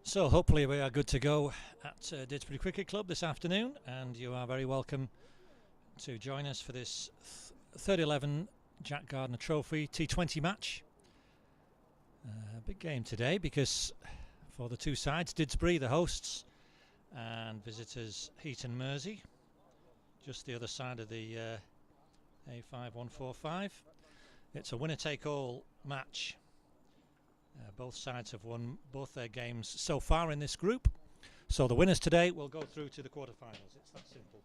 So hopefully we are good to go at Didsbury Cricket Club this afternoon, and you are very welcome to join us for this third 11 Jack Gardner Trophy T20 match. Big game today because for the two sides, Didsbury the hosts and visitors Heaton Mersey, just the other side of the A5145. It's a winner-take-all match. Both sides have won both their games so far in this group, so the winners today will go through to the quarterfinals. It's that simple.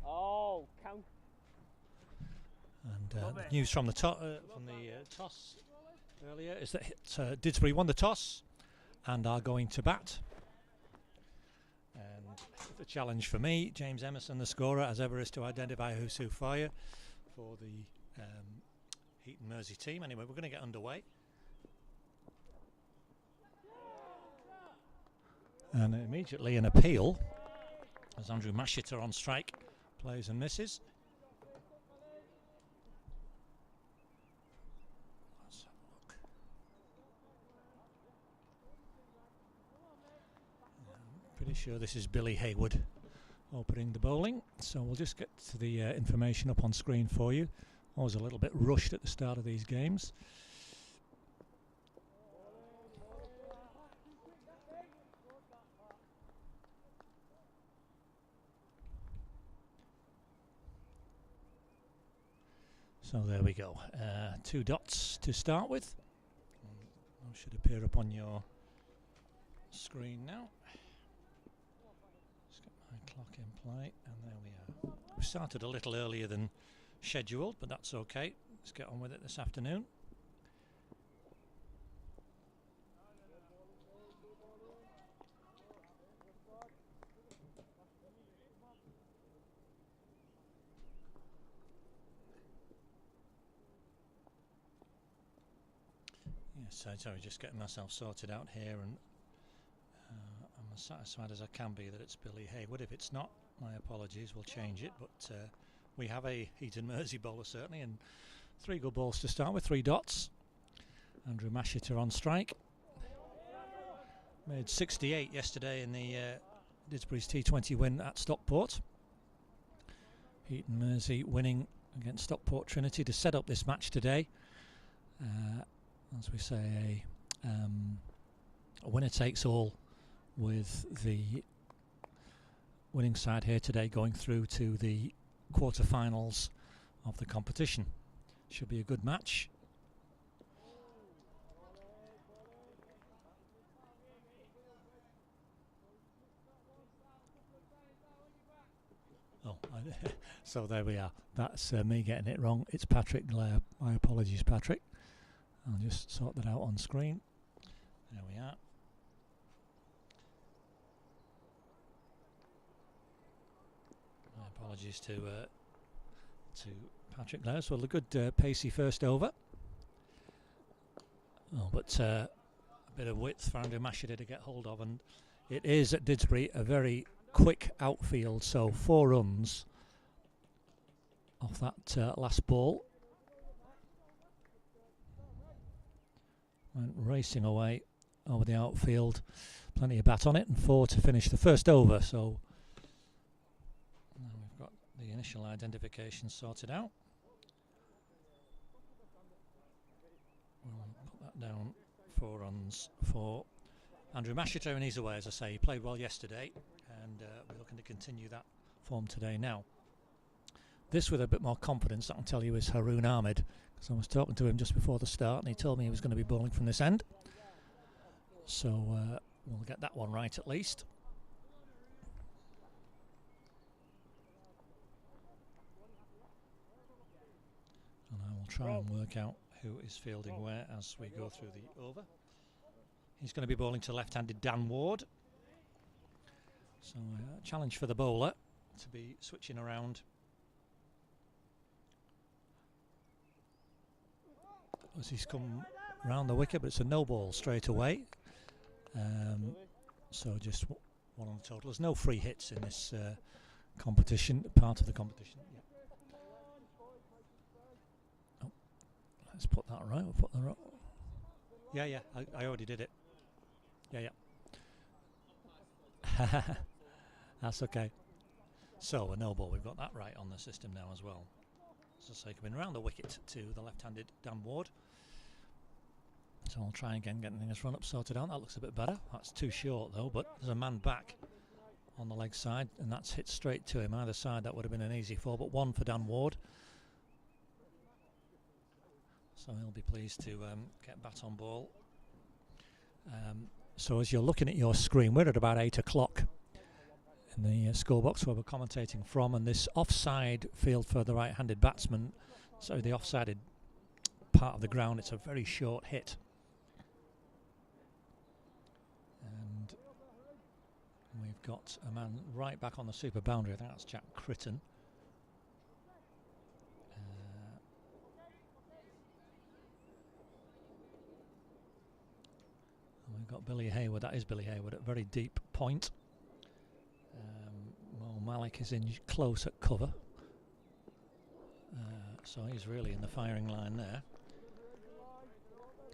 Oh, count. And news from the toss earlier is that Didsbury won the toss and are going to bat. And the challenge for me, James Emerson, the scorer, as ever, is to identify who's who for the Heaton Mersey team. Anyway, we're going to get underway. And immediately an appeal as Andrew Mashiter on strike plays and misses. Let's have a look. Pretty sure this is Billy Hayward opening the bowling, so we'll just get to the information up on screen for you. Always a little bit rushed at the start of these games. So there we go, 2 dots to start with. That should appear up on your screen now. Let's get my clock in play, and there we are. We started a little earlier than scheduled, but that's okay. Let's get on with it this afternoon. Yes, sorry, just getting myself sorted out here, and I'm as satisfied as I can be that it's Billy Hayward. If it's not, my apologies, we'll change it, but we have a Heaton Mersey bowler certainly, and 3 good balls to start with, 3 dots. Andrew Mashiter on strike. Made 68 yesterday in the Didsbury's T20 win at Stockport. Heaton Mersey winning against Stockport Trinity to set up this match today. As we say, a winner takes all, with the winning side here today going through to the quarterfinals of the competition. Should be a good match. Oh, so there we are. That's me getting it wrong. It's Patrick Blair. My apologies, Patrick. I'll just sort that out on screen. There we are. My apologies to Patrick Blair. Well, a good pacey first over. Oh, but a bit of width for Andrew Mashiter to get hold of, and it is at Didsbury a very quick outfield. So 4 runs off that last ball. Went racing away over the outfield, plenty of bat on it, and 4 to finish the first over. So now we've got the initial identification sorted out. We'll put that down, 4 runs for Andrew Mashiter, and he's away, as I say. He played well yesterday, and we're looking to continue that form today now. This with a bit more confidence, I can tell you, is Haroon Ahmed. So I was talking to him just before the start, and he told me he was going to be bowling from this end. So we'll get that one right at least. And I will try and work out who is fielding where as we go through the over. He's going to be bowling to left-handed Dan Ward. So a challenge for the bowler to be switching around. As he's come round the wicket, but it's a no ball straight away. So just one on the total. There's no free hits in this competition, part of the competition. Yeah. Oh, let's put that right. We'll put the right. Yeah, I already did it. Yeah. That's okay. So a no ball. We've got that right on the system now as well. So say coming around the wicket to the left-handed Dan Ward. So I'll try again, getting this run up sorted out. That looks a bit better. That's too short though, but there's a man back on the leg side, and that's hit straight to him. Either side, that would have been an easy 4, but 1 for Dan Ward. So he'll be pleased to get bat on ball. So as you're looking at your screen, we're at about 8 o'clock in the scorebox where we're commentating from, and this offside field for the right-handed batsman, so the offsided part of the ground, it's a very short hit. And we've got a man right back on the super boundary. I think that's Jack Critton. We've got Billy Hayward. That is Billy Hayward at very deep point. Mo Malik is in close at cover. So he's really in the firing line there.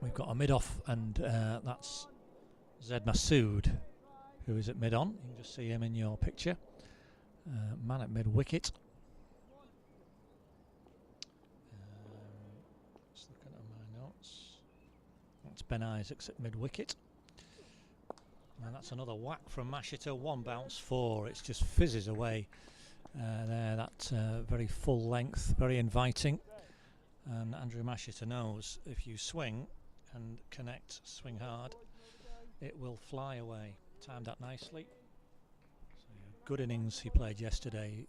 We've got a mid-off, and that's Zed Masood, who is at mid-on. You can just see him in your picture. Man at mid-wicket. Just looking at my notes. That's Ben Isaacs at mid-wicket. And that's another whack from Mashiter. 1 bounce, 4. It's just fizzes away there. That very full length, very inviting. And Andrew Mashiter knows if you swing and connect, swing hard, it will fly away. Timed that nicely. So, good innings he played yesterday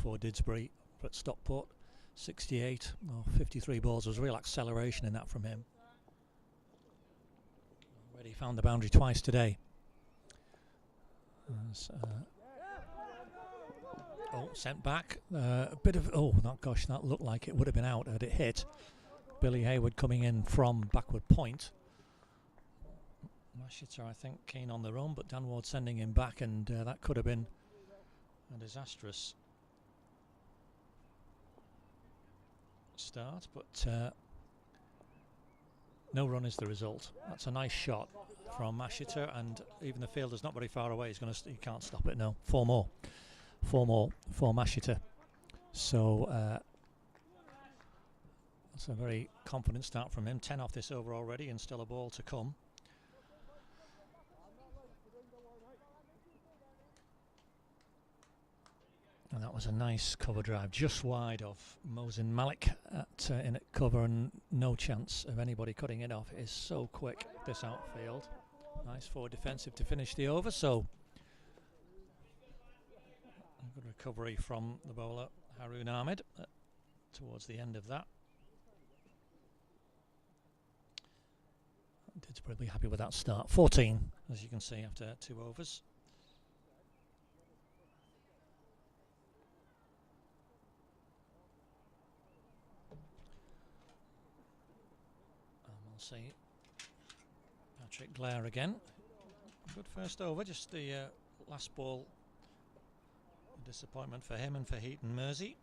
for Didsbury at Stockport. 68 or 53 balls. There was real acceleration in that from him. Already found the boundary twice today. Sent back. A bit of gosh, that looked like it would have been out had it hit. Billy Hayward coming in from backward point. Mashiter, I think, keen on the run, but Dan Ward sending him back, and that could have been a disastrous start, but no run is the result. That's a nice shot from Mashiter, and even the fielder's not very far away. He can't stop it. No, 4 more for Mashiter. So that's a very confident start from him. 10 off this over already, and still a ball to come. And that was a nice cover drive, just wide of Mohsin Malik in at cover, and no chance of anybody cutting it off. It is so quick, this outfield. Nice forward defensive to finish the over. So a good recovery from the bowler Haroon Ahmed towards the end of that. Did's probably happy with that start. 14, as you can see, after 2 overs. We'll see Patrick Blair again. Good first over, just the last ball. A disappointment for him and for Heaton Mersey,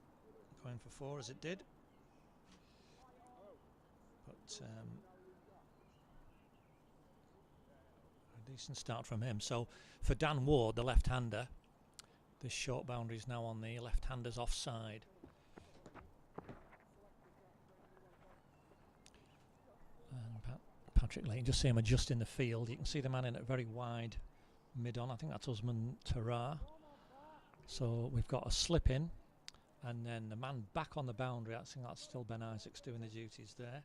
going for 4 as it did. But a decent start from him. So for Dan Ward, the left-hander, this short boundary is now on the left-hander's offside. Patrick Lane, just see him adjust in the field. You can see the man in it very wide mid-on. I think that's Usman Tarar. So we've got a slip in, and then the man back on the boundary. I think that's still Ben Isaacs doing the duties there.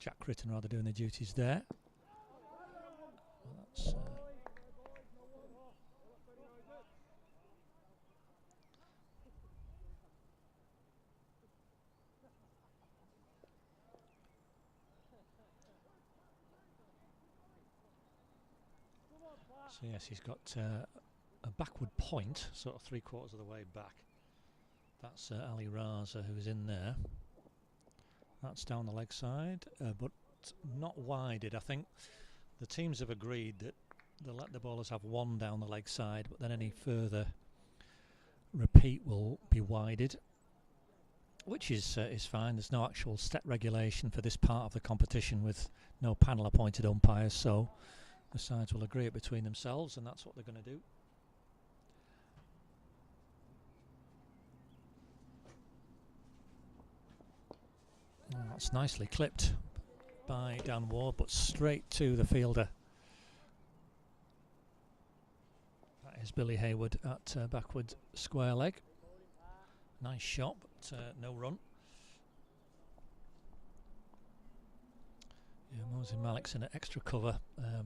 Jack Critton rather doing the duties there. Well, that's so yes, he's got a backward point, sort of 3/4 of the way back. That's Ali Raza who's in there. That's down the leg side, but not wided. I think the teams have agreed that they'll let the bowlers have one down the leg side, but then any further repeat will be wided, which is fine. There's no actual step regulation for this part of the competition, with no panel appointed umpires, so the sides will agree it between themselves, and that's what they're going to do. Oh, that's nicely clipped by Dan Ward, but straight to the fielder. That is Billy Hayward at backward square leg. Nice shot, but no run. Yeah, Mosin Malik's in an extra cover.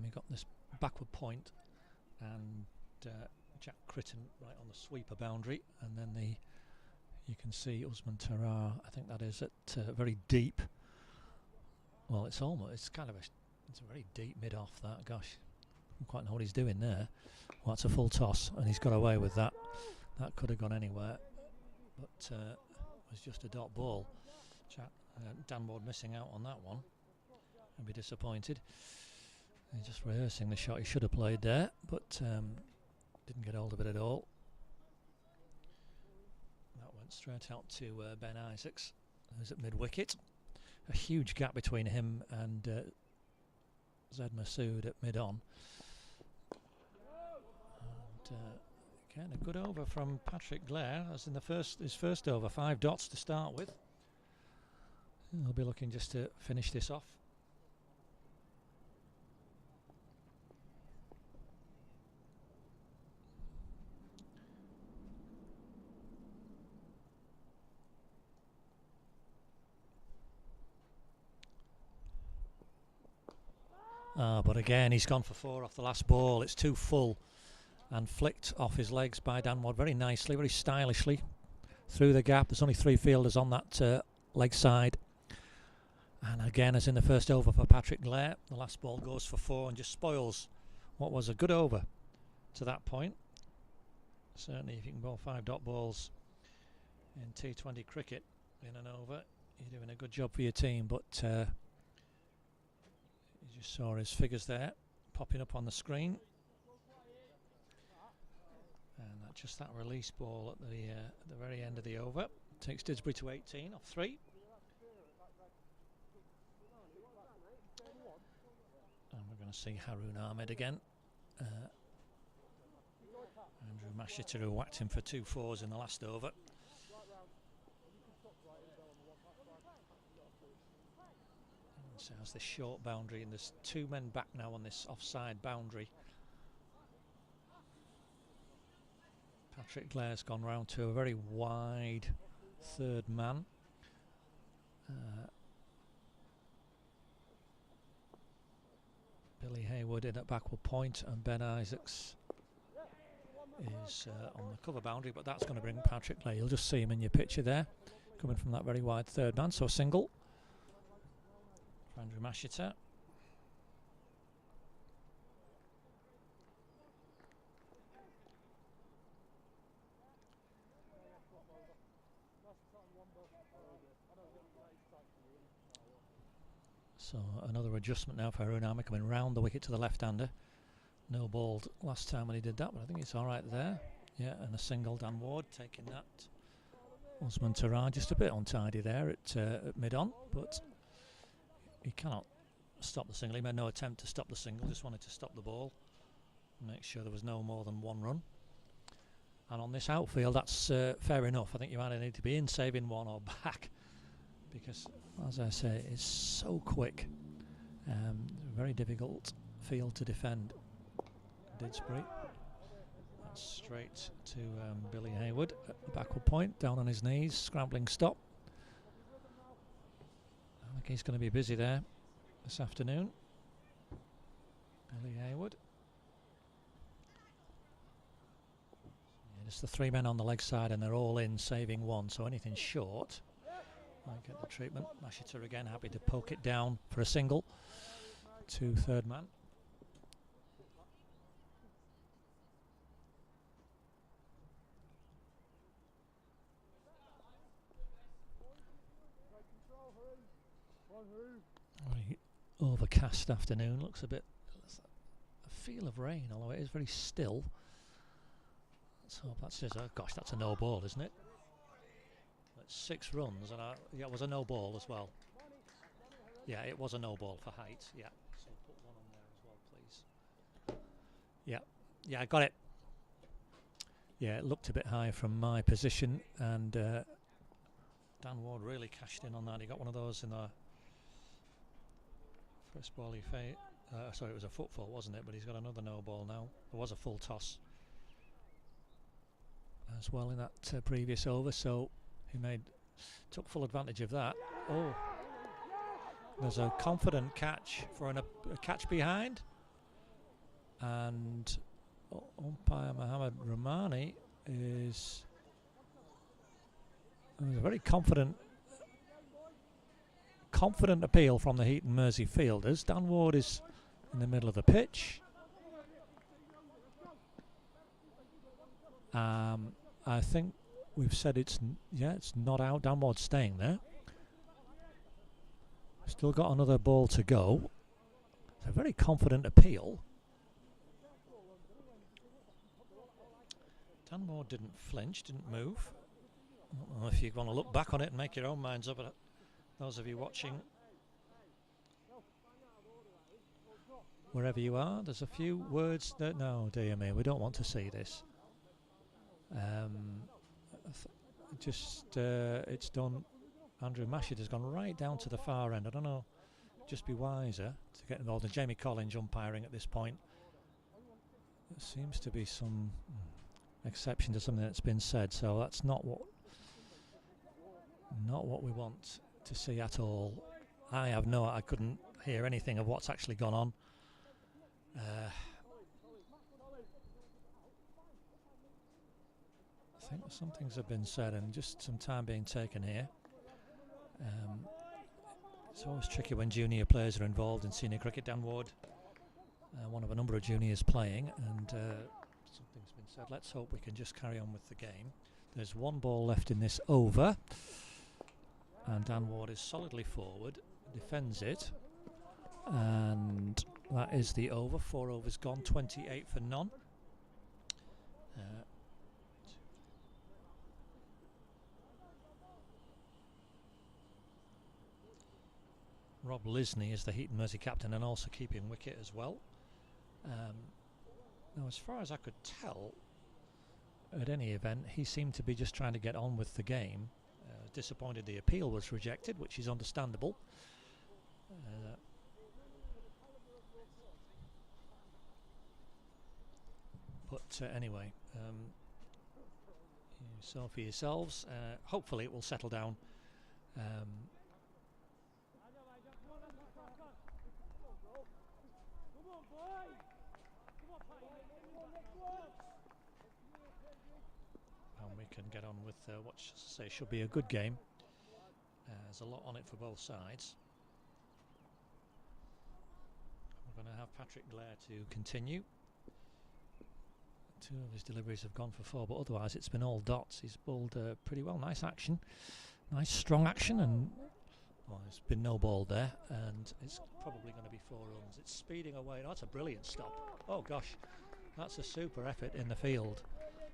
He got this backward point, and Jack Critton right on the sweeper boundary, and then you can see Usman Tarar, I think that is at very deep. Well, it's a very deep mid-off, that. Gosh, I don't quite know what he's doing there. Well, that's a full toss, and he's got away with that. That could have gone anywhere, but it was just a dot ball. Dan Ward missing out on that one. I'd be disappointed. He's just rehearsing the shot he should have played there, but didn't get hold of it at all. That went straight out to Ben Isaacs, who's at mid-wicket. A huge gap between him and Zed Masood at mid-on. And again, a good over from Patrick Blair, as in his first over, 5 dots to start with. He'll be looking just to finish this off. But again, he's gone for 4 off the last ball. It's too full and flicked off his legs by Dan Ward very nicely, very stylishly through the gap. There's only 3 fielders on that leg side. And again, as in the first over for Patrick Blair, the last ball goes for 4 and just spoils what was a good over to that point. Certainly, if you can bowl 5 dot balls in T20 cricket in an over, you're doing a good job for your team. But you just saw his figures there popping up on the screen, and just that release ball at the very end of the over takes Didsbury to 18 off 3. And we're going to see Haroon Ahmed again. Andrew Mashiter, who whacked him for 2 4s in the last over. So has this short boundary, and there's 2 men back now on this offside boundary. Patrick Blair's gone round to a very wide 3rd man. Billy Hayward in at backward point, and Ben Isaacs is on the cover boundary, but that's going to bring Patrick Blair. You'll just see him in your picture there, coming from that very wide 3rd man, so a single. Andrew Mashiter. So another adjustment now for Haroon Ahmed, coming round the wicket to the left-hander. No balled last time when he did that, but I think it's all right there. Yeah, and a single. Dan Ward taking that. Usman Tarar just a bit untidy there at mid-on, but he cannot stop the single. He made no attempt to stop the single, just wanted to stop the ball and make sure there was no more than 1 run. And on this outfield, that's fair enough. I think you either need to be in saving 1 or back, because, as I say, it's so quick. Very difficult field to defend. Didsbury. That's straight to Billy Hayward at the backward point, down on his knees, scrambling stop. I think he's going to be busy there this afternoon. Billy Hayward. Yeah, just the 3 men on the leg side, and they're all in, saving 1. So anything short might get the treatment. Mashiter again happy to poke it down for a single to 3rd man. Very overcast afternoon. Looks a feel of rain, although it is very still. Let's hope that's just. Oh gosh, that's a no ball, isn't it? That's 6 runs, and yeah, it was a no ball as well. Yeah, it was a no ball for height. Yeah, so put 1 on there as well, please. Yeah, I got it. Yeah, it looked a bit high from my position, and Dan Ward really cashed in on that. He got one of those in the first ball he faced. Sorry, it was a footfall, wasn't it? But he's got another no ball now. There was a full toss as well in that previous over, so he took full advantage of that. Oh, there's a confident catch for a catch behind, and umpire Mohammed Rahmani is a very confident appeal from the Heaton Mersey fielders. Dan Ward is in the middle of the pitch. I think we've said it's not out. Dan Ward's staying there. Still got another ball to go. It's a very confident appeal. Dan Ward didn't flinch, didn't move. I don't know if you want to look back on it and make your own minds up. Those of you watching, wherever you are, there's a few words that, no, dear me, we don't want to see this. It's done. Andrew Mashid has gone right down to the far end. I don't know, just be wiser to get involved. And Jamie Collins umpiring at this point. There seems to be some exception to something that's been said, so that's not what we want to see at all. I couldn't hear anything of what's actually gone on. I think some things have been said and just some time being taken here. It's always tricky when junior players are involved in senior cricket. Dan Ward, one of a number of juniors playing, and something's been said. Let's hope we can just carry on with the game. There's 1 ball left in this over, and Dan Ward is solidly forward, defends it, and that is the over. 4 overs gone, 28 for none. Rob Lisney is the Heaton Mersey captain and also keeping wicket as well. Now, as far as I could tell, at any event, he seemed to be just trying to get on with the game. Disappointed the appeal was rejected, which is understandable. But anyway, so for yourselves, hopefully it will settle down. And we can get on with what should be a good game. There's a lot on it for both sides. We're going to have Patrick Blair to continue. 2 of his deliveries have gone for 4, but otherwise it's been all dots. He's bowled pretty well. Nice action, nice strong action, and it's been no ball there, and it's probably going to be 4 runs. It's speeding away. That's a brilliant stop. Oh gosh, that's a super effort in the field.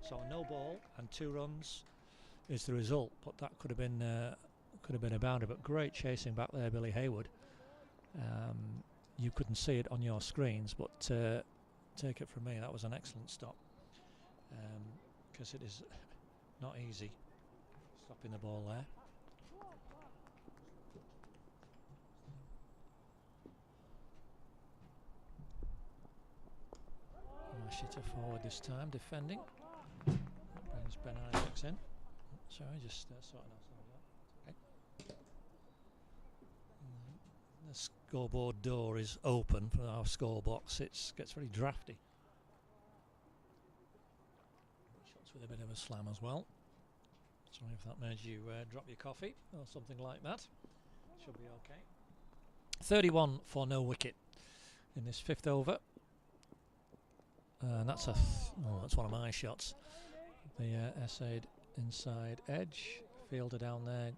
So no ball and 2 runs is the result, but that could have been a boundary. But great chasing back there, Billy Hayward. You couldn't see it on your screens, but take it from me, that was an excellent stop, because it is not easy stopping the ball there. Mashita forward this time, defending. Brings Ben Isaacs in. Sorry, just sorting out some of that. Okay. The scoreboard door is open for our score box. It gets very drafty. Shots with a bit of a slam as well. Sorry if that made you drop your coffee or something like that. Should be okay. 31 for no wicket in this 5th over. And that's that's one of my shots. The essayed inside edge, fielder down there.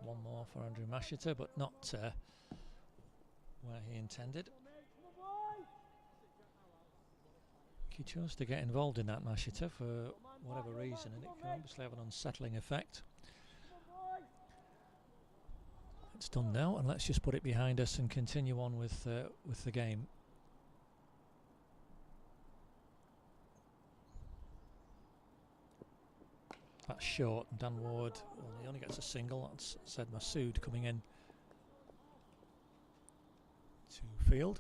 1 more for Andrew Mashita, but not where he intended. he chose to get involved in that Mashita for whatever reason, and it can obviously have an unsettling effect. It's done now, and let's just put it behind us and continue on with the game. That's short. Dan Ward, well, he only gets a single. That's Said Masood coming in to field.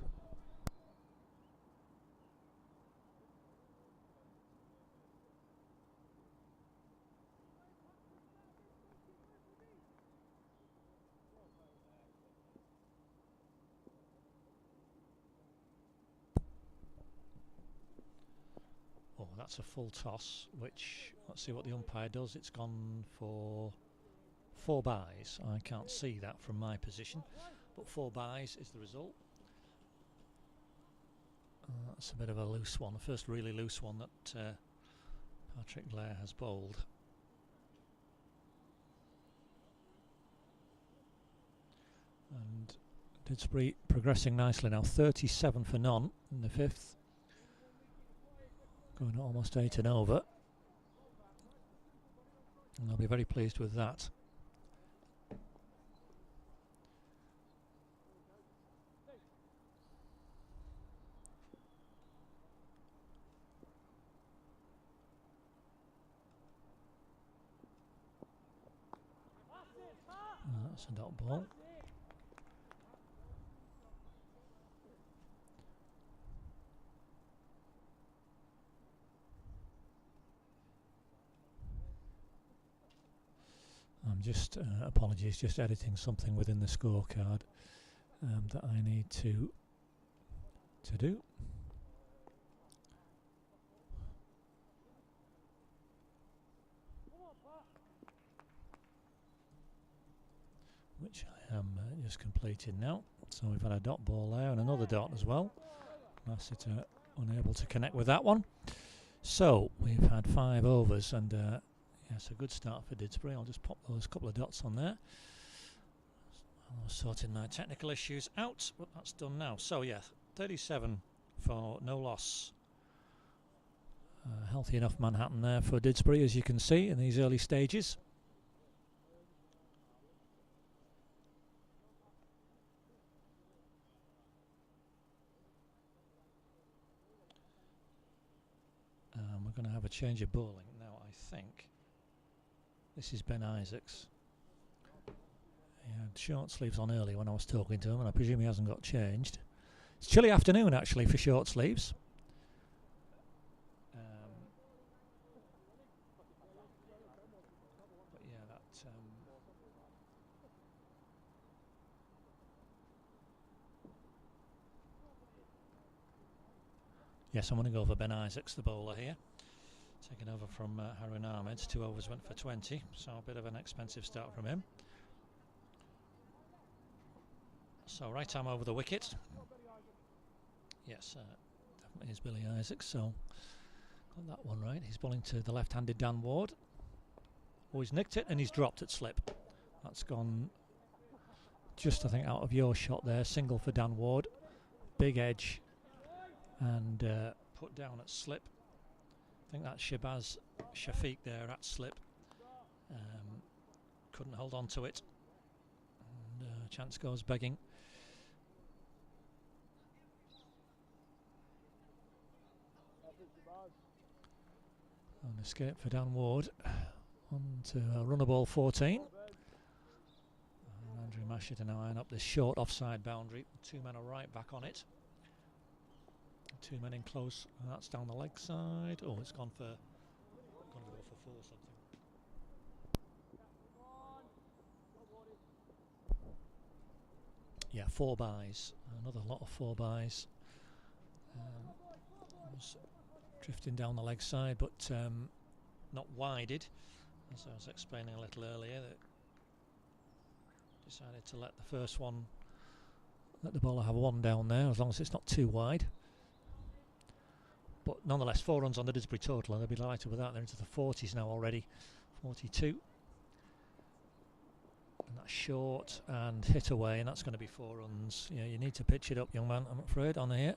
Oh, that's a full toss, which, let's see what the umpire does. It's gone for 4 byes. I can't see that from my position, but 4 byes is the result. That's a bit of a loose one, the first really loose one that Patrick Blair has bowled. And Didsbury progressing nicely now, 37 for none in the 5th. Going almost 8 and over, and they'll be very pleased with that. That's a dot ball. I'm just, apologies, just editing something within the scorecard that I need to do. Which I am just completing now. So we've had a dot ball there and another dot as well. Lassiter unable to connect with that one. So we've had 5 overs and yes, a good start for Didsbury. I'll just pop those couple of dots on there. I was sorting my technical issues out, but that's done now. So yeah, 37 for no loss. Healthy enough Manhattan there for Didsbury, as you can see in these early stages. We're going to have a change of bowling now, I think. This is Ben Isaacs. He had short sleeves on early when I was talking to him, and I presume he hasn't got changed. It's chilly afternoon actually for short sleeves. But yeah, that yes, I'm going to go for Ben Isaacs, the bowler here. Taking over from Harun Ahmed. 2 overs went for 20, so a bit of an expensive start from him. So right arm over the wicket. Yes, definitely is Billy Isaacs, so got that one right. He's bowling to the left-handed Dan Ward. Oh, he's nicked it and he's dropped at slip. That's gone just, I think, out of your shot there. Single for Dan Ward. Big edge and put down at slip. I think that's Shabazz Shafiq there at slip. Couldn't hold on to it. And chance goes begging. An escape for Dan Ward. On to runner ball 14. And Andrew Mashita now eyeing up this short offside boundary. 2 men are right back on it. 2 men in close, and that's down the leg side. Oh, it's gone for, going to go for 4 something. Yeah, 4 byes. Another lot of 4 byes. Was drifting down the leg side, but not wided, as I was explaining a little earlier. That decided to let the first one, let the bowler have 1 down there, as long as it's not too wide. But nonetheless, 4 runs on the Didsbury total, and they'll be delighted with that. They're into the 40s now already, 42. And that's short and hit away, and that's going to be 4 runs. Yeah, you need to pitch it up, young man, I'm afraid, on here.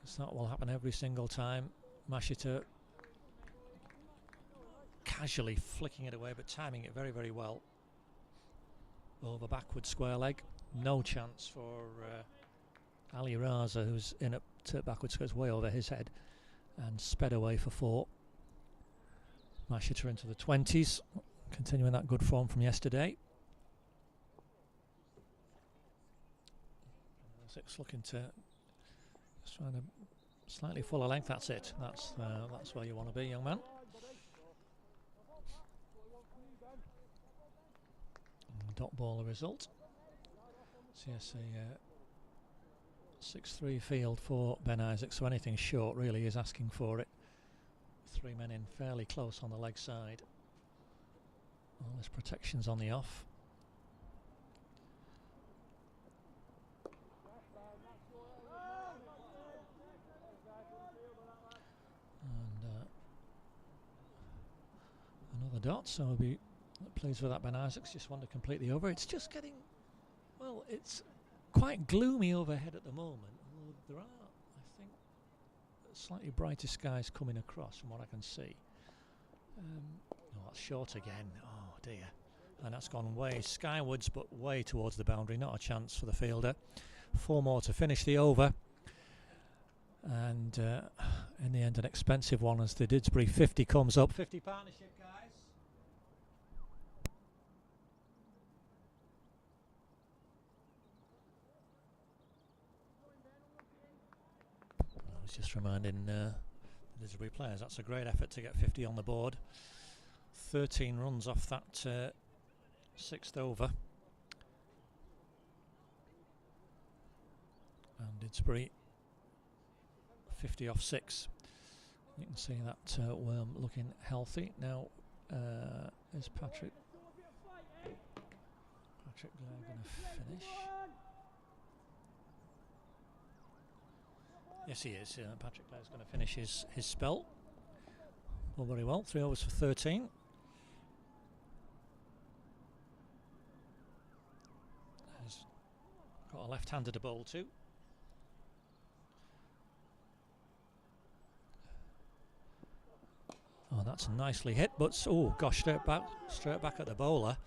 So that will happen every single time. Mashita casually flicking it away, but timing it very, very well. Over backward square leg. No chance for Ali Raza, who's in at backward square, way over his head, and sped away for 4. Mashita into the 20s, continuing that good form from yesterday. 6 looking to just trying to slightly fuller length. That's it. That's where you want to be, young man. Dot ball the result. So yes, a 6-3 field for Ben Isaac, so anything short really is asking for it. 3 men in fairly close on the leg side. All this protection's on the off. And another dot, so I'll be pleased with that. Ben Isaacs just want to complete the over. It's just getting, well, it's quite gloomy overhead at the moment. There are, I think, slightly brighter skies coming across from what I can see. Oh, that's short again. Oh dear. And that's gone way skywards, but way towards the boundary. Not a chance for the fielder. 4 more to finish the over. And in the end, an expensive one as the Didsbury 50 comes up. 50 partnership, guys. I was just reminding the Didsbury players, that's a great effort to get 50 on the board. 13 runs off that 6th over. And Didsbury 50 off 6. You can see that worm looking healthy. Now is Patrick going to finish? Yes, he is. Patrick Blair's going to finish his spell. Well, very well. 3 overs for 13. He's got a left-hander to bowl to. Oh, that's nicely hit, but oh gosh, straight back at the bowler.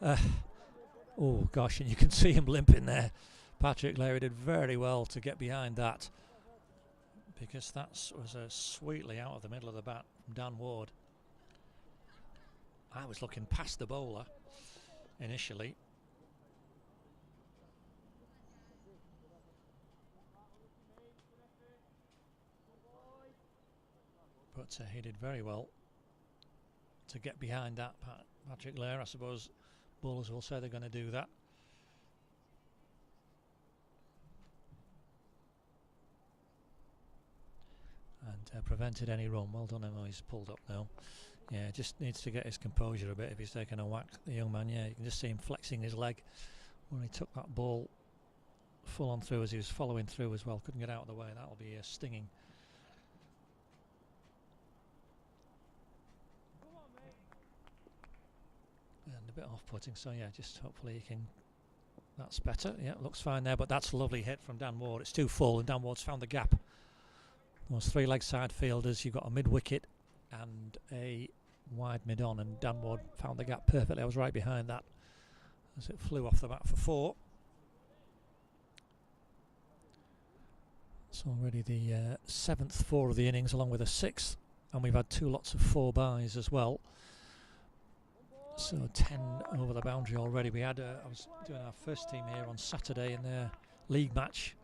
Oh gosh, and you can see him limping there. Patrick Leary did very well to get behind that, because that was sweetly out of the middle of the bat from Dan Ward. I was looking past the bowler initially. But he did very well to get behind that Patrick Lair. I suppose bowlers will say they're going to do that. And prevented any run. Well done him. He's pulled up now. Yeah, just needs to get his composure a bit if he's taking a whack, the young man. Yeah, you can just see him flexing his leg when he took that ball full on through as he was following through as well. Couldn't get out of the way. That'll be stinging. And a bit off-putting, so yeah, just hopefully he can. That's better. Yeah, looks fine there, but that's a lovely hit from Dan Ward. It's too full, and Dan Ward's found the gap. Those 3 leg side fielders, you've got a mid-wicket and a wide mid-on, and Dan Ward found the gap perfectly. I was right behind that as it flew off the bat for 4. It's already the 7th 4 of the innings, along with a 6th, and we've had 2 lots of 4 byes as well. So 10 over the boundary already. We had I was doing our first team here on Saturday in their league match.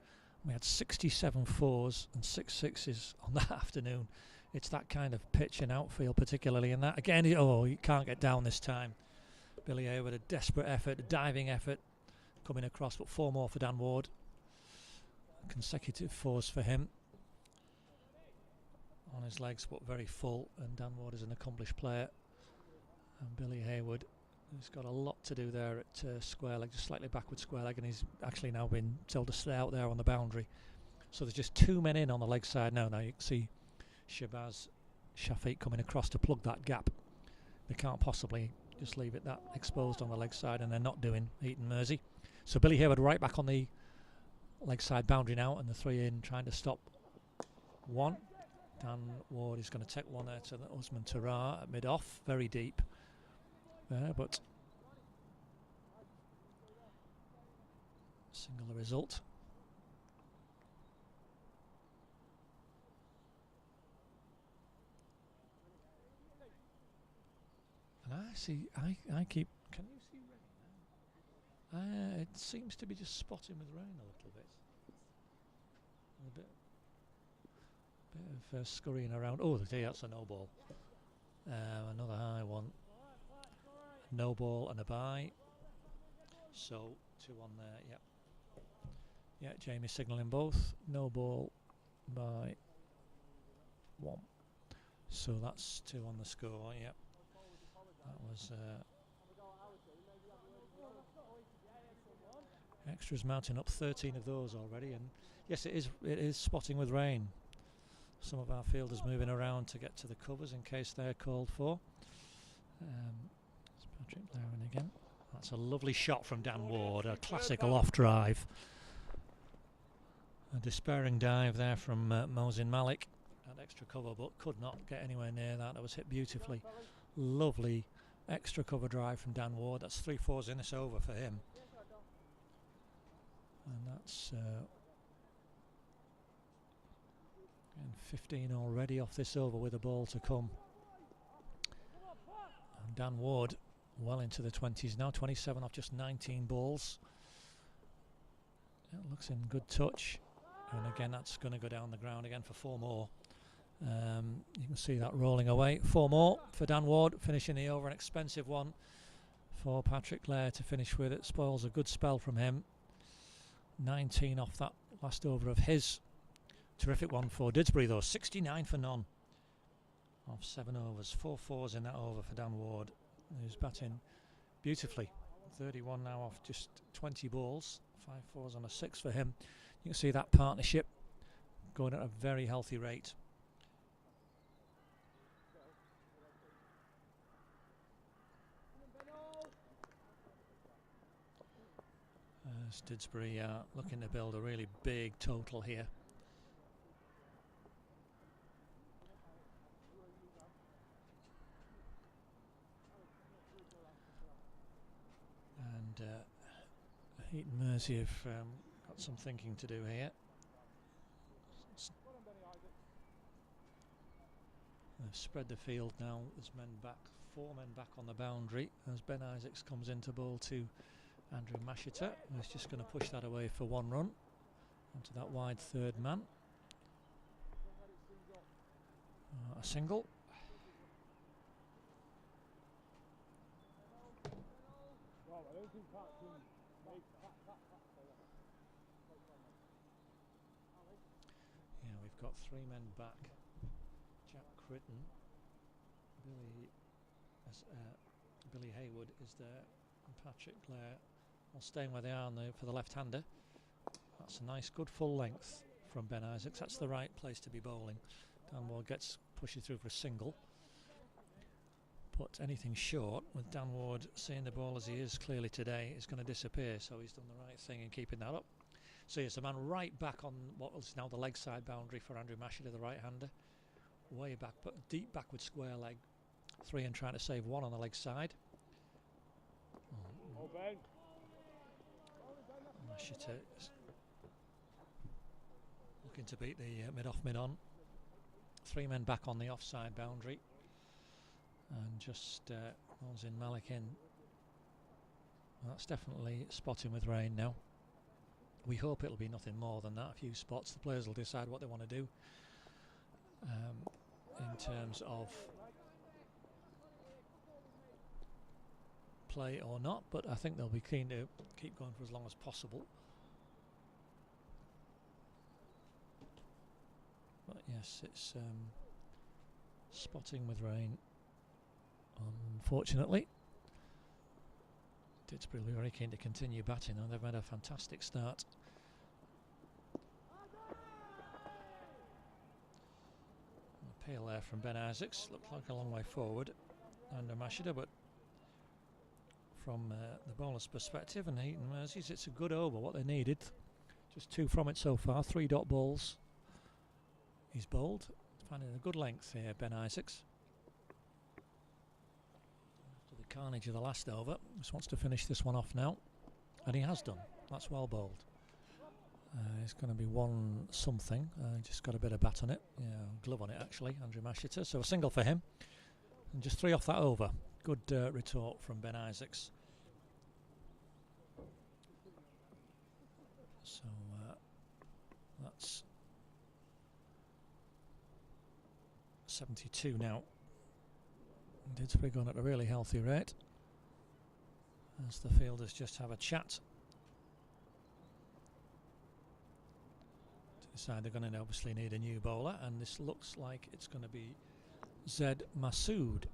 We had 67 4s and 6 6s on that afternoon. It's that kind of pitch and outfield, particularly in that. Again, you can't get down this time. Billy Hayward, a desperate effort, a diving effort coming across, but 4 more for Dan Ward. Consecutive 4s for him. On his legs, but very full, and Dan Ward is an accomplished player. And Billy Hayward, who's got a lot to do there at square leg, just slightly backward square leg, and he's actually now been told to stay out there on the boundary. So there's just 2 men in on the leg side now. Now you can see Shabazz Shafiq coming across to plug that gap. They can't possibly just leave it that exposed on the leg side, and they're not doing Heaton Mersey. So Billy Hayward right back on the leg side boundary now, and the 3 in trying to stop 1. Dan Ward is going to take one there to the Usman Tarrar at mid-off, very deep there, but single result. And I keep, can you see rain? It seems to be just spotting with rain a little bit. A bit of scurrying around. Oh, that's a no ball. Another high one. No ball and a bye. So 2 on there, yep. Yeah, Jamie signalling both. No ball by 1. So that's 2 on the score, yep. That was extras mounting up, 13 of those already, and yes, it is spotting with rain. Some of our fielders moving around to get to the covers in case they're called for. It's Patrick Blair in again. That's a lovely shot from Dan Ward, a classic off drive. A despairing dive there from Mohsin Malik at extra cover, but could not get anywhere near that. That was hit beautifully. Lovely extra cover drive from Dan Ward. That's 3 fours in this over for him. And that's 15 already off this over with a ball to come. And Dan Ward well into the 20s now, 27 off just 19 balls. It looks in good touch. And again, that's going to go down the ground again for 4 more. You can see that rolling away. 4 more for Dan Ward, finishing the over. An expensive one for Patrick Blair to finish with. It spoils a good spell from him. 19 off that last over of his. Terrific one for Didsbury though. 69 for none off 7 overs. 4 fours in that over for Dan Ward, who's batting beautifully. 31 now off just 20 balls. 5 fours on a 6 for him. You can see that partnership going at a very healthy rate. As Didsbury looking to build a really big total here. And Heaton Mersey have got some thinking to do here. They've spread the field now. There's men back, 4 men back on the boundary as Ben Isaacs comes into bowl to Andrew Mashita, who's just going to push that away for 1 run onto that wide 3rd man. A single. Yeah, we've got 3 men back. Jack Critton, Billy Haywood is there, and Patrick Blair all staying where they are for the left-hander. That's a nice, good full length from Ben Isaacs. That's the right place to be bowling. Dan Ward pushes through for a single. But anything short, with Dan Ward seeing the ball as he is clearly today, is going to disappear. So he's done the right thing in keeping that up. So yes, a man right back on what is now the leg side boundary for Andrew Mashita, the right-hander. Way back, but deep backward square leg. 3 and trying to save 1 on the leg side. Mashita looking to beat the mid-off, mid-on. 3 men back on the offside boundary. And just Mohsin Malik in. Well, that's definitely spotting with rain now. We hope it'll be nothing more than that. A few spots. The players will decide what they want to do in terms of play or not. But I think they'll be keen to keep going for as long as possible. But yes, it's spotting with rain. Unfortunately, Didsbury will be very keen to continue batting, and they've made a fantastic start. An appeal there from Ben Isaacs, looked like a long way forward under Mashita, but from the bowler's perspective and Heaton Mersey's, it's a good over, what they needed. Just 2 from it so far, 3 dot balls he's bowled. Finding a good length here, Ben Isaacs. After the carnage of the last over, just wants to finish this one off now. And he has done. That's well bowled. It's going to be one something. Just got a bit of bat on it. Yeah, glove on it actually, Andrew Mashiter. So a single for him. And just 3 off that over. Good retort from Ben Isaacs. So that's 72 now. Didsbury going at a really healthy rate. As the fielders just have a chat. Decide they're going to obviously need a new bowler, and this looks like it's going to be Zed Masood.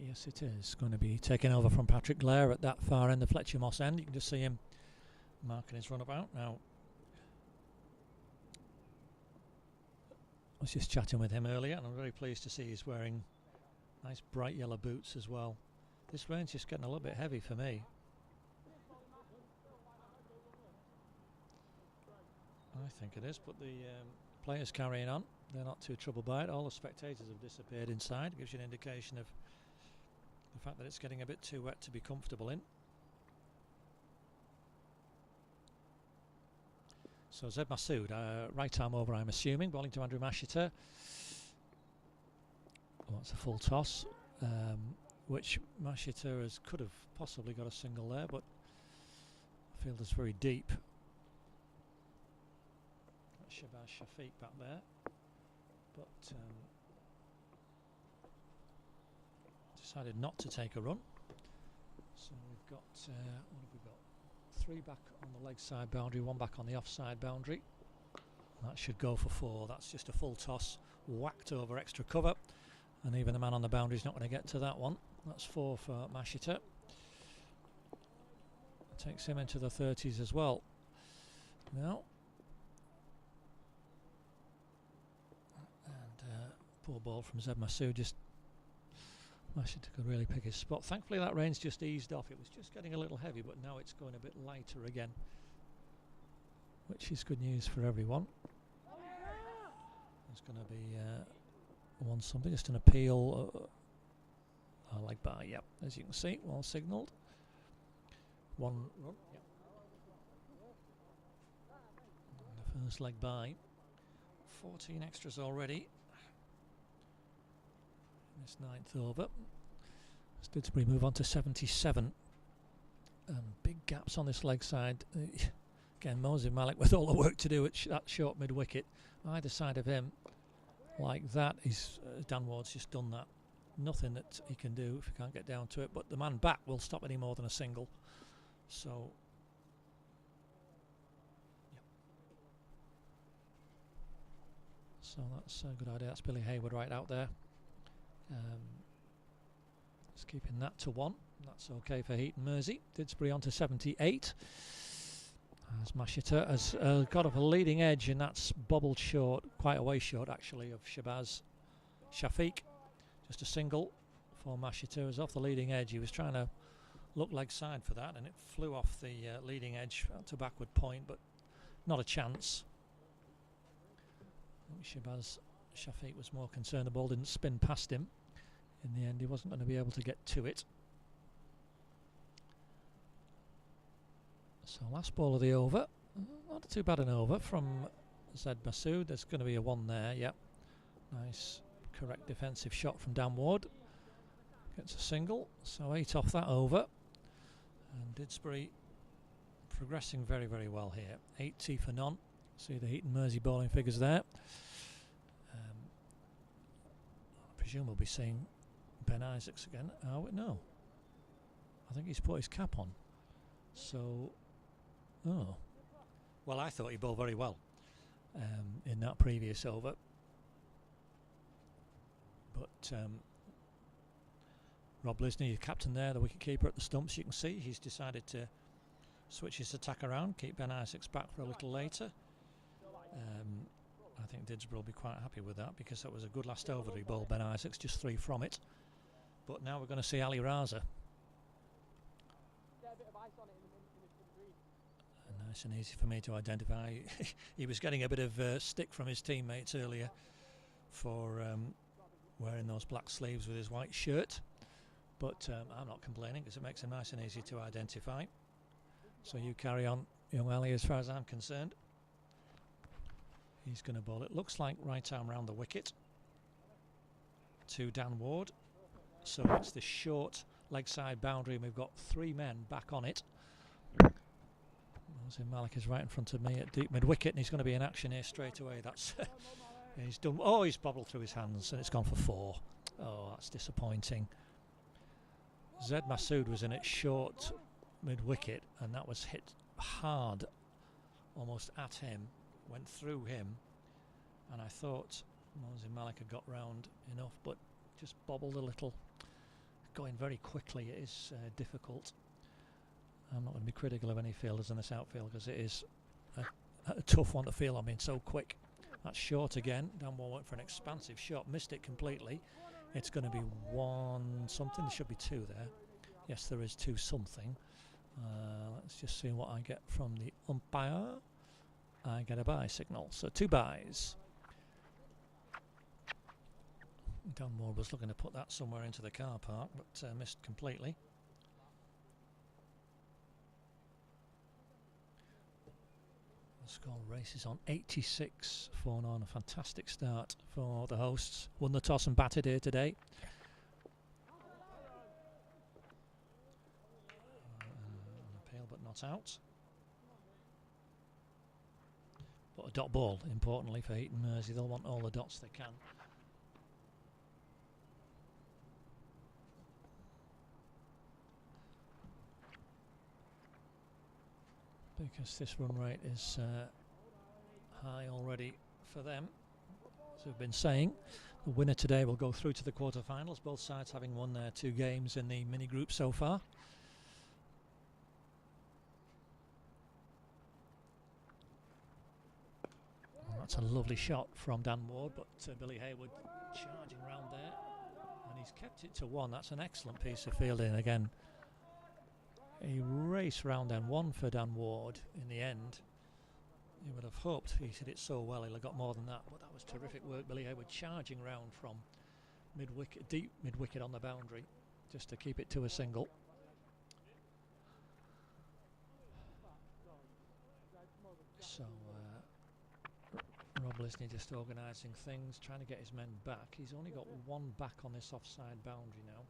Yes, it is going to be taking over from Patrick Blair at that far end, the Fletcher Moss end. You can just see him marking his runabout now. I was just chatting with him earlier, and I'm very pleased to see he's wearing nice bright yellow boots as well. This rain's just getting a little bit heavy for me. I think it is, but the players carrying on. They're not too troubled by it. All the spectators have disappeared inside. Gives you an indication of the fact that it's getting a bit too wet to be comfortable in. So Zed Masood, right arm over I'm assuming, bowling to Andrew Mashiter. Well, that's a full toss, which Mashiter could have possibly got a single there, but the field is very deep. Shabazz Shafiq back there, but decided not to take a run. So we've got what have we got? 3 back on the leg side boundary, 1 back on the offside boundary. That should go for 4. That's just a full toss, whacked over extra cover, and even the man on the boundary is not going to get to that one. That's 4 for Mashiter. Takes him into the 30s as well. Now. Poor ball from Zed Masood, just Mashiter could really pick his spot. Thankfully that rain's just eased off. It was just getting a little heavy, but now it's going a bit lighter again, which is good news for everyone. There's going to be one something, just an appeal, leg by, yep, as you can see, well signalled. 1 run, yep. And the first leg by, 14 extras already. This 9th over. As Didsbury move on to 77. Big gaps on this leg side. Again, Moses Malik with all the work to do at that short mid wicket. Either side of him, like that, Dan Ward's just done that. Nothing that he can do if he can't get down to it. But the man back will stop any more than a single. So. Yep. So that's a good idea. That's Billy Hayward right out there. Just keeping that to 1. That's okay for Heaton Mersey. Didsbury on to 78. As Mashiter has got up a leading edge, and that's bobbled short, quite a way short actually, of Shabazz Shafiq. Just a single for Mashiter. As off the leading edge. He was trying to look leg side for that, and it flew off the leading edge to backward point, but not a chance. Shabazz Shafiq was more concerned the ball didn't spin past him. In the end, he wasn't going to be able to get to it. So last ball of the over, not too bad an over from Zed Masood. There's going to be a 1 there, yep. Nice, correct defensive shot from Dan Ward. Gets a single, so 8 off that over. And Didsbury progressing very, very well here. 80 for none. See the Heaton Mersey bowling figures there. I presume we'll be seeing Ben Isaacs again. Oh, no. I think he's put his cap on. So, oh. Well, I thought he bowled very well in that previous over. But Rob Lisney, your captain there, the wicket-keeper at the stumps, you can see he's decided to switch his attack around, keep Ben Isaacs back for a little later. I think Didsbury will be quite happy with that, because that was a good last over. He bowled Ben Isaacs, just 3 from it. But now we're going to see Ali Raza. And Nice and easy for me to identify. He was getting a bit of stick from his teammates earlier for wearing those black sleeves with his white shirt, but I'm not complaining because it makes him nice and easy to identify. So you carry on, young Ali, as far as I'm concerned. He's going to bowl it. Looks like right arm round the wicket to Dan Ward. So it's the short leg side boundary, and we've got 3 men back on it. Malik is right in front of me at deep mid wicket, and he's going to be in action here straight away. That's he's done. Oh, he's bobbled through his hands, and it's gone for 4. Oh, that's disappointing. Zed Masood was in it short mid wicket, and that was hit hard, almost at him, went through him, and I thought Mohsin Malik had got round enough, but just bobbled a little. Going very quickly, it is difficult. I'm not going to be critical of any fielders in this outfield because it is a tough one to field on being so quick. That's short again. Dan Ward went for an expansive shot, missed it completely. It's going to be 1 something. There should be 2 there. Yes, there is 2 something. Let's just see what I get from the umpire. I get a bye signal, so 2 byes. Dan Ward was looking to put that somewhere into the car park, but missed completely. The score races on 86 for 9. A fantastic start for the hosts. Won the toss and batted here today. An appeal but not out. But a dot ball, importantly, for Heaton Mersey. They'll want all the dots they can. Because this run rate is high already for them. As we've been saying, the winner today will go through to the quarterfinals, both sides having won their 2 games in the mini group so far. Well, that's a lovely shot from Dan Ward, but Billy Hayward charging round there, and he's kept it to 1. That's an excellent piece of fielding again. A race round and 1 for Dan Ward in the end. You would have hoped he hit it so well he'll have got more than that, but that was terrific work. Billy Hayward charging round from mid-wicket, deep mid-wicket on the boundary, just to keep it to a single. So Rob Lisney just organising things, trying to get his men back. He's only got 1 back on this offside boundary now.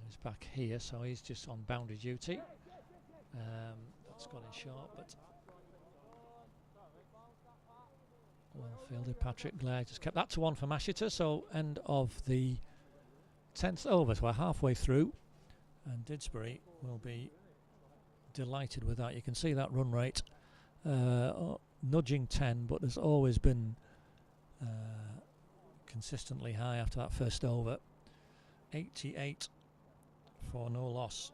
Who's back here, so he's just on boundary duty. That's gone in short, but well fielded. Patrick Blair just kept that to 1 for Mashita. So end of the 10th over, so we're halfway through, and Didsbury will be delighted with that. You can see that run rate nudging 10, but there's always been consistently high after that first over. 88 for no loss.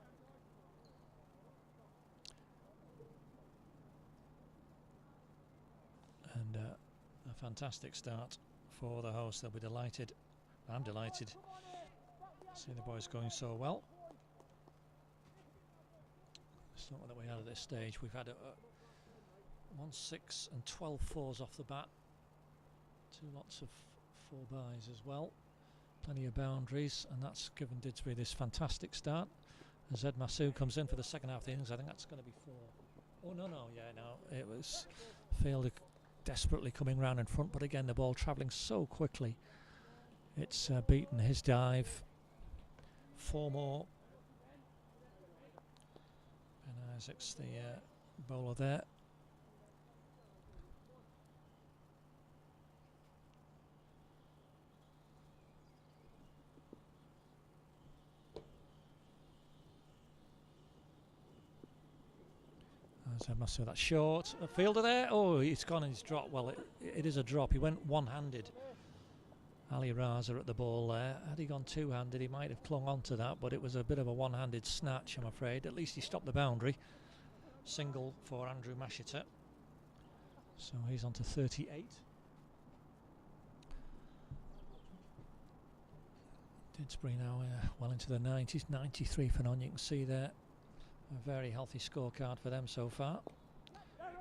And a fantastic start for the host. They'll be delighted. I'm delighted to see the boys going so well. It's not that we had at this stage. We've had 1 6 and 12 4s off the bat. 2 lots of 4 byes as well. Plenty of boundaries, and that's given Didsbury this fantastic start. And Zed Masood comes in for the second half of the innings. I think that's going to be 4. Oh, no, it was Fielder desperately coming round in front, but again, the ball travelling so quickly. It's beaten his dive. 4 more. Ben Isaac's the bowler there. So must say that's short. A fielder there. Oh, it's gone and it's dropped. Well, it is a drop. He went one-handed. Ali Raza at the ball there. Had he gone two-handed, he might have clung on to that, but it was a bit of a one-handed snatch, I'm afraid. At least he stopped the boundary. Single for Andrew Mashita. So he's on to 38. Didsbury now well into the 90s, 93 for none. You can see there a very healthy scorecard for them so far.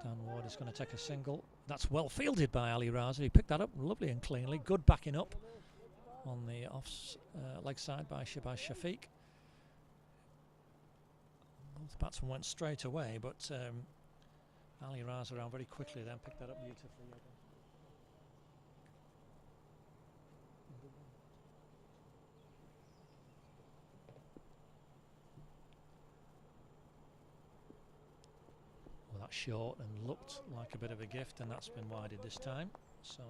Dan Ward is going to take a single. That's well fielded by Ali Raza. He picked that up lovely and cleanly. Good backing up on the off leg side by Shabazz Shafiq. Both batsmen went straight away, but Ali Raza around very quickly then picked that up beautifully. Well, that's short and looked like a bit of a gift, and that's been wided this time. So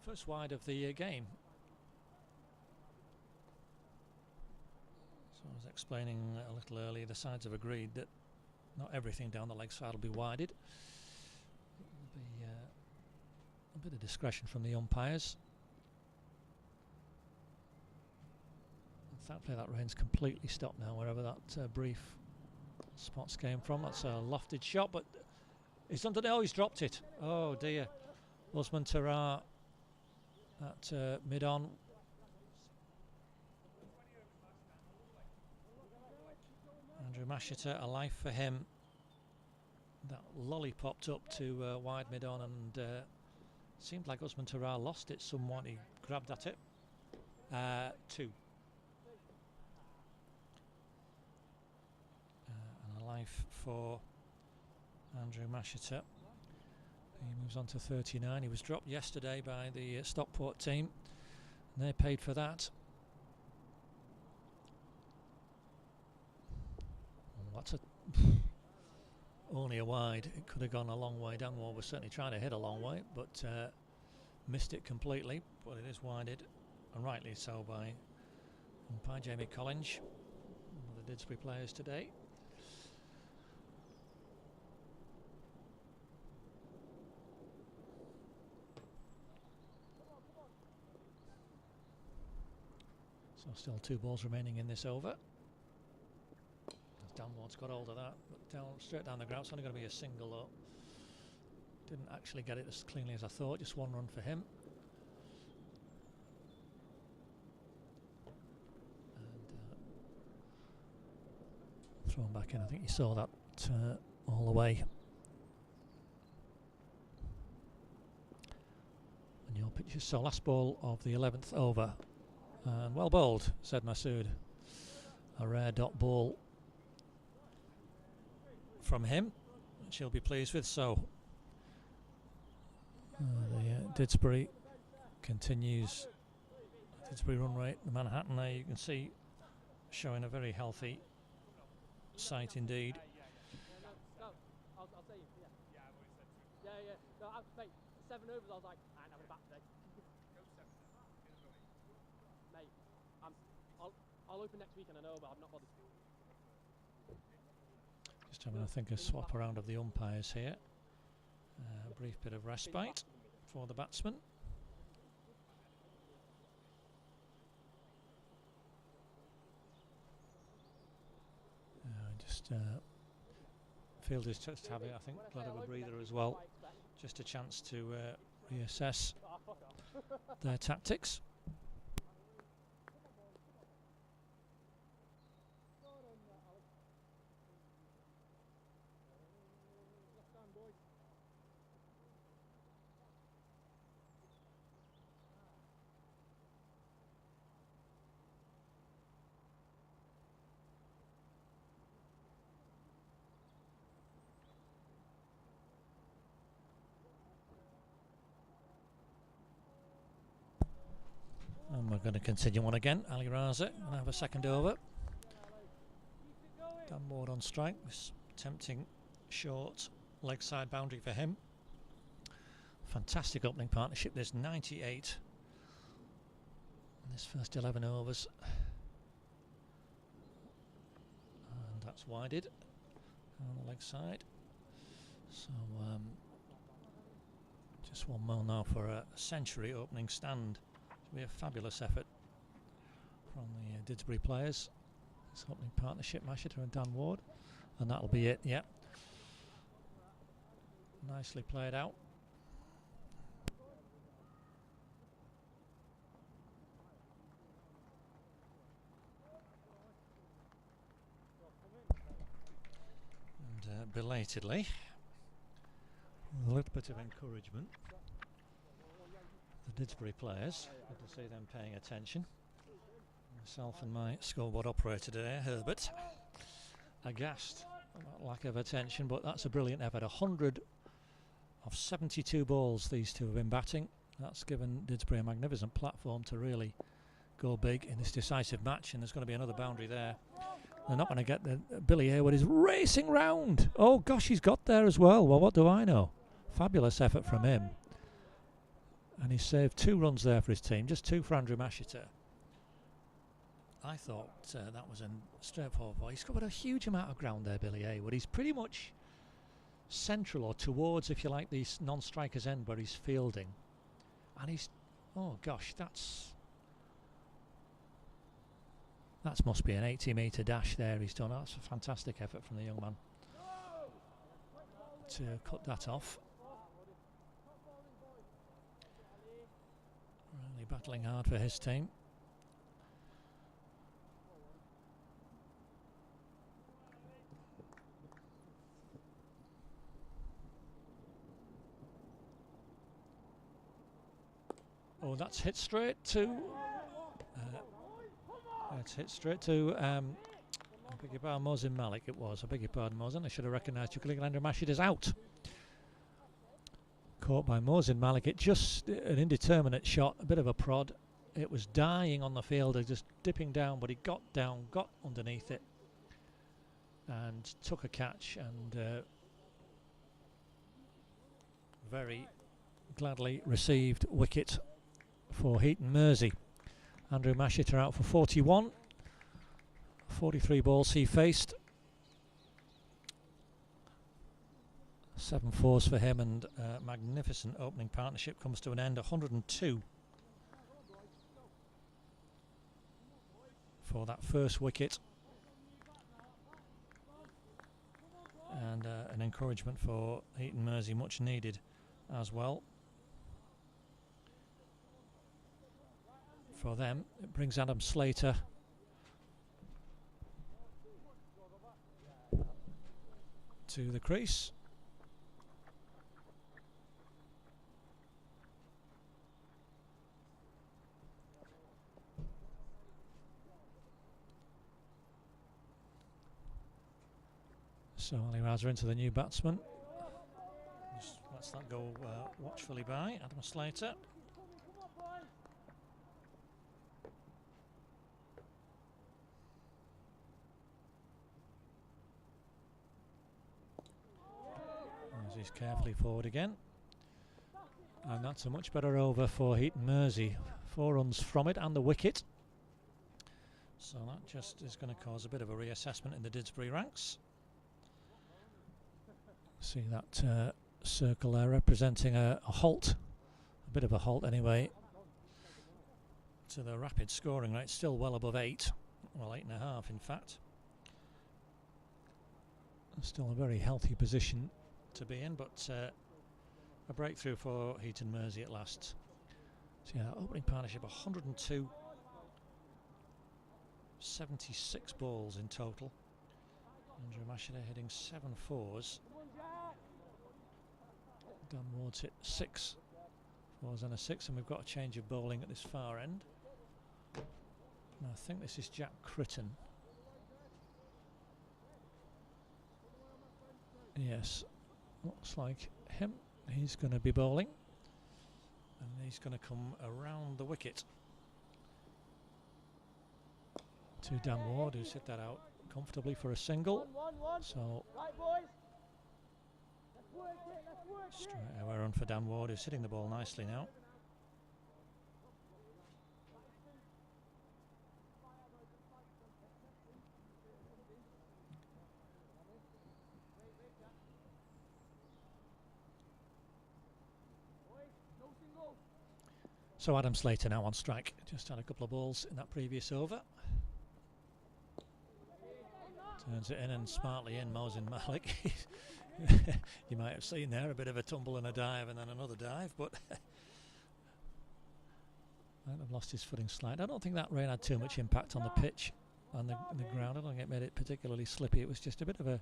first wide of the game. So I was explaining a little earlier, the sides have agreed that not everything down the leg side will be wided. It will be a bit of discretion from the umpires. And thankfully that rain's completely stopped now, wherever that brief spots came from. That's a lofted shot, but he's done it. Oh, he's dropped it. Oh dear. Usman Tarar at mid-on. Andrew Mashita, a life for him. That lolly popped up to wide mid-on, and seemed like Usman Tarar lost it somewhat. He grabbed at it. 2. And a life for Andrew Mashita. He moves on to 39. He was dropped yesterday by the Stockport team, and they paid for that. Oh, that's only a wide. It could have gone a long way. Dan Ward was certainly trying to hit a long way, but missed it completely. But it is wided, and rightly so, by umpire Jamie Collins, one of the Didsbury players today. So still 2 balls remaining in this over. Dan Ward's got hold of that, but straight down the ground. It's only going to be a single though. Didn't actually get it as cleanly as I thought. Just 1 run for him. And thrown back in. I think you saw that all the way. And your picture. So last ball of the 11th over. And well bowled, said Masood. A rare dot ball from him, which he'll be pleased with. So the Didsbury continues. Didsbury run rate, the Manhattan there you can see showing a very healthy sight indeed. No, mate, 7 overs I was like, I ain't having a bat today. Mate, I'll open next week and I know, but I'm not bothered. Just having I think a swap around of the umpires here. A brief bit of respite for the batsman. Fielders just having, I think, glad of a breather as well. Just a chance to reassess their tactics. And we're going to continue on again. Ali Raza going to have a second over. Dan Ward on strike. This tempting short leg side boundary for him. Fantastic opening partnership. There's 98 in this first 11 overs. And that's wided on the leg side. So just 1 more now for a century opening stand. It'll be a fabulous effort from the Didsbury players. This opening partnership, Mashita and Dan Ward, and that'll be it. Yeah, nicely played out. belatedly, with a little bit of encouragement, the Didsbury players, good to see them paying attention. Myself and my scoreboard operator today, Herbert, aghast about lack of attention, but that's a brilliant effort. 100 of 72 balls these two have been batting. That's given Didsbury a magnificent platform to really go big in this decisive match, and there's going to be another boundary there. They're not going to get the... Billy Hayward is racing round. Oh gosh, he's got there as well. Well, what do I know? Fabulous effort from him. And he saved 2 runs there for his team, just 2 for Andrew Mashiter. I thought that was a straightforward ball. He's covered a huge amount of ground there, Billy Hayward. He's pretty much central, or towards, if you like, the non-striker's end where he's fielding. And he's... Oh gosh, that must be an 80-metre dash there he's done. That's a fantastic effort from the young man to cut that off. Really battling hard for his team. Oh, that's hit straight to... it's hit straight to... I beg your pardon, Mohsin Malik it was. I beg your pardon, Mohsin. I should have recognised you. Andrew Mashit is out. Caught by Mohsin Malik. It just... an indeterminate shot, a bit of a prod. It was dying on the fielder, just dipping down, but he got down, got underneath it, and took a catch, and very gladly received wicket for Heaton Mersey. Andrew Mashiter out for 41. 43 balls he faced. 7 fours for him, and magnificent opening partnership comes to an end. 102 for that first wicket. And an encouragement for Heaton Mersey, much needed as well. For them, it brings Adam Slater to the crease. So Ali Raza into the new batsman. Just lets that go watchfully by Adam Slater. He's carefully forward again, and that's a much better over for Heaton Mersey. 4 runs from it and the wicket, so that just is going to cause a bit of a reassessment in the Didsbury ranks. See that circle there representing a halt, a bit of a halt anyway, to the rapid scoring rate. Still well above 8, well 8.5 in fact. Still a very healthy position to be in, but a breakthrough for Heaton Mersey at last. So yeah, opening partnership 102, 76 balls in total. Andrew Mashiter hitting 7 fours. Dan Ward's hit 6 fours and a 6, and we've got a change of bowling at this far end. And I think this is Jack Critton. Yes. Looks like him. He's going to be bowling, and he's going to come around the wicket to Dan Ward, who's hit that out comfortably for a single. So straight away run for Dan Ward, who's hitting the ball nicely now. So Adam Slater now on strike. Just had a couple of balls in that previous over. Turns it in and smartly in, Mohsin Malik. You might have seen there a bit of a tumble and a dive and then another dive, but might have lost his footing slightly. I don't think that rain had too much impact on the pitch, on the ground. I don't think it made it particularly slippy. It was just a bit of a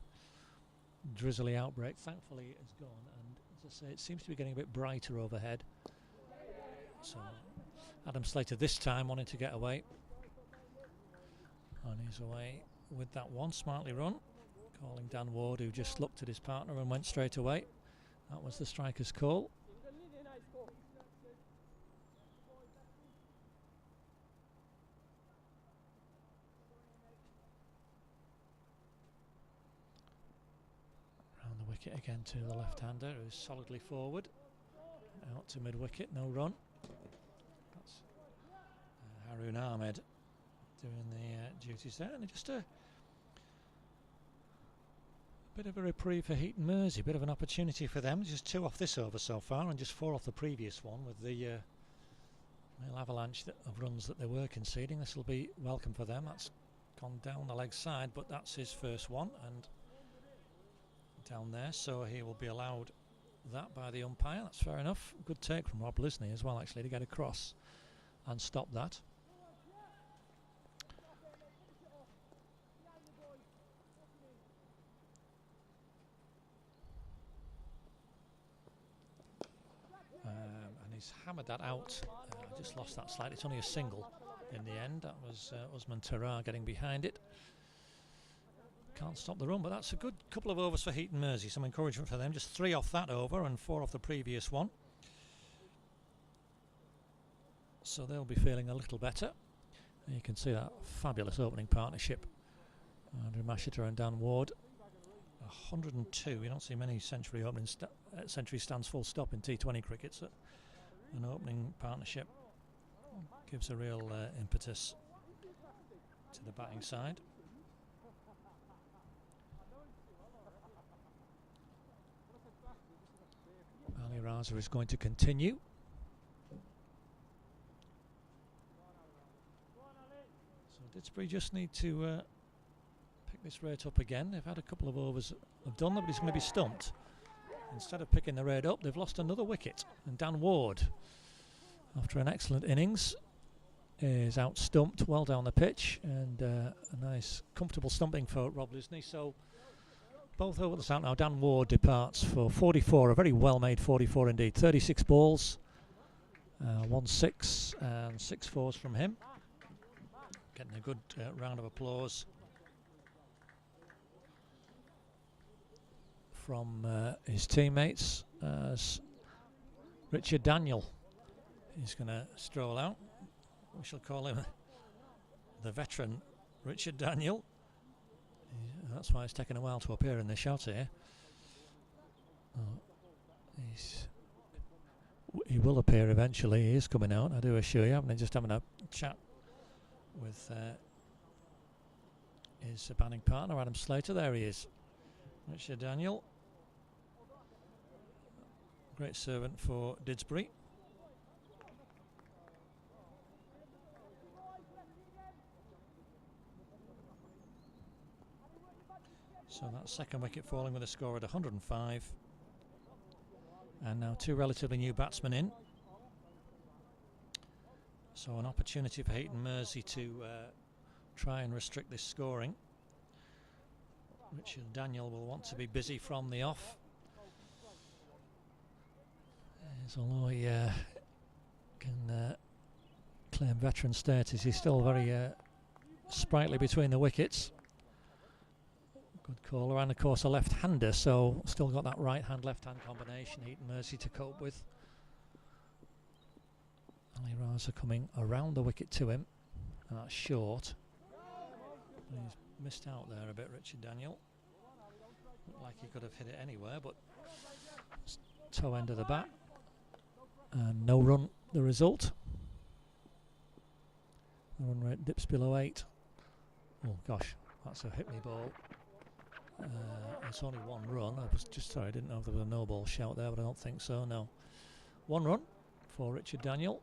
drizzly outbreak. Thankfully it has gone, and as I say, it seems to be getting a bit brighter overhead. So Adam Slater this time wanting to get away, and he's away with that one, smartly run, calling Dan Ward, who just looked at his partner and went straight away. That was the striker's call. Round the wicket again to the left-hander, who's solidly forward. Out to mid-wicket, no run. That's Haroon Ahmed doing the duties there, and just a bit of a reprieve for Heaton Mersey, bit of an opportunity for them. Just 2 off this over so far, and just 4 off the previous one with the real avalanche of runs that they were conceding. This will be welcome for them. That's gone down the leg side, but that's his first one, and down there, so he will be allowed that by the umpire. That's fair enough. Good take from Rob Lisney as well, actually, to get across and stop that. And he's hammered that out. I just lost that slightly. It's only a single in the end. That was Usman Tarar getting behind it. Can't stop the run, but that's a good couple of overs for Heaton Mersey. Some encouragement for them. Just 3 off that over and 4 off the previous one. So they'll be feeling a little better. And you can see that fabulous opening partnership. Andrew Mashiter and Dan Ward. 102. You don't see many century stands full stop in T20 cricket. So an opening partnership gives a real impetus to the batting side. Ali Raza is going to continue. So Didsbury just need to pick this rate up again. They've had a couple of overs have done that, but he's going to be stumped. Instead of picking the rate up, they've lost another wicket. And Dan Ward, after an excellent innings, is out stumped well down the pitch, and a nice comfortable stumping for Rob Lisney. So both over the out now. Dan Ward departs for 44, a very well-made 44 indeed. 36 balls, 1 6 and 6 4s from him. Getting a good round of applause from his teammates as Richard Daniel is going to stroll out. We shall call him the veteran Richard Daniel. That's why it's taken a while to appear in the shot here. He will appear eventually. He is coming out, I do assure you. I'm just having a chat with his batting partner, Adam Slater. There he is, Richard Daniel. Great servant for Didsbury. So that second wicket falling with a score at 105. And now 2 relatively new batsmen in. So an opportunity for Heaton Mersey to try and restrict this scoring. Richard Daniel will want to be busy from the off. As although he can claim veteran status, he's still very sprightly between the wickets. Good caller, and of course a left-hander, so still got that right-hand, left-hand combination. Heaton Mersey to cope with. Ali Raza coming around the wicket to him, and that's short. He's missed out there a bit, Richard Daniel. Looked like he could have hit it anywhere, but toe end of the bat, and no run the result. The run rate dips below 8. Oh gosh, that's a hit me ball. It's only 1 run. I was just sorry, I didn't know if there was a no ball shout there, but I don't think so. No, 1 run for Richard Daniel.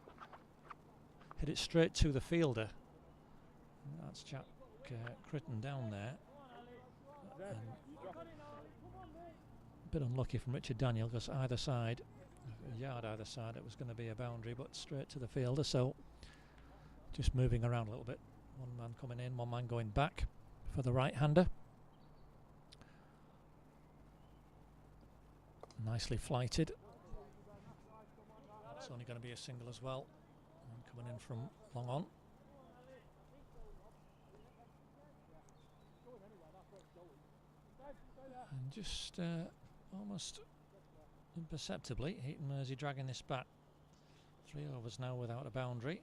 Hit it straight to the fielder. That's Jack Critton down there. And a bit unlucky from Richard Daniel because either side, a yard either side, it was going to be a boundary, but straight to the fielder. So just moving around a little bit. 1 man coming in, 1 man going back for the right-hander. Nicely flighted. It's only going to be a single as well. And coming in from long on. And just almost imperceptibly, Heaton Mersey dragging this back. 3 overs now without a boundary.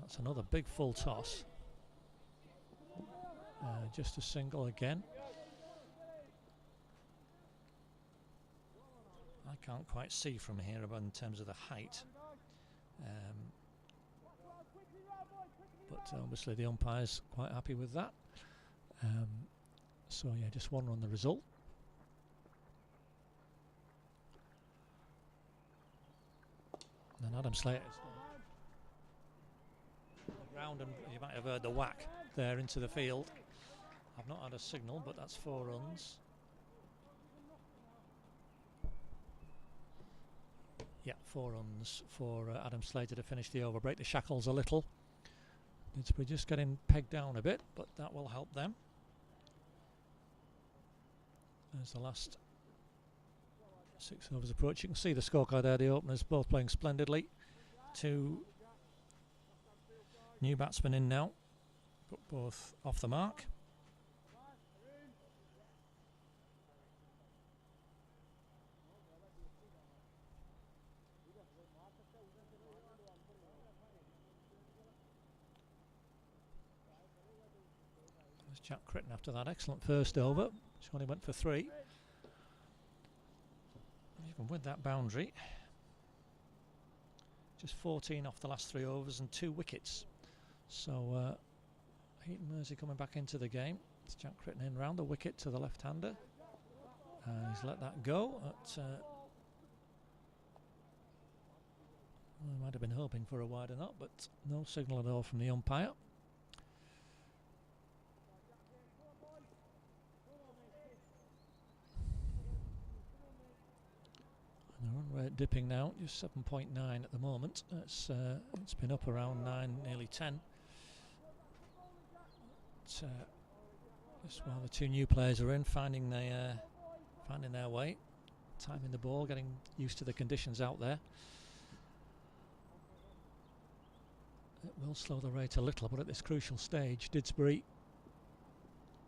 That's another big full toss. Just a single again. I can't quite see from here about in terms of the height. But obviously the umpire's quite happy with that. So yeah, just 1 run the result. And then Adam Slater's on the ground, and you might have heard the whack there into the field. I've not had a signal, but that's 4 runs. Yeah, 4 runs for Adam Slater to finish the over. Break the shackles a little. We're just getting pegged down a bit, but that will help them. There's the last 6 overs approach. You can see the scorecard there. The openers both playing splendidly. 2 new batsmen in now, but both off the mark. There's Jack Crichton after that excellent first over, which only went for 3. Even with that boundary, just 14 off the last 3 overs and 2 wickets. So Heaton Mersey coming back into the game. It's Jack Crichton in round the wicket to the left-hander. He's let that go. I might have been hoping for a wider knot, but no signal at all from the umpire. And the run rate dipping now, just 7.9 at the moment. It's been up around 9, nearly 10. Just while the 2 new players are in, finding their way, timing the ball, getting used to the conditions out there. It will slow the rate a little, but at this crucial stage, Didsbury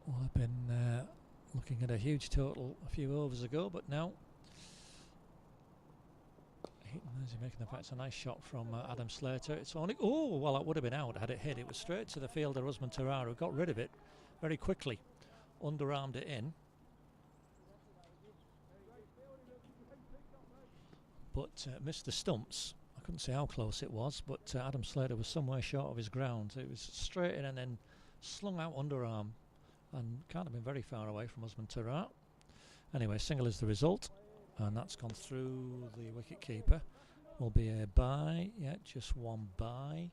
will have been looking at a huge total a few overs ago, but now Heaton Mersey making the fact it's a nice shot from Adam Slater. It's only, oh, well, it would have been out had it hit. It was straight to the fielder, Usman Tarara, who got rid of it very quickly, underarmed it in. But missed the stumps. I couldn't see how close it was, but Adam Slater was somewhere short of his ground. It was straight in and then slung out underarm, and can't have been very far away from Usman Tarara. Anyway, single is the result, and that's gone through the wicket keeper. Will be a bye, yeah, just 1 bye.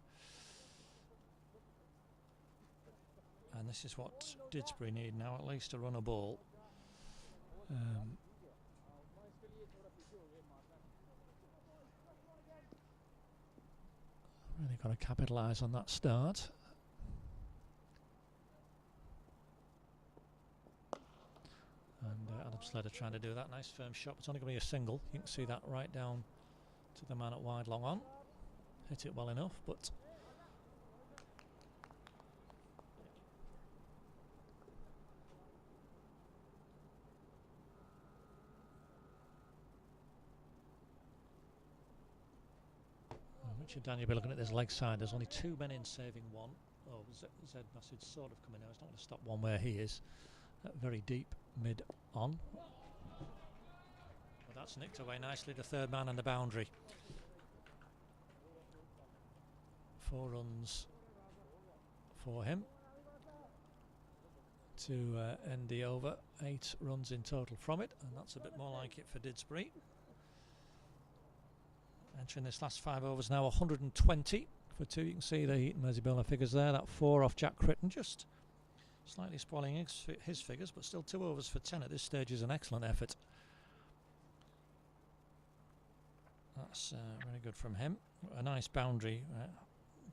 And this is what Didsbury need now, at least to run a ball. Really got to capitalise on that start. And Adam Slater trying to do that. Nice firm shot. It's only going to be a single. You can see that right down to the man at wide long on. Hit it well enough, but Richard Daniel will be looking at this leg side. There's only 2 men in, saving 1. Oh, Zed Massid's sort of coming now. He's not going to stop one where he is. Very deep mid on. Well, that's nicked away nicely. The 3rd man and the boundary. 4 runs for him to end the over. 8 runs in total from it, and that's a bit more like it for Didsbury. Entering this last 5 overs now, 120 for 2. You can see the Heaton Mersey bowler figures there. That 4 off Jack Crichton, just slightly spoiling his figures, but still 2 overs for 10 at this stage is an excellent effort. That's very good from him. A nice boundary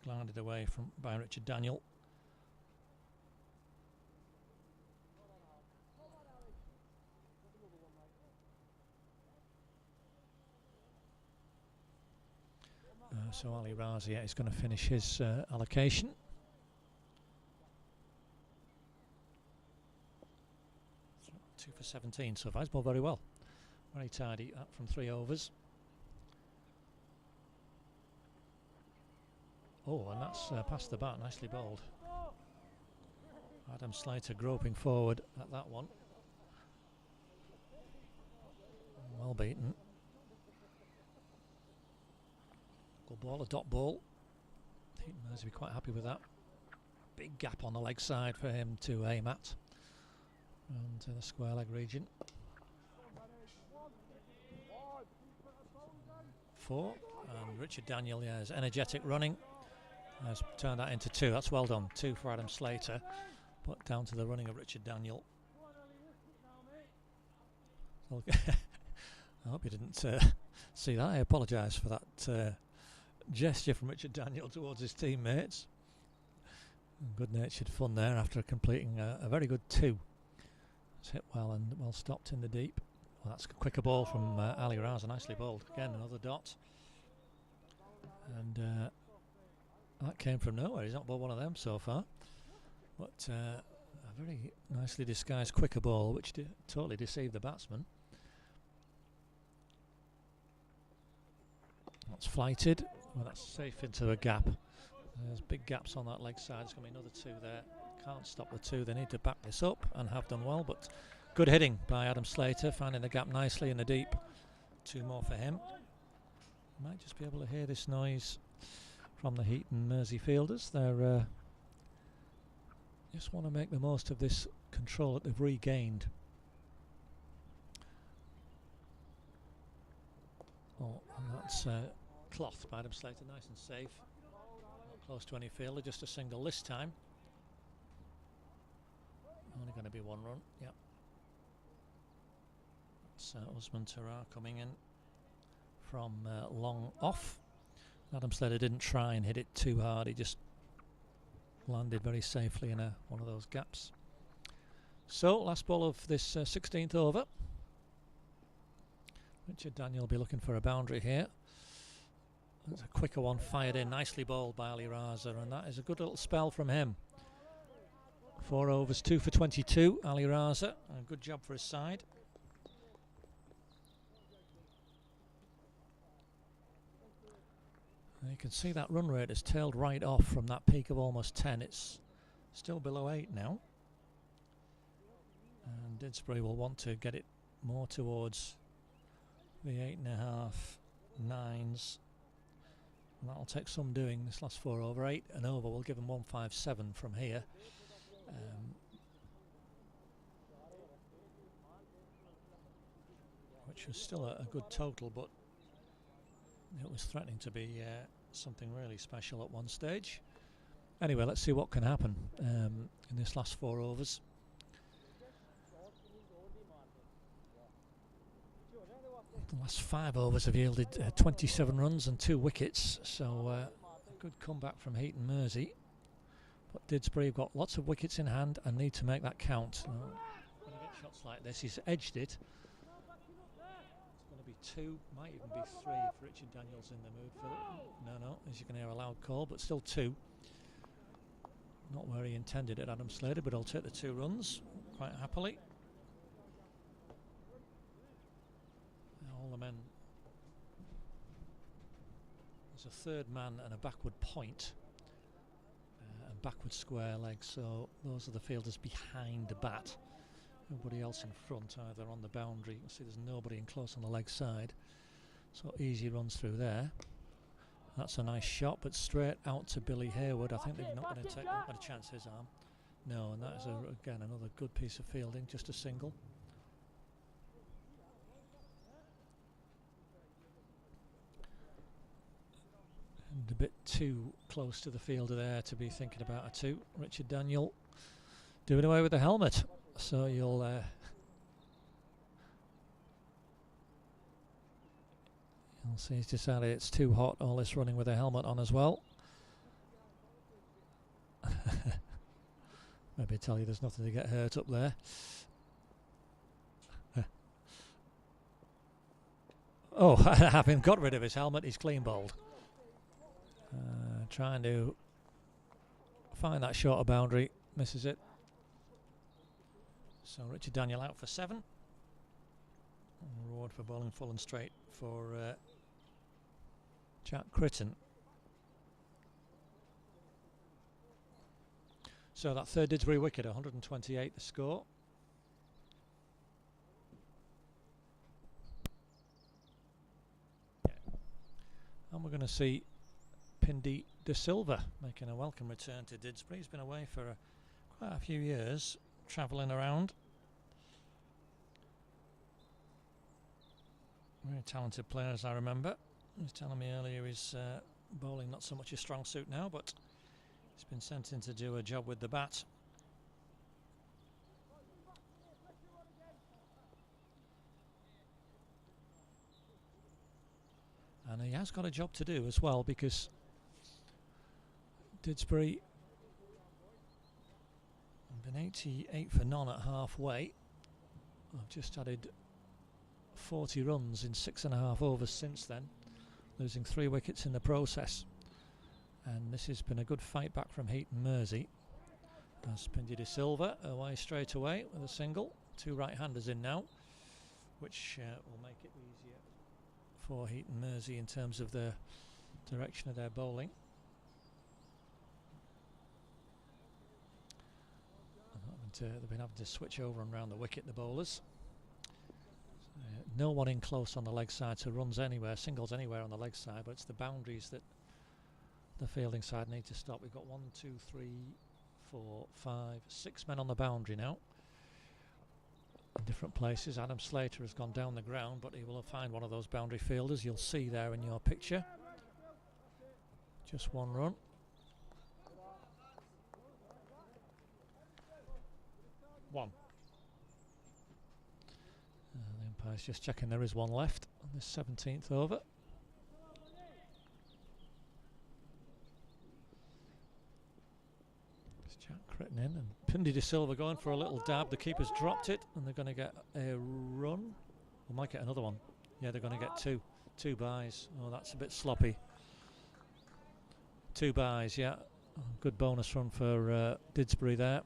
glided away by Richard Daniel. So Ali Razia is going to finish his allocation. So 2 for 17 so far. He's bowled very well. Very tidy from 3 overs. Oh, and that's past the bat. Nicely bowled. Adam Slater groping forward at that one. Well beaten. Good ball, a dot ball. Heaton Mersey will be quite happy with that. Big gap on the leg side for him to aim at. And to the square leg region. 4. And Richard Daniel, yeah, is energetic running. Has turned that into 2. That's well done. 2 for Adam Slater. But down to the running of Richard Daniel. I hope you didn't see that. I apologise for that gesture from Richard Daniel towards his teammates. Good-natured fun there after completing a very good 2. It's hit well and well stopped in the deep. Well, that's a quicker ball from Ali Raza, nicely bowled. Again, another dot. And that came from nowhere. He's not bowled one of them so far. But a very nicely disguised quicker ball, which totally deceived the batsman. That's flighted. Well, that's safe into a gap. There's big gaps on that leg side. There's going to be another 2 there. Can't stop the 2. They need to back this up and have done well. But good hitting by Adam Slater, finding the gap nicely in the deep. 2 more for him. You might just be able to hear this noise from the Heaton Mersey fielders. They're just want to make the most of this control that they've regained. Oh, and that's cloth by Adam Slater, nice and safe. Not close to any fielder, just a single this time. Only going to be 1 run, yep. That's Usman Tarar coming in from long off. Adam Slater didn't try and hit it too hard, he just landed very safely in one of those gaps. So, last ball of this 16th over. Richard Daniel will be looking for a boundary here. That's a quicker one fired in, nicely bowled by Ali Raza, and that is a good little spell from him. 4 overs, 2 for 22, Ali Raza, a good job for his side. And you can see that run rate has tailed right off from that peak of almost 10. It's still below 8 now. And Didsbury will want to get it more towards the 8.5, 9s. And that'll take some doing this last 4 over. 8 and over will give them 157 from here. Which was still a good total, but it was threatening to be something really special at one stage. Anyway, let's see what can happen in this last 4 overs. The last 5 overs have yielded 27 runs and 2 wickets, so a good comeback from Heaton Mersey. But Didsbury have got lots of wickets in hand and need to make that count. When you get shots like this, he's edged it. It's going to be 2, might even be 3 if Richard Daniel's in the mood for it. No, as you can hear, a loud call, but still 2. Not where he intended it, Adam Slater, but I'll take the 2 runs quite happily. All the men. There's a 3rd man and a backward point. And backward square leg, so those are the fielders behind the bat. Everybody else in front, either on the boundary. You can see there's nobody in close on the leg side. So easy runs through there. That's a nice shot, but straight out to Billy Hayward. I think they're not going to take a chance his arm. No, and that is again another good piece of fielding, just a single. And a bit too close to the fielder there to be thinking about a 2. Richard Daniel doing away with the helmet, so you'll see he's decided it's too hot, all this running with a helmet on as well. Maybe tell you there's nothing to get hurt up there. Oh, having got rid of his helmet, he's clean bowled. trying to find that shorter boundary, misses it. So Richard Daniel out for 7. Reward for bowling full and straight for Jack Critton. So that third Didsbury wicket, 128 the score. And we're going to see Pindy De Silva making a welcome return to Didsbury. He's been away for quite a few years, travelling around. Very talented player, as I remember. He was telling me earlier he's bowling not so much a strong suit now, but he's been sent in to do a job with the bat. And he has got a job to do as well, because Didsbury have been 88 for none at halfway. I've just added 40 runs in 6.5 overs since then, losing 3 wickets in the process. And this has been a good fight back from Heaton Mersey. As Pindy De Silva away straight away with a single. 2 right-handers in now, which will make it easier for Heaton Mersey in terms of the direction of their bowling. They've been having to switch over and round the wicket, the bowlers. No one in close on the leg side, so runs anywhere, singles anywhere on the leg side, but it's the boundaries that the fielding side need to stop. We've got 1, 2, 3, 4, 5, 6 men on the boundary now. In different places. Adam Slater has gone down the ground, but he will find one of those boundary fielders. You'll see there in your picture. Just 1 run. One. The umpire's just checking there is 1 left on this 17th over. It's Jack Critton in, and Pindy De Silva going for a little dab. The keeper's dropped it, and they're going to get a run. We might get another one. Yeah, they're going to get 2. 2 byes. Oh, that's a bit sloppy. 2 byes, yeah. Good bonus run for Didsbury there.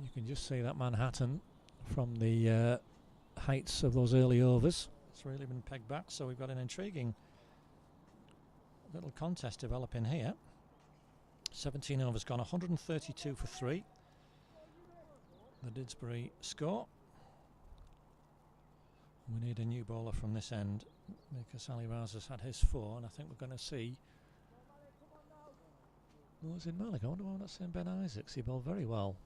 You can just see that Manhattan from the heights of those early overs. It's really been pegged back, so we've got an intriguing little contest developing here. 17 overs gone, 132 for 3. The Didsbury score. We need a new bowler from this end because Ali Raza's had his 4, and I think we're going to see Mohsin Malik. I wonder why I'm not seeing Ben Isaacs. He bowled very well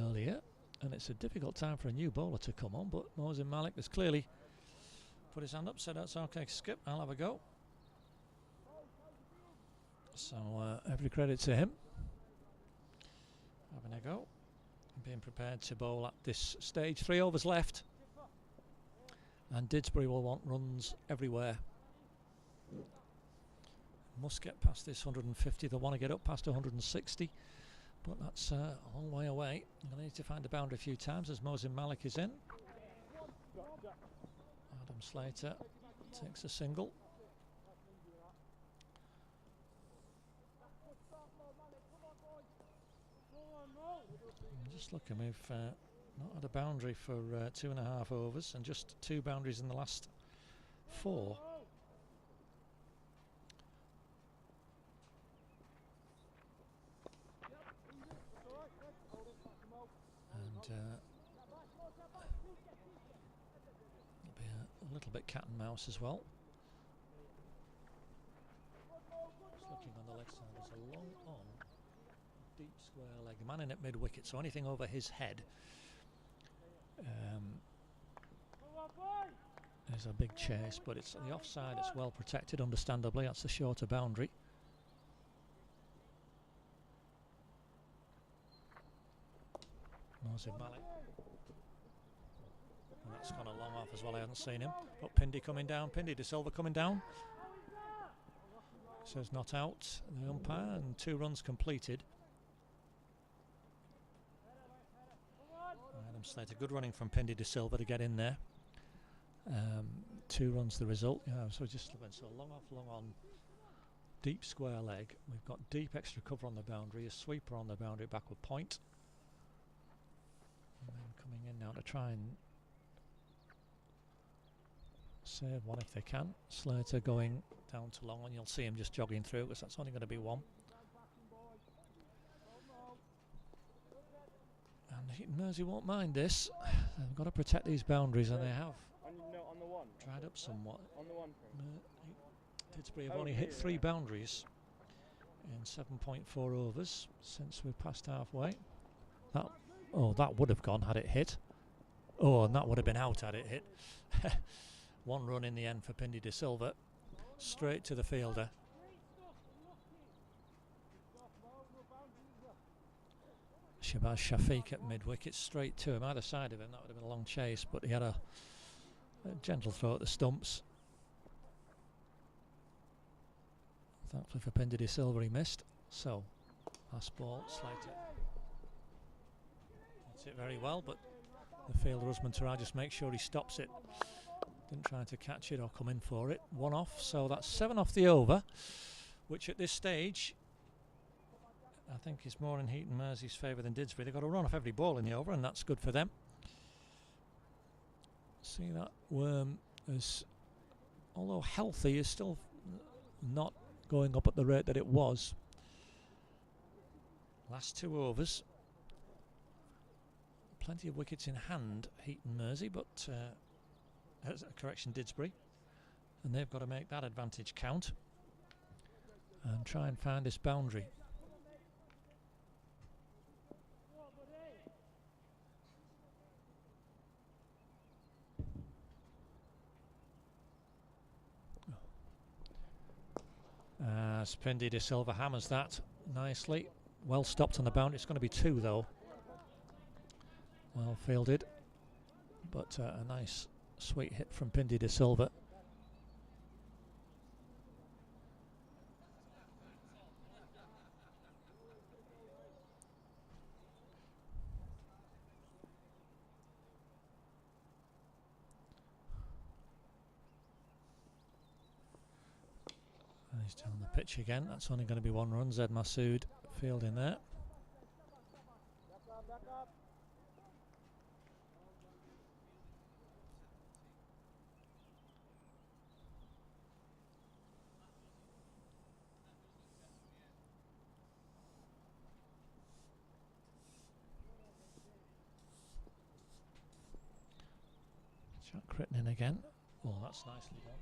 earlier, and it's a difficult time for a new bowler to come on, but Mohsin Malik has clearly put his hand up, said that's okay, Skip, I'll have a go. So every credit to him, having a go, being prepared to bowl at this stage. 3 overs left, and Didsbury will want runs everywhere. Must get past this 150, they'll want to get up past 160. But that's a long way away. They need to find the boundary a few times as Mohsin Malik is in. Adam Slater takes a single. Just looking, we've not had a boundary for 2.5 overs and just 2 boundaries in the last 4. It'll be a little bit cat and mouse as well. Just looking on the left side, there's a long on, deep square leg. The man in at mid wicket, so anything over his head is a big chase, but it's the offside, it's well protected, understandably. That's the shorter boundary. Mohsin Malik. And that's gone a long off as well, I haven't seen him. But Pindy coming down, Pindy De Silva coming down. Says not out, the umpire, and 2 runs completed. Adam Slater, good running from Pindy De Silva to get in there. 2 runs the result. Yeah, so just went so long off, long on. Deep square leg. We've got deep extra cover on the boundary, a sweeper on the boundary, backward point. And then coming in now to try and save one if they can. Slater going down to long, and you'll see him just jogging through because that's only going to be 1. And Heaton Mersey won't mind this. They've got to protect these boundaries, and they have. On the one. Dried up somewhat. On the one. Didsbury have only hit 3 boundaries in 7.4 overs since we've passed halfway. That would have gone had it hit. Oh, and that would have been out had it hit. 1 run in the end for Pindy De Silva. Straight to the fielder. Shabazz Shafiq at mid-wicket, straight to him, either side of him. That would have been a long chase, but he had a gentle throw at the stumps. Thankfully for Pindy De Silva, he missed. So, last ball, Slater hits it very well, but the fielder Usman Tarai just makes sure he stops it. Didn't try to catch it or come in for it. 1 off, so that's 7 off the over, which at this stage I think is more in Heaton Mersey's favour than Didsbury. They've got to run off every ball in the over, and that's good for them. See, that worm is, although healthy, is still not going up at the rate that it was. Last 2 overs. Plenty of wickets in hand, Heaton Mersey, but correction, Didsbury. And they've got to make that advantage count and try and find this boundary. Pindy De Silva hammers that nicely. Well stopped on the boundary. It's going to be 2 though. Well fielded, but a nice sweet hit from Pindy De Silva. He's down the pitch again. That's only going to be 1 run. Zed Masood fielding there. Jack Crichton in again. Oh, that's nicely done.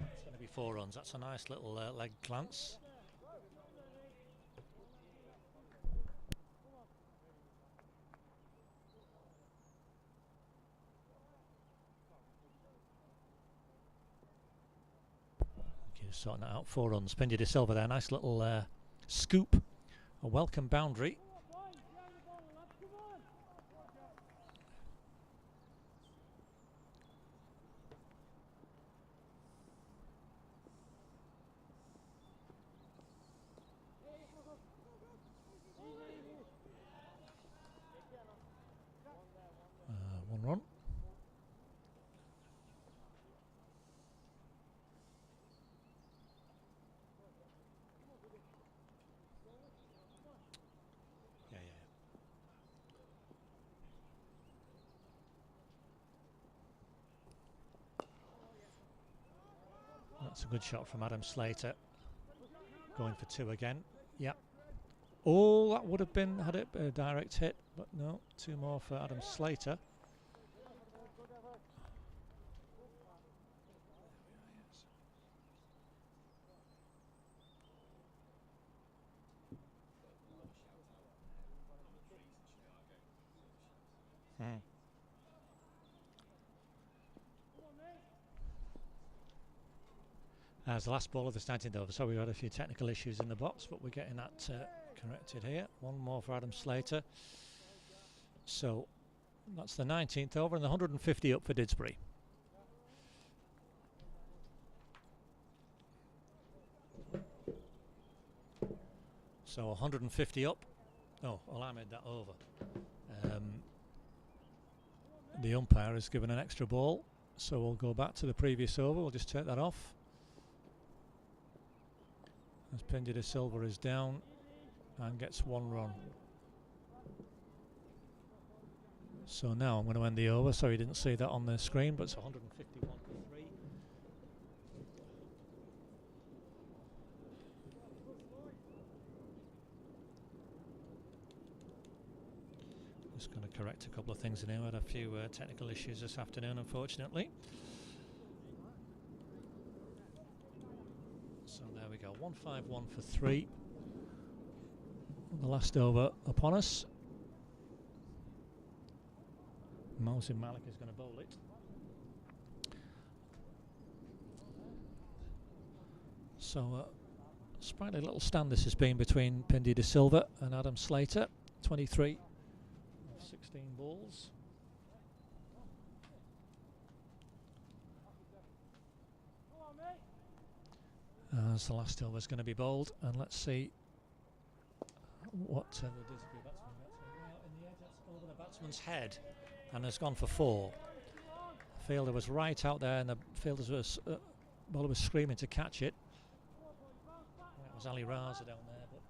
It's going to be 4 runs. That's a nice little leg glance. Just sorting that out. 4 runs. Pindy De Silva there. Nice little scoop. A welcome boundary. One run. That's a good shot from Adam Slater. Going for 2 again. Yep. Oh, that would have been, had it a direct hit, but no, 2 more for Adam Slater. As the last ball of this 19th over, so we had a few technical issues in the box, but we're getting that corrected here. 1 more for Adam Slater. So that's the 19th over and the 150 up for Didsbury. So 150 up. Oh, well, I made that over. The umpire has given an extra ball So we'll go back to the previous over. We'll just take that off. As Pindy de Silva is down and gets 1 run. So now I'm going to end the over. Sorry you didn't see that on the screen, but it's 151 for 3. Just going to correct a couple of things in here. I had a few technical issues this afternoon, unfortunately. So there we go, 151 for 3. The last over upon us. Mohsin Malik is going to bowl it. So sprightly little stand this has been between Pindy de Silva and Adam Slater. 23 of 16 balls. As the last over is going to be bowled, and let's see what the Disbury batsman gets. In the edge, that's over the batsman's head and has gone for 4. The fielder was right out there, and the bowler was screaming to catch it. It was Ali Raza down there, but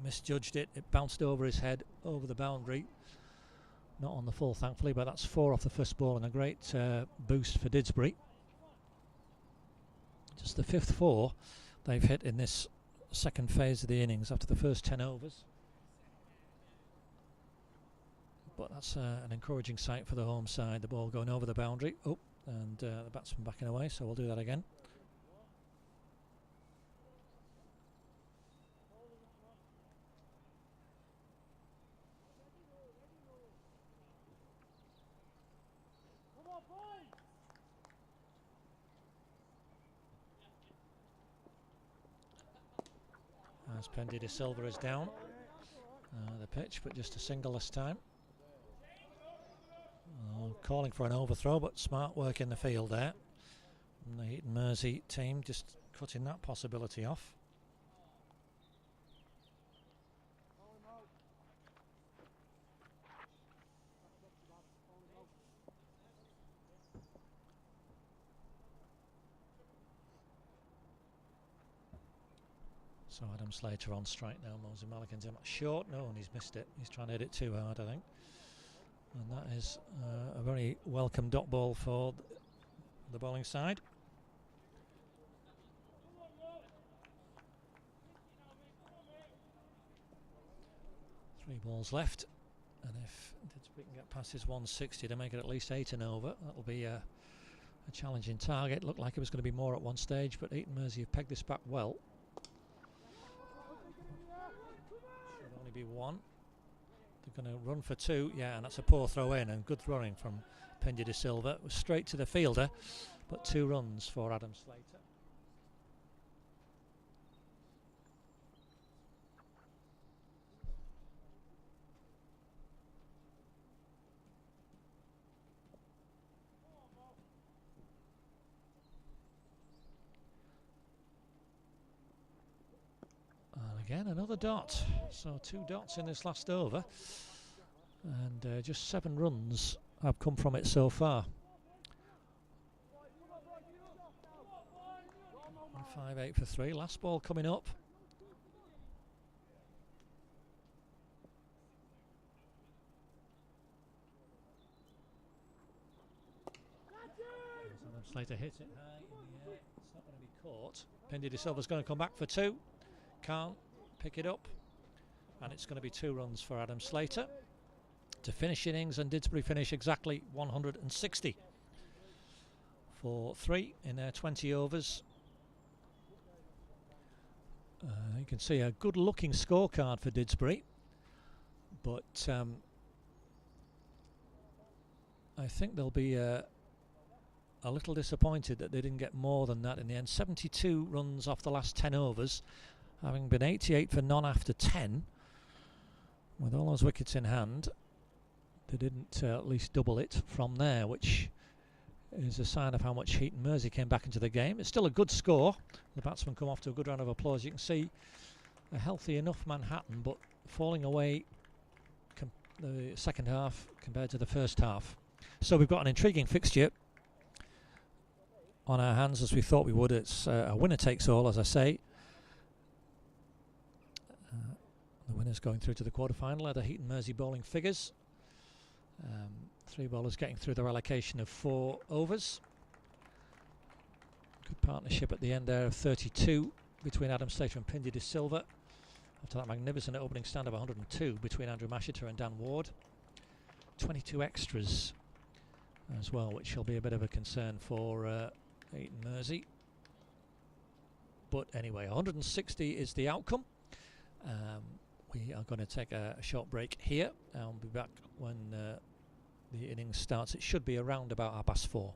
misjudged it. It bounced over his head, over the boundary. Not on the full, thankfully, but that's 4 off the first ball and a great boost for Didsbury. Just the 5th 4 they've hit in this second phase of the innings after the first 10 overs. But that's an encouraging sight for the home side. The ball going over the boundary. Oh, and the batsman backing away, so we'll do that again. As Pindy de Silva is down the pitch, but just a single this time. Calling for an overthrow, but smart work in the field there. And the Heaton Mersey team just cutting that possibility off. So Adam Slater on strike now. Mohsin Malikin's short. No, and he's missed it. He's trying to hit it too hard, I think. And that is a very welcome dot ball for the bowling side. Three balls left, and if Didsbury can get past his 160 to make it at least 8 and over, that'll be a challenging target. Looked like it was going to be more at one stage, but Heaton Mersey have pegged this back well. Should only be 1. They're going to run for 2, yeah, and that's a poor throw in, and good throwing from Pindy de Silva. It was straight to the fielder, but 2 runs for Adam Slater. And again, another dot. So 2 dots in this last over. And just 7 runs have come from it so far. 5-8 for 3. Last ball coming up. Slater hits it high in the air. It's not going to be caught. Pindy de Silva's going to come back for 2. Can't pick it up. And it's going to be 2 runs for Adam Slater to finish innings, and Didsbury finish exactly 160 for 3 in their 20 overs. You can see a good looking scorecard for Didsbury, but I think they'll be a little disappointed that they didn't get more than that in the end. 72 runs off the last 10 overs, having been 88 for none after 10. With all those wickets in hand, they didn't at least double it from there, which is a sign of how much Heaton Mersey came back into the game. It's still a good score. The batsmen come off to a good round of applause. You can see a healthy enough Manhattan, but falling away the second half compared to the first half. So we've got an intriguing fixture on our hands as we thought we would. It's a winner takes all, as I say. The winners going through to the quarter-final are the Heaton Mersey bowling figures. 3 bowlers getting through their allocation of 4 overs. Good partnership at the end there of 32 between Adam Slater and Pindy de Silva. After that magnificent opening stand of 102 between Andrew Mashiter and Dan Ward. 22 extras as well, which shall be a bit of a concern for Heaton Mersey. But anyway, 160 is the outcome. We are going to take a short break here. I'll be back when the innings starts. It should be around about 4:30.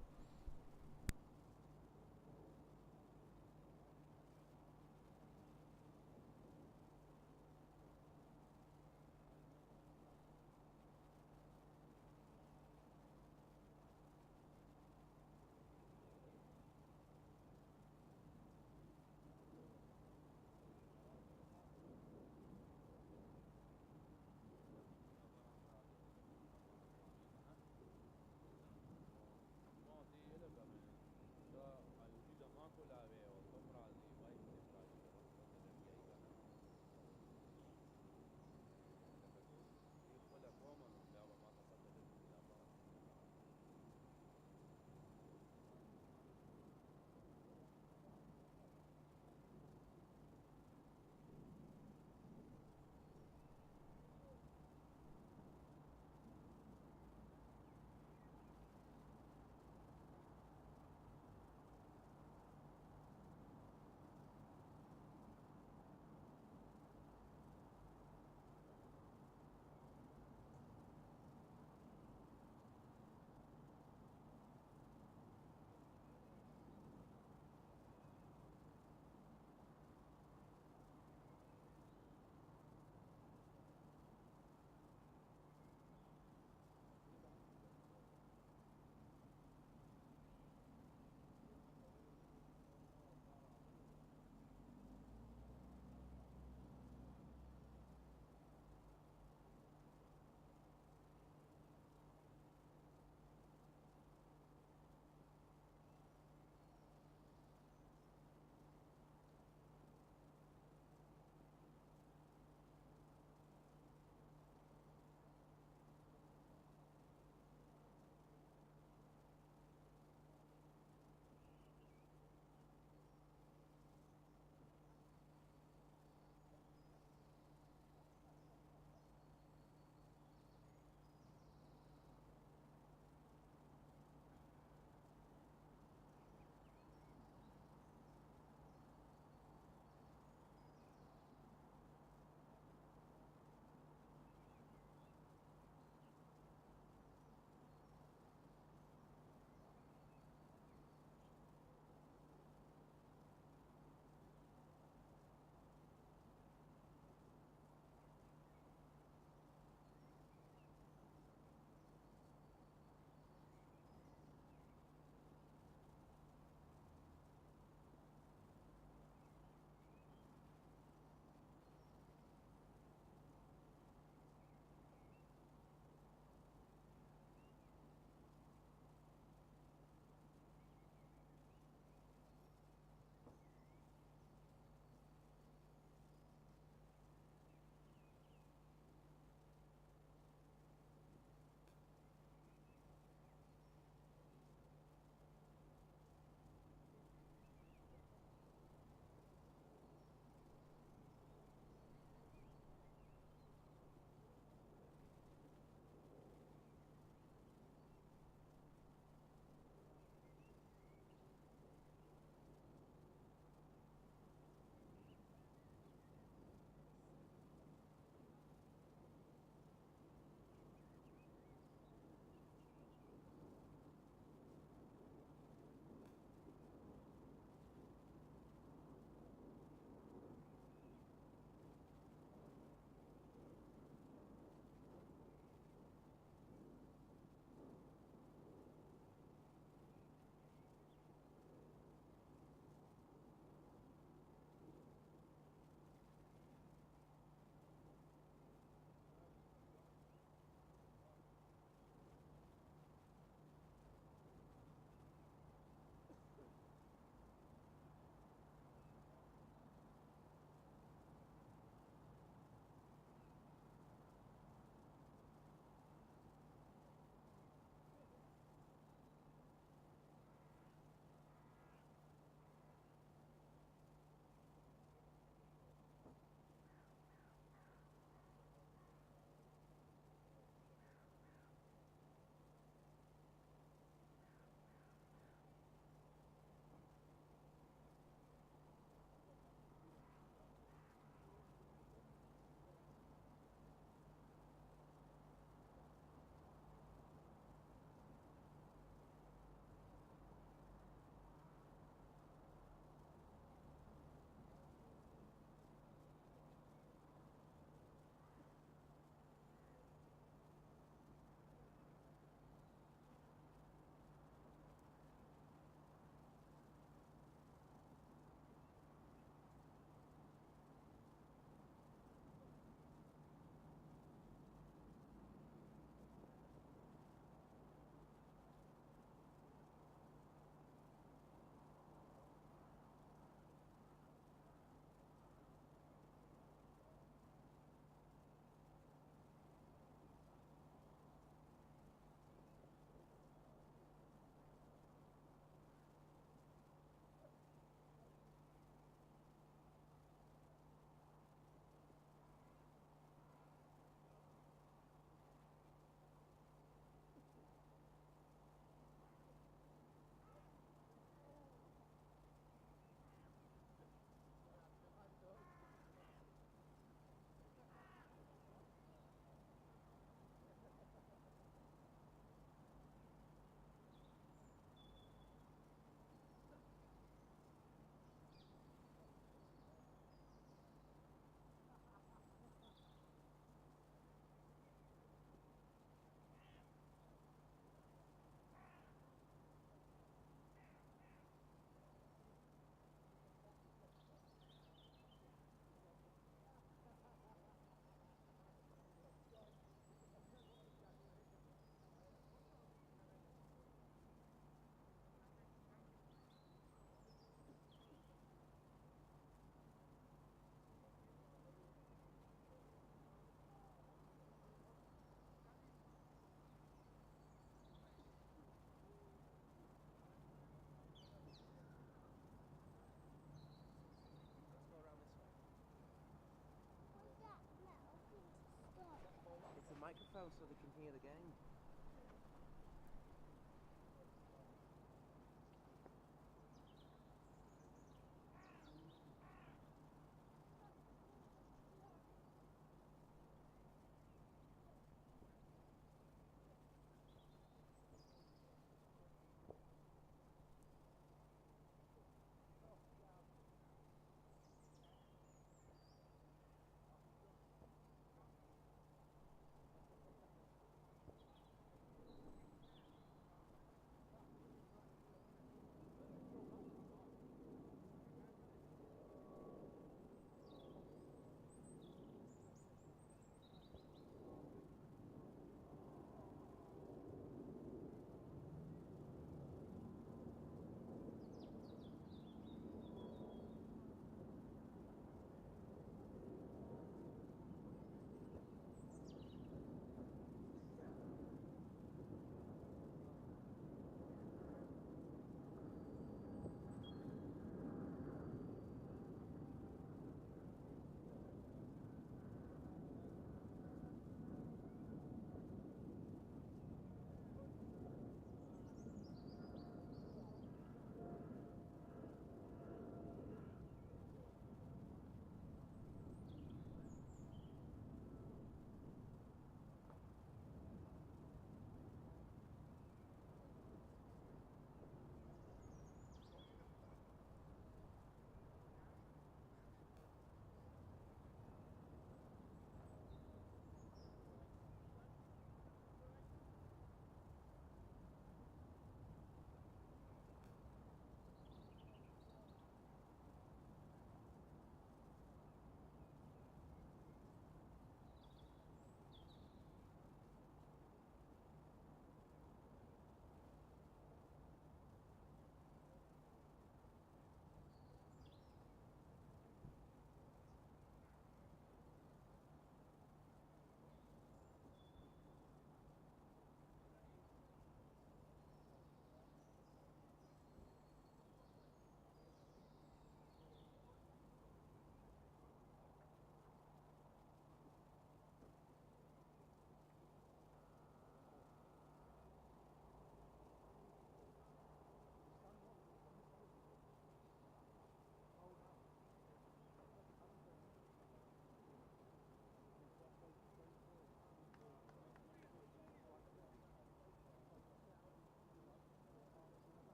well so they can hear the game.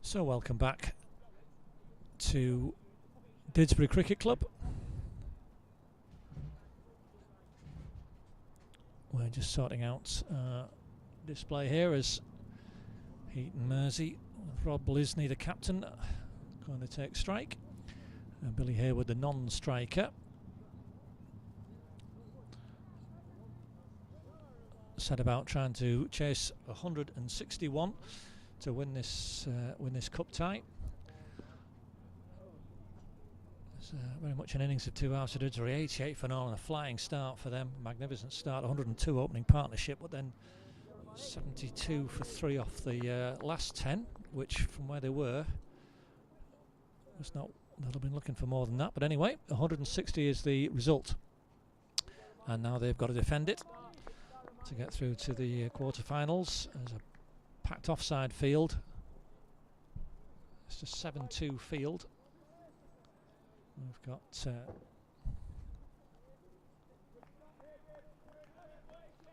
So welcome back to Didsbury Cricket Club. We're just sorting out display here as Heaton Mersey, Rob Lisney the captain, going to take strike, and Billy Hayward the non-striker. Set about trying to chase 161 to win this cup tie. It's very much an innings of 2 halves to Didsbury. 88 for all and a flying start for them. Magnificent start. 102 opening partnership, but then 72 for 3 off the last 10, which from where they were was not. They'll have been looking for more than that. But anyway, 160 is the result, and now they've got to defend it to get through to the quarterfinals. There's a packed offside field. It's just 7-2 field. We've got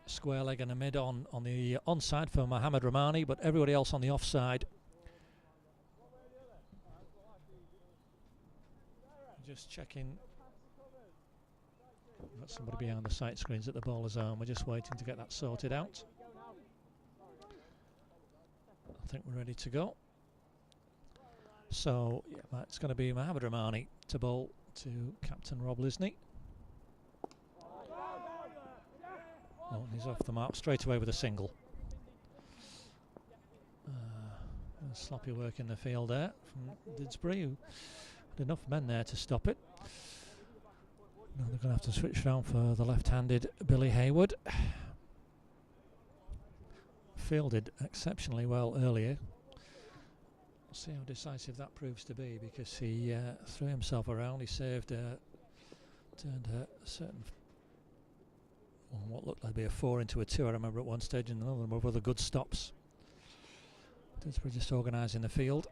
square leg and a mid on the onside for Mohammad Rahmani, but everybody else on the offside. Just checking. We've got somebody behind the sight screens at the bowler's arm. We're just waiting to get that sorted out. I think we're ready to go. So yeah, that's going to be Mohammad Rahmani to bowl to Captain Rob Lisney. Oh, he's off the mark straight away with a single. Sloppy work in the field there from Didsbury, who had enough men there to stop it. Now they're going to have to switch around for the left-handed Billy Hayward. Fielded exceptionally well earlier. We'll see how decisive that proves to be, because he threw himself around. He saved, turned a certain, what looked like to be a 4 into a 2, I remember at one stage, and another number of other good stops. Didsbury just organising the field.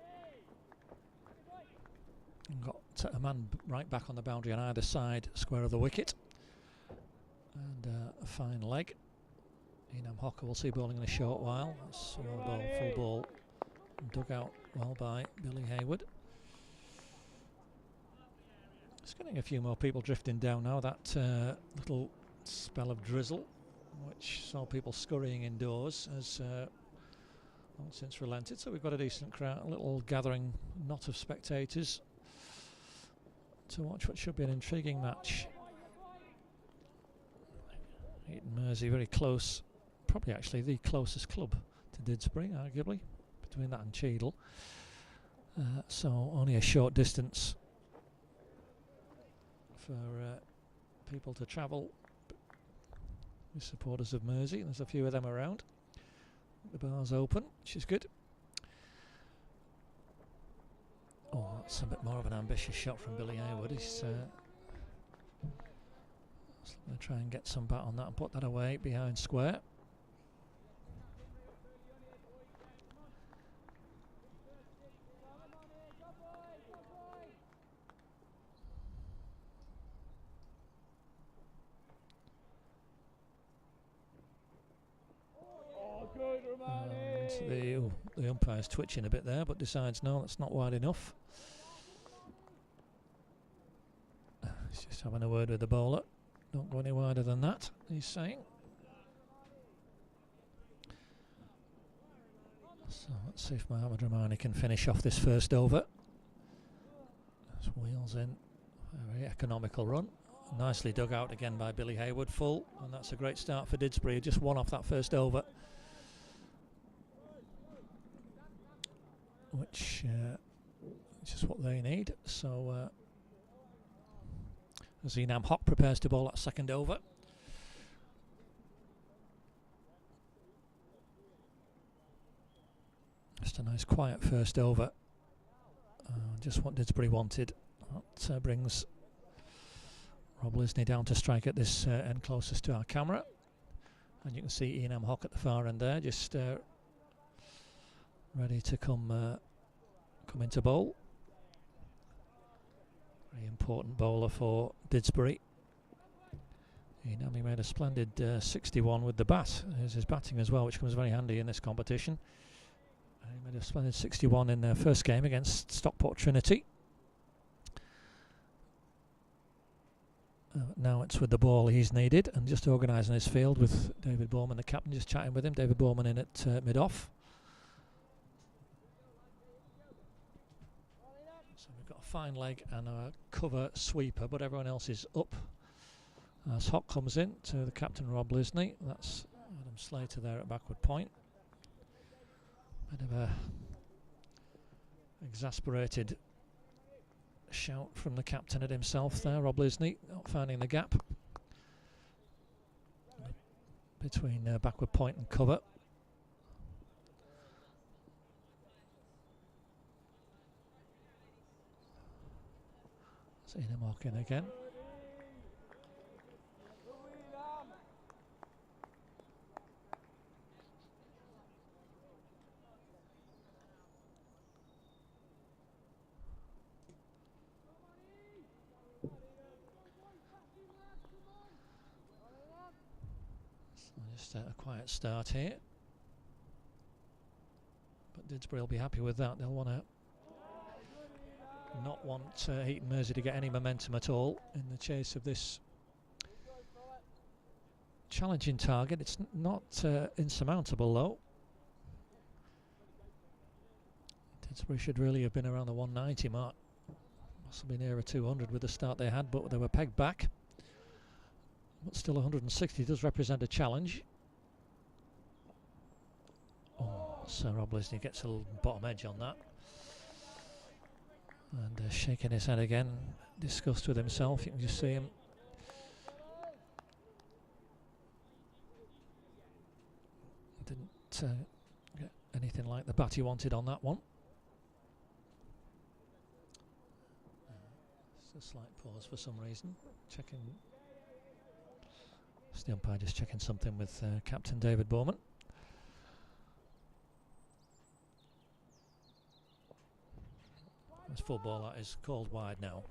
And got a man right back on the boundary on either side, square of the wicket. And a fine leg. Heaton Hocker will see bowling in a short while. That's a well ball, full ball, dug out well by Billy Hayward. It's getting a few more people drifting down now. That little spell of drizzle, which saw people scurrying indoors, has long since relented. So we've got a decent crowd, a little gathering knot of spectators to watch what should be an intriguing match. Heaton Mersey very close, probably actually the closest club to Didsbury, arguably, between that and Cheadle. So only a short distance for people to travel with supporters of Mersey. There's a few of them around. The bar's open, which is good. Oh, that's a bit more of an ambitious shot from Billy Hayward. He's going to try and get some bat on that and put that away behind square. The umpire's twitching a bit there, but decides no, that's not wide enough. He's just having a word with the bowler. Don't go any wider than that, he's saying. So let's see if Mohammad Rahmani can finish off this first over. Just wheels in, a very economical run. Nicely dug out again by Billy Hayward, full, and that's a great start for Didsbury. Just one off that first over, which is what they need. So as Heaton Hock prepares to bowl that second over. Just a nice quiet first over. Just what Didsbury wanted. That brings Rob Lisney down to strike at this end closest to our camera. And you can see Heaton Hock at the far end there, just ready to come into bowl. Very important bowler for Didsbury. He made a splendid 61 with the bat. There's his batting as well, which comes very handy in this competition. He made a splendid 61 in their first game against Stockport Trinity. Now it's with the ball he's needed, and just organising his field with David Bowman, the captain, just chatting with him. David Bowman in at mid-off. So we've got a fine leg and a cover sweeper, but everyone else is up. As Hock comes in to the captain, Rob Lisney. That's Adam Slater there at backward point. Bit of a exasperated shout from the captain at himself there, Rob Lisney, not finding the gap between backward point and cover. Seeing him walk in again. Just a quiet start here, but Didsbury will be happy with that. They'll want to not want Heaton Mersey to get any momentum at all in the chase of this challenging target. It's not insurmountable though. Didsbury should really have been around the 190 mark, possibly nearer 200 with the start they had, but they were pegged back. but still 160 does represent a challenge. Oh, Sir Rob Lisney gets a little bottom edge on that. And shaking his head again, disgust with himself. You can just see him. Didn't get anything like the bat he wanted on that one. It's a slight pause for some reason. Checking. It's the umpire just checking something with Captain David Bowman. This full ball that is called wide now.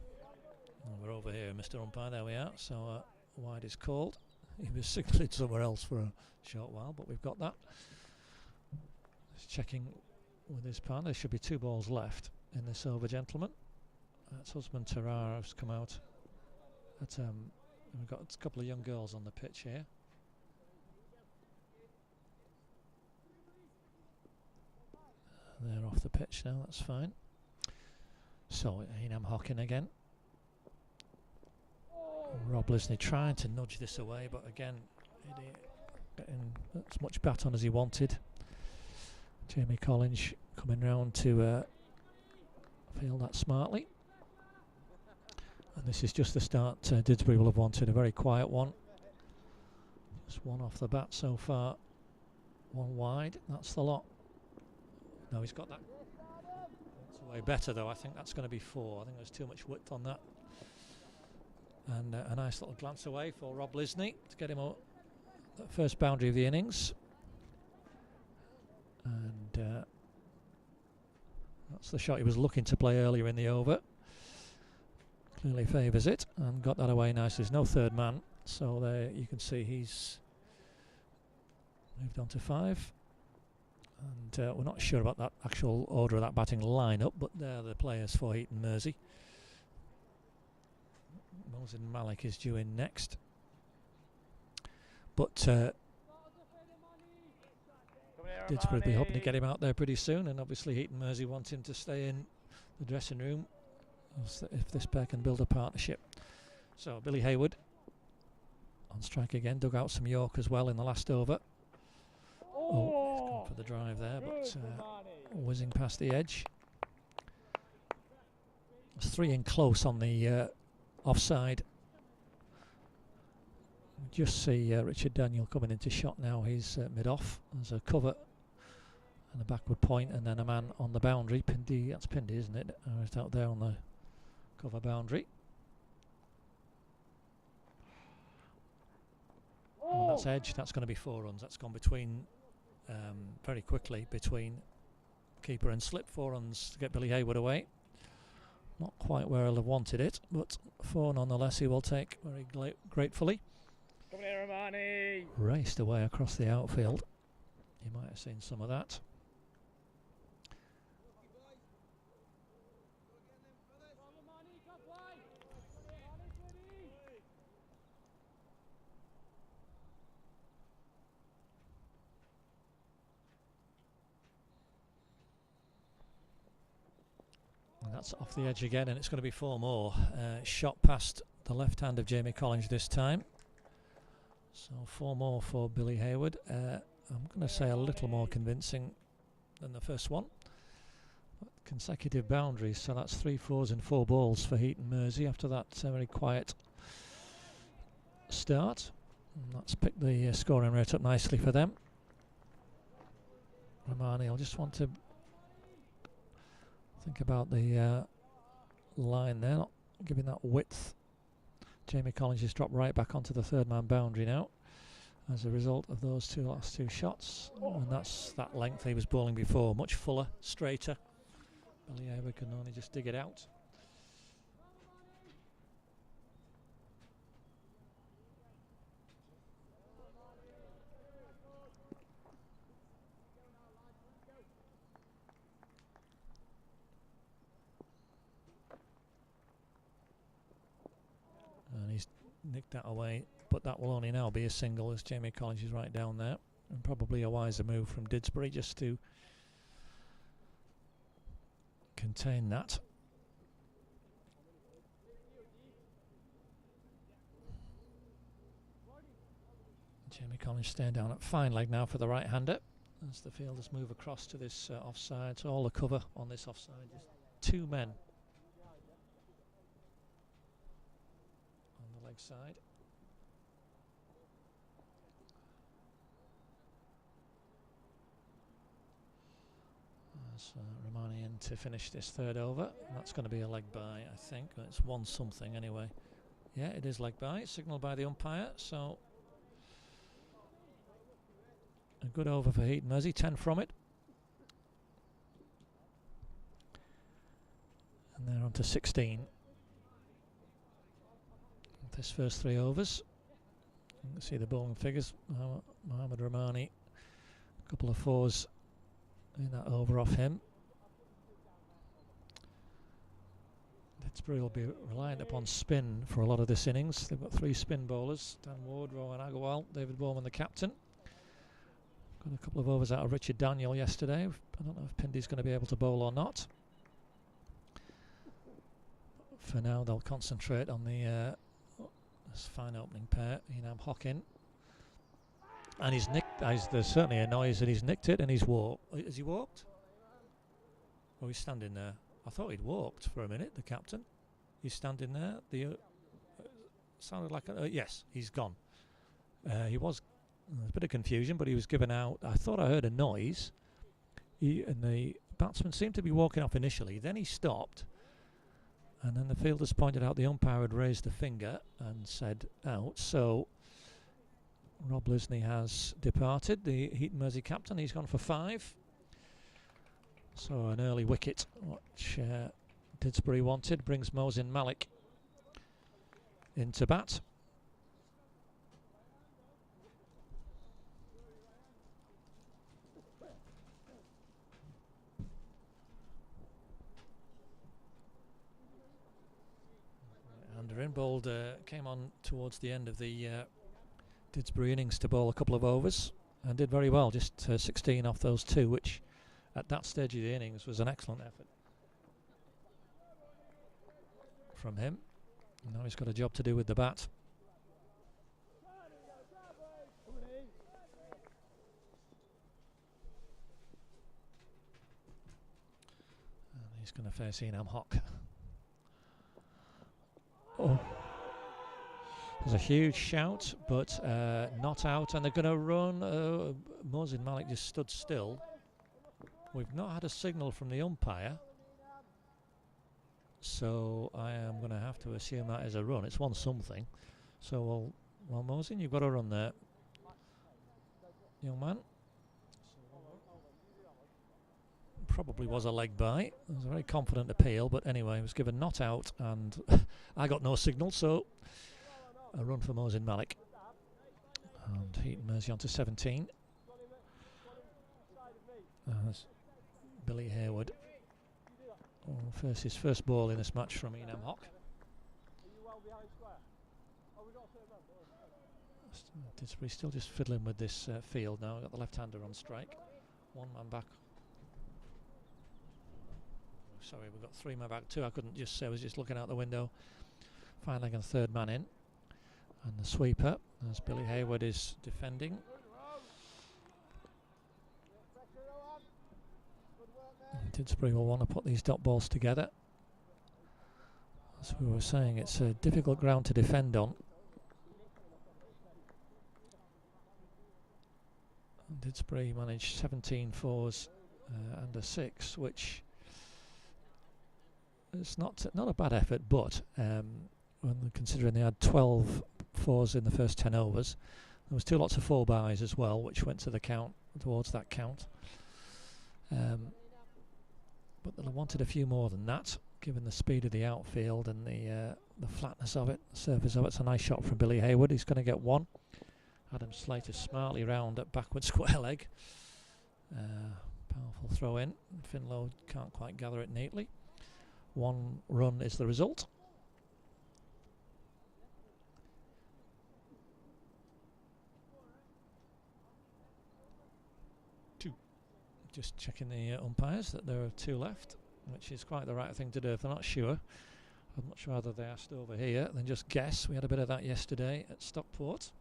And we're over here, Mr. Umpire. There we are. So wide is called. He was signaled somewhere else for a short while, but we've got that. Just checking with his partner. There should be 2 balls left in this over, gentlemen. That's husband Tarara has come out. We've got a couple of young girls on the pitch here. They're off the pitch now, that's fine. So, Enam Hockin again. Rob Lisney trying to nudge this away, but again, getting as much bat on as he wanted. Jamie Collins coming round to field that smartly. And this is just the start Didsbury will have wanted, a very quiet one. Just one off the bat so far. One wide, that's the lot. No, he's got that. That's way better though, I think that's going to be 4. I think there's too much width on that. And a nice little glance away for Rob Lisney to get him out that first boundary of the innings. And that's the shot he was looking to play earlier in the over. Clearly favours it and got that away nicely. There's no third man, so there you can see he's moved on to 5. And we're not sure about that actual order of that batting lineup, but they're the players for Heaton Mersey. Mohsin Malik is due in next. But Didsbury will be hoping to get him out there pretty soon, and obviously Heaton Mersey want him to stay in the dressing room if this pair can build a partnership. So Billy Hayward on strike again, dug out some York as well in the last over. Oh, he's gone for the drive there, but whizzing past the edge. There's 3 in close on the offside. Just see Richard Daniel coming into shot now. He's mid-off. There's a cover and a backward point, and then a man on the boundary. Pindy, that's Pindy, isn't it? Right out there on the cover boundary. Oh, that's edge. That's going to be 4 runs. That's gone between very quickly between keeper and slip. 4 runs to get Billy Hayward away. Not quite where I'll have wanted it, but 4 nonetheless he will take very gratefully. Come here, Romani. Raced away across the outfield. You might have seen some of that. And that's off the edge again, and it's going to be 4 more. Shot past the left hand of Jamie Collins this time. So 4 more for Billy Hayward. I'm going to say a little more convincing than the first one. But consecutive boundaries, so that's 3 4s and 4 balls for Heaton Mersey after that very quiet start. And that's picked the scoring rate up nicely for them. Romani, I'll just want to think about the line there, not giving that width. Jamie Collins has dropped right back onto the 3rd man boundary now as a result of those last two shots. And that's that length he was bowling before, much fuller, straighter. Billy Hayward can only just dig it out. And he's nicked that away, but that will only now be a single as Jamie Collins is right down there, and probably a wiser move from Didsbury just to contain that. Jamie Collins staying down at fine leg now for the right-hander as the fielders move across to this offside. So all the cover on this offside, just two men on the leg side. Romani in to finish this third over. And that's going to be a leg bye, I think. It's 1-something anyway. Yeah, it is leg bye, signalled by the umpire. So a good over for Heaton Mersey, 10 from it. And they're on to 16. This first 3 overs. You can see the bowling figures. Mohamed Romani, a couple of 4s in that over off him. Didsbury will be reliant upon spin for a lot of this innings. They've got 3 spin bowlers: Dan Ward, Rowan Agarwal, David Bowman the captain. Got a couple of overs out of Richard Daniel yesterday. I don't know if Pindy's going to be able to bowl or not. For now they'll concentrate on the this fine opening pair, Enam Hockin. And he's nicked. There's certainly a noise that he's nicked it, and he's walked. Has he walked? Oh, he's standing there. I thought he'd walked for a minute, the captain. He's standing there. The sounded like yes, he's gone. He was a bit of confusion, but he was given out. I thought I heard a noise. And the batsman seemed to be walking off initially. Then he stopped, and then the fielders pointed out the umpire had raised the finger and said out. So Rob Lisney has departed, the Heaton Mersey captain. He's gone for 5. So an early wicket, which Didsbury wanted, brings Mohsin Malik into bat. Under bowled came on towards the end of the Didsbury innings to bowl a couple of overs and did very well, just 16 off those 2, which at that stage of the innings was an excellent effort from him. And now he's got a job to do with the bat. And he's going to face Enam Hock. Oh, there's a huge shout, but not out, and they're going to run. Mohsin Malik just stood still. We've not had a signal from the umpire, so I am going to have to assume that is a run. It's 1-something. So, well, Mohsin, you've got a run there, young man. Probably was a leg bye. It was a very confident appeal, but anyway, he was given not out, and I got no signal, so a run for Mohsin Malik. And Heaton Mersey on to 17. That's Billy Hayward. His first ball in this match from Enam Hock. Didsbury still just fiddling with this field now. Got the left-hander on strike. 1 man back. Sorry, we've got 3 men back. 2 I couldn't just say. I was just looking out the window. Fine leg and 3rd man in. And the sweeper, as Billy Hayward is defending. Didsbury will want to put these dot balls together. As we were saying, it's a difficult ground to defend on. Didsbury managed 17 4s and a 6, which is not a bad effort, but when considering they had 12 4s in the first 10 overs, there was 2 lots of 4 byes as well, which went to the count, towards that count. But they wanted a few more than that, given the speed of the outfield and the flatness of it, the surface of it. It's a nice shot from Billy Hayward. He's going to get 1. Adam Slater smartly round at backward square leg. Powerful throw in. Finlow can't quite gather it neatly. 1 run is the result. Just checking the umpires that there are 2 left, which is quite the right thing to do if they're not sure. I'd much rather they asked over here than just guess. We had a bit of that yesterday at Stockport.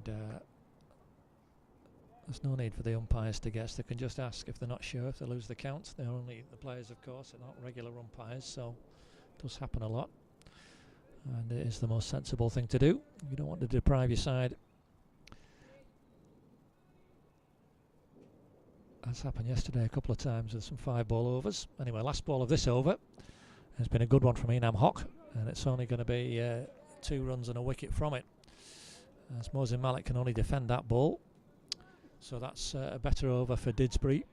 there's no need for the umpires to guess. They can just ask if they're not sure, if they lose the count. They're only the players, of course, they're not regular umpires, so it does happen a lot. And it is the most sensible thing to do. You don't want to deprive your side. That's happened yesterday a couple of times with some 5-ball overs. Anyway, last ball of this over has been a good one from Enam Hock, and it's only going to be 2 runs and a wicket from it, as Mosin Malik can only defend that ball. So that's a better over for Didsbury.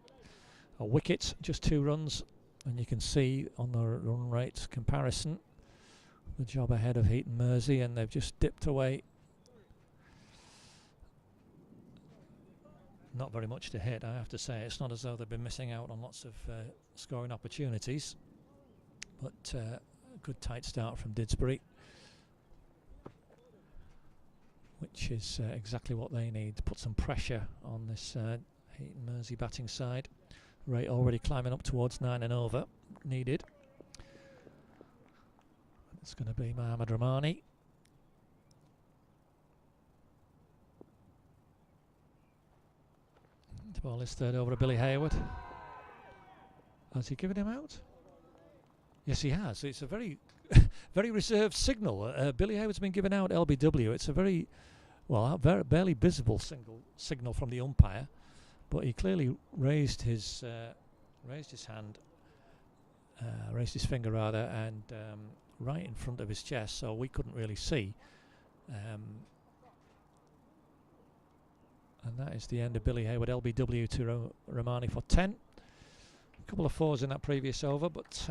A wicket, just 2 runs, and you can see on the run rate comparison the job ahead of Heaton Mersey, and they've just dipped away. Not very much to hit, I have to say. It's not as though they've been missing out on lots of scoring opportunities, but a good tight start from Didsbury, which is exactly what they need to put some pressure on this Heaton Mersey batting side. Rate already climbing up towards 9 and over, needed. It's going to be Mohammad Rahmani. The ball is third over to Billy Hayward. Has he given him out? Yes, he has. It's a very, very reserved signal. Billy Hayward's been given out LBW. It's a very, well, barely visible signal from the umpire, but he clearly raised his hand, raised his finger rather, and right in front of his chest, so we couldn't really see. And that is the end of Billy Hayward. LBW to Rahmani for 10. A couple of 4s in that previous over, but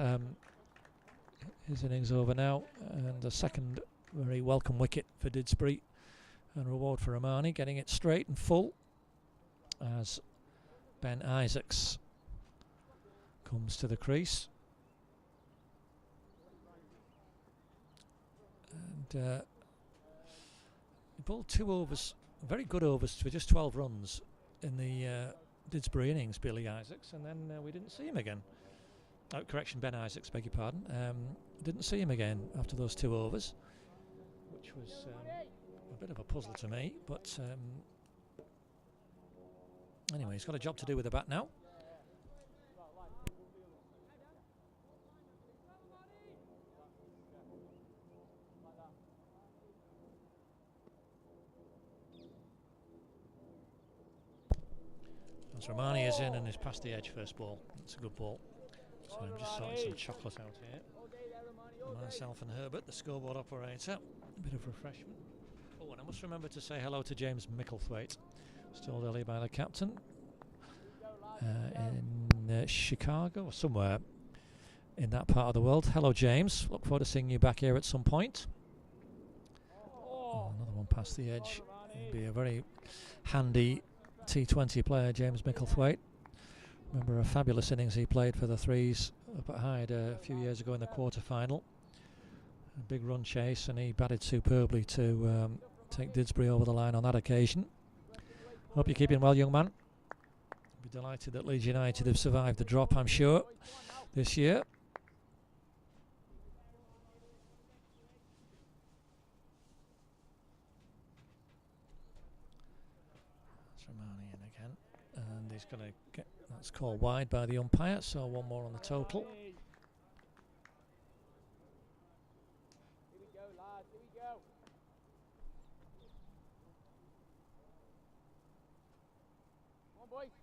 his innings over now, and the second very welcome wicket for Didsbury, and reward for Rahmani, getting it straight and full as Ben Isaacs comes to the crease. And he bowled 2 overs, very good overs for just 12 runs in the Didsbury innings, Billy Isaacs, and then we didn't see him again. Correction, Ben Isaacs, beg your pardon. Didn't see him again after those 2 overs, which was a bit of a puzzle to me, but anyway, he's got a job to do with the bat now. As Rahmani is in and is past the edge first ball. That's a good ball. So I'm just sorting some chocolate out here. Myself and Herbert, the scoreboard operator. A bit of refreshment. Oh, and I must remember to say hello to James Micklethwaite. Was told earlier by the captain. In Chicago or somewhere in that part of the world. Hello, James. Look forward to seeing you back here at some point. Oh, another one past the edge. He'd be a very handy T20 player, James Micklethwaite. Remember a fabulous innings he played for the Threes up at Hyde a few years ago in the quarter-final. A big run chase, and he batted superbly to take Didsbury over the line on that occasion. Hope you're keeping well, young man. Be delighted that Leeds United have survived the drop, I'm sure, this year. Rahmani in again, and he's going to get that's called wide by the umpire, so 1 more on the total. Here we go, lads, here we go. Come on, boys.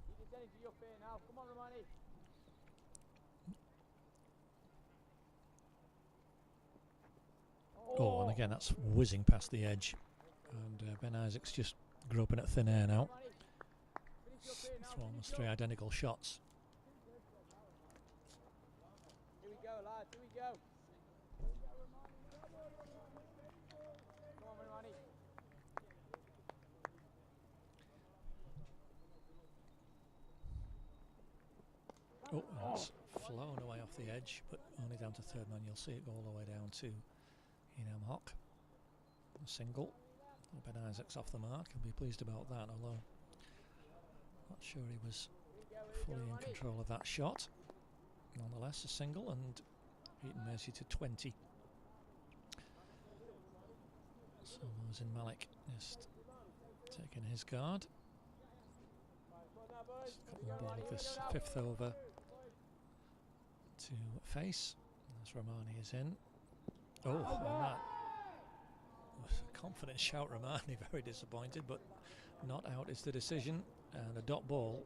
He's attending to your fear now. Come on, Rahmani. Oh, and again that's whizzing past the edge, and Ben Isaacs just groping at thin air now. It's almost 3 identical shots. Here we go, lads, here we go. Come on, Rahmani. Oh, that's flown away off the edge, but only down to third man. You'll see it go all the way down to Enam Hock. A single. Ben Isaacs off the mark. He'll be pleased about that, although not sure he was fully in control of that shot. Nonetheless, a single, and Heaton Mersey to 20. So Mohsin Malik just taking his guard. Just got one ball of this 5th over to face. As Romani is in. Oh, and that was a confident shout, Romani. Very disappointed, but not out is the decision. And a dot ball,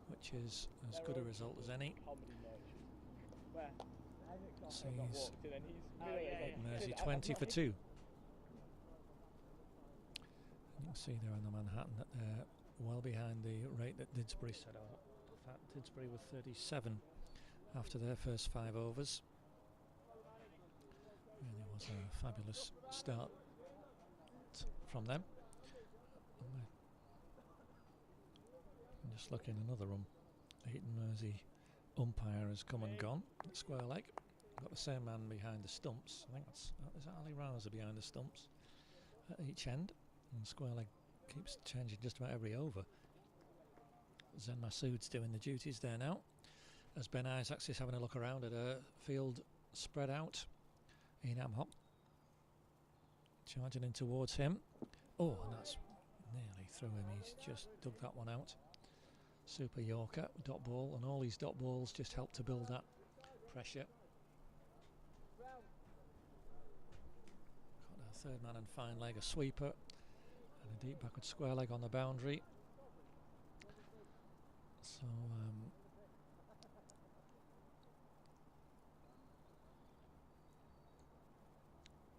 which is as good a result as any. Sees Mersey 20 for 2. You can see there on the Manhattan that they're well behind the rate that Didsbury set out. In fact, Didsbury with 37 after their first 5 overs. Really was a fabulous start from them. I'm just looking another room. Heaton Mersey umpire has come and gone at square leg. Got the same man behind the stumps. I think is that Ali Raza behind the stumps at each end. And square leg keeps changing just about every over. Zen Masood's doing the duties there now, as Ben Isaacs is having a look around at a field spread out. Enam Hop charging in towards him. Oh, and that's nearly through him. He's just dug that one out. Super Yorker, dot ball, and all these dot balls just help to build that pressure. Got a third man and fine leg, a sweeper, and a deep backward square leg on the boundary. So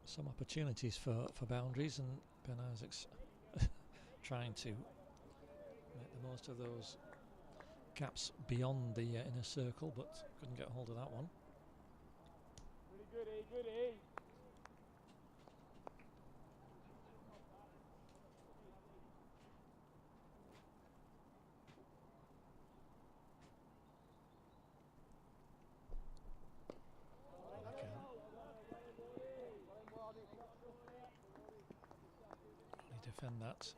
some opportunities for boundaries, and Ben Isaacs trying to make the most of those gaps beyond the inner circle, but couldn't get hold of that one. Defend that.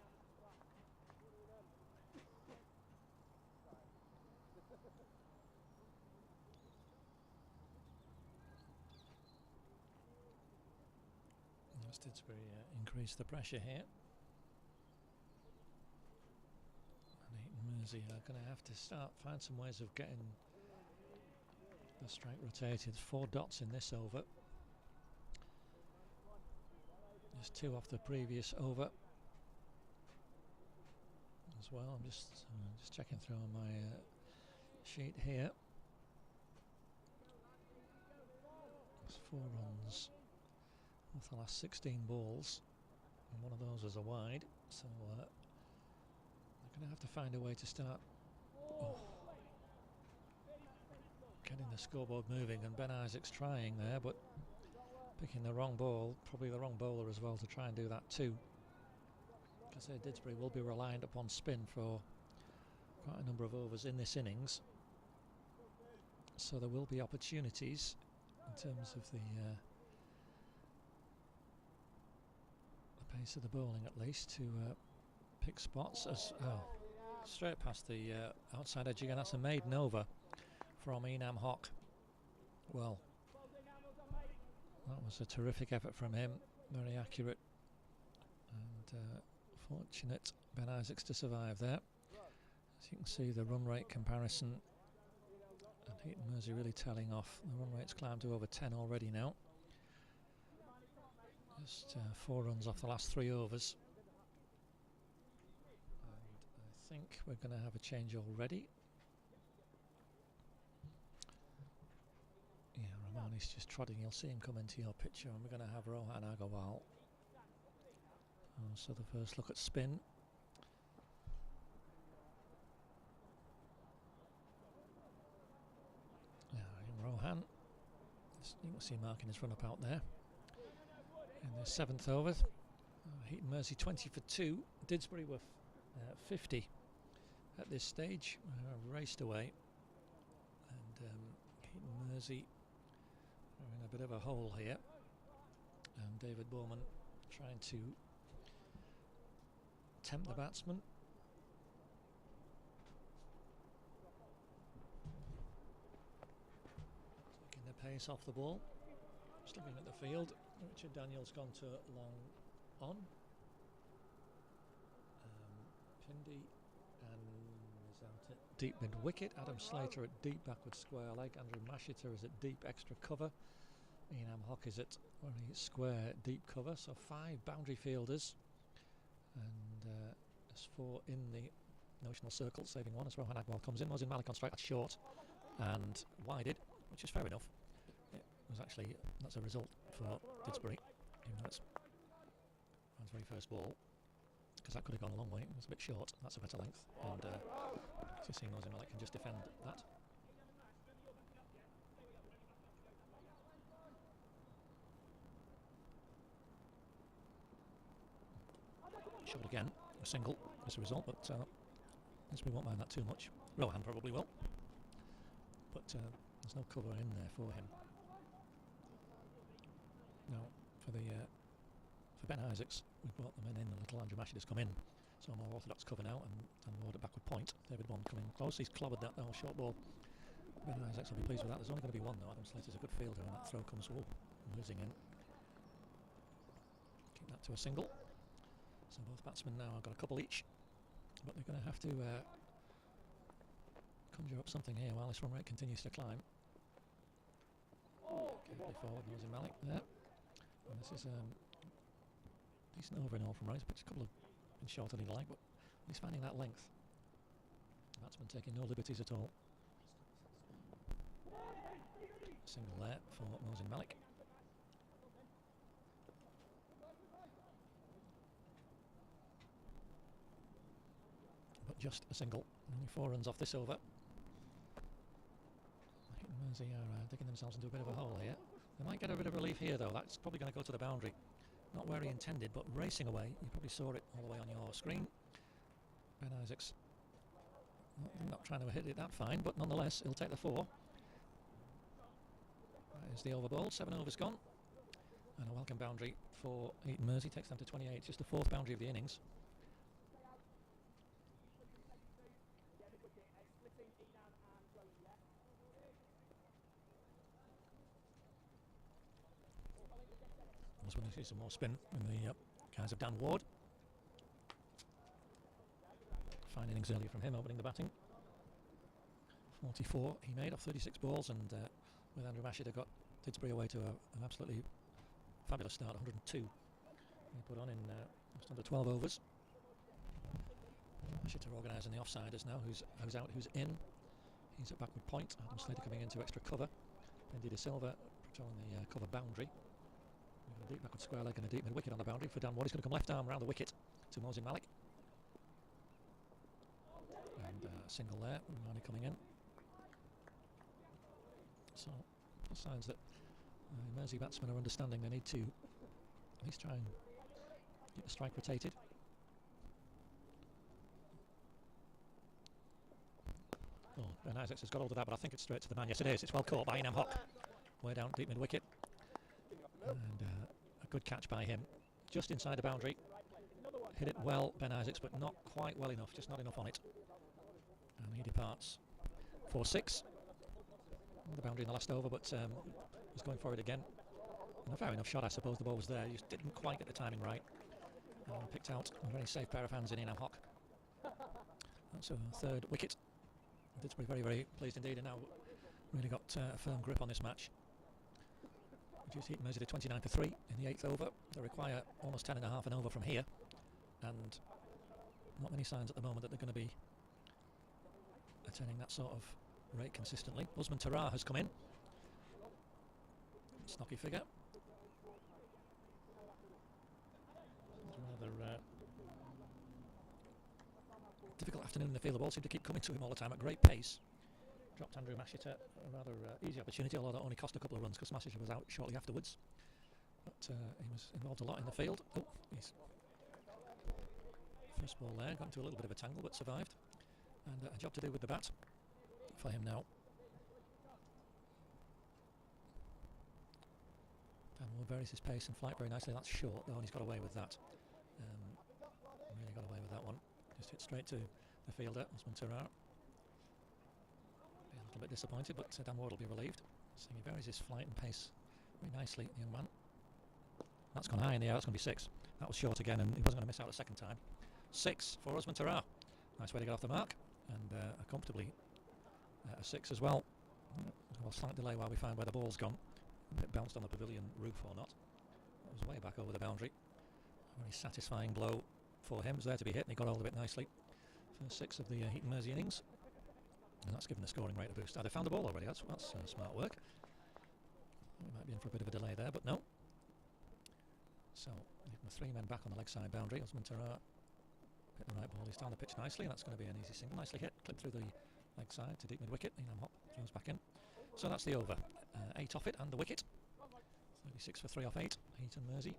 Didsbury increase the pressure here. And Heaton Mersey are going to have to find some ways of getting the strike rotated. 4 dots in this over. Just 2 off the previous over as well. I'm just checking through on my sheet here. There's 4 runs off the last 16 balls, and one of those was a wide, so they're going to have to find a way to start getting the scoreboard moving, and Ben Isaacs trying there, but picking the wrong ball, probably the wrong bowler as well to try and do that too, because Didsbury will be reliant upon spin for quite a number of overs in this innings, so there will be opportunities in terms of the pace of the bowling, at least, to pick spots. As straight past the outside edge again. That's a maiden over from Enam Hock. Well, that was a terrific effort from him, very accurate, and fortunate Ben Isaacs to survive there. As you can see, the run rate comparison, and Heaton Mersey really telling off. The run rate's climbed to over 10 already now. Just 4 runs off the last 3 overs. And I think we're going to have a change already. Yeah, Romani's just trotting. You'll see him come into your picture, and we're going to have Rohan Agarwal. So the first look at spin. Yeah, Rohan. You can see marking his run up out there. In the 7th over, Heaton Mersey 20 for 2. Didsbury were 50 at this stage, raced away, and Heaton Mersey are in a bit of a hole here, and David Bowman trying to tempt the batsman. Taking the pace off the ball. Just looking at the field, Richard Daniels gone to long on. Pindi and is out at deep mid wicket. Adam Slater at deep backward square leg. Andrew Mashiter is at deep extra cover. Ian Hock is at very square deep cover. So 5 boundary fielders, and there's 4 in the notional circle, saving 1 as Rohan Agwal comes in. Mohsin Malik on strike, that's short and wided, which is fair enough. It was actually, that's a result for Didsbury, even though it's Rohan's very first ball, because that could have gone a long way. It was a bit short, that's a better length, and as you see, Mohsin Malik can just defend that. Shot again, a single as a result, but we won't mind that too much. Rohan probably will, but there's no cover in there for him. Now, for Ben Isaacs, we've brought the men in. The little Andrew Mashid has come in, so more orthodox cover now, and Ward at backward point. David Bond coming close. He's clobbered that short ball. Ben Isaacs will be pleased with that. There's only going to be one though. Adam Slater's a good fielder, and that throw comes losing in. Keep that to a single. So both batsmen now have got a couple each, but they're going to have to conjure up something here while this run rate continues to climb. Carefully forward, Mohsin Malik there. And this is decent over and all from right. It's a couple of been shorter than he'd like, but he's finding that length. The batsman taking no liberties at all. Single there for Mohsin Malik. But just a single. Only 4 runs off this over. Heaton Mersey are digging themselves into a bit of a hole here. They might get a bit of relief here though. That's probably going to go to the boundary. Not where he intended, but racing away. You probably saw it all the way on your screen. Ben Isaacs not trying to hit it that fine, but nonetheless he'll take the 4. There's the over ball. 7 overs gone, and a welcome boundary for Heaton Mersey. Takes them to 28. It's just the 4th boundary of the innings. As when we see some more spin in the guys of Dan Ward. Fine innings earlier from him, opening the batting. 44 he made off 36 balls, and with Andrew Mashiter got Didsbury away to an absolutely fabulous start. 102 he put on in just under 12 overs. Mashiter organising the offsiders now. Who's out, who's in. He's at backward point. Adam Slater coming into extra cover. Bendy De Silva patrolling the cover boundary. We've got a deep backward square leg and a deep mid wicket on the boundary for Dan Ward. He's going to come left arm around the wicket to Mohsin Malik. And a single there, Romani coming in. So, signs that Mersey batsmen are understanding they need to at least try and keep the strike rotated. Oh, Ben Isaacs has got hold of that, but I think it's straight to the man. Yes, it is. It's well caught by Ian Hock. Way down deep mid wicket. And a good catch by him. Just inside the boundary. Hit it well, Ben Isaacs, but not quite well enough. Just not enough on it. And he departs for 6. The boundary in the last over, but was going for it again. And a fair enough shot, I suppose. The ball was there. He just didn't quite get the timing right. And picked out a very safe pair of hands in Ian Hock. That's a 3rd wicket. Didsbury very, very pleased indeed, and now really got a firm grip on this match. Reduced Heaton Mersey to 29 for 3 in the 8th over. They require almost 10.5 an over from here, and not many signs at the moment that they're going to be attaining that sort of rate consistently. Usman Tara has come in. Stocky figure. Rather difficult afternoon in the field. The ball seemed to keep coming to him all the time at great pace. Dropped Andrew Mashiter, a rather easy opportunity, although that only cost a couple of runs because Mashiter was out shortly afterwards. But he was involved a lot in the field. Oh, he's first ball there, got into a little bit of a tangle but survived. And a job to do with the bat for him now. Dan Ward varies his pace and flight very nicely. That's short though, and he's got away with that. Really got away with that one. Just hit straight to the fielder, Usman Tara. Be a little bit disappointed, but Dan Ward will be relieved. So he varies his flight and pace very nicely, the young man. That's gone high in the air. That's going to be 6. That was short again, and he wasn't going to miss out a second time. 6 for Osman Tarrar. Nice way to get off the mark, and comfortably a 6 as well. Well, slight delay while we find where the ball's gone. It bounced on the pavilion roof or not. It was way back over the boundary. A very satisfying blow for him. It was there to be hit, and he got hold of it nicely. First 6 of the Heaton Mersey innings, and that's given the scoring rate a boost. They found the ball already. That's smart work. We might be in for a bit of a delay there, but no. So, leaving the 3 men back on the leg side boundary. Osman Tarrar hit the right ball. He's down the pitch nicely, and that's going to be an easy single. Nicely hit, clipped through the leg side to deep mid wicket. Elam Hop throws back in. So that's the over. 8 off it and the wicket. 36 for 3 off 8. Heaton Mersey.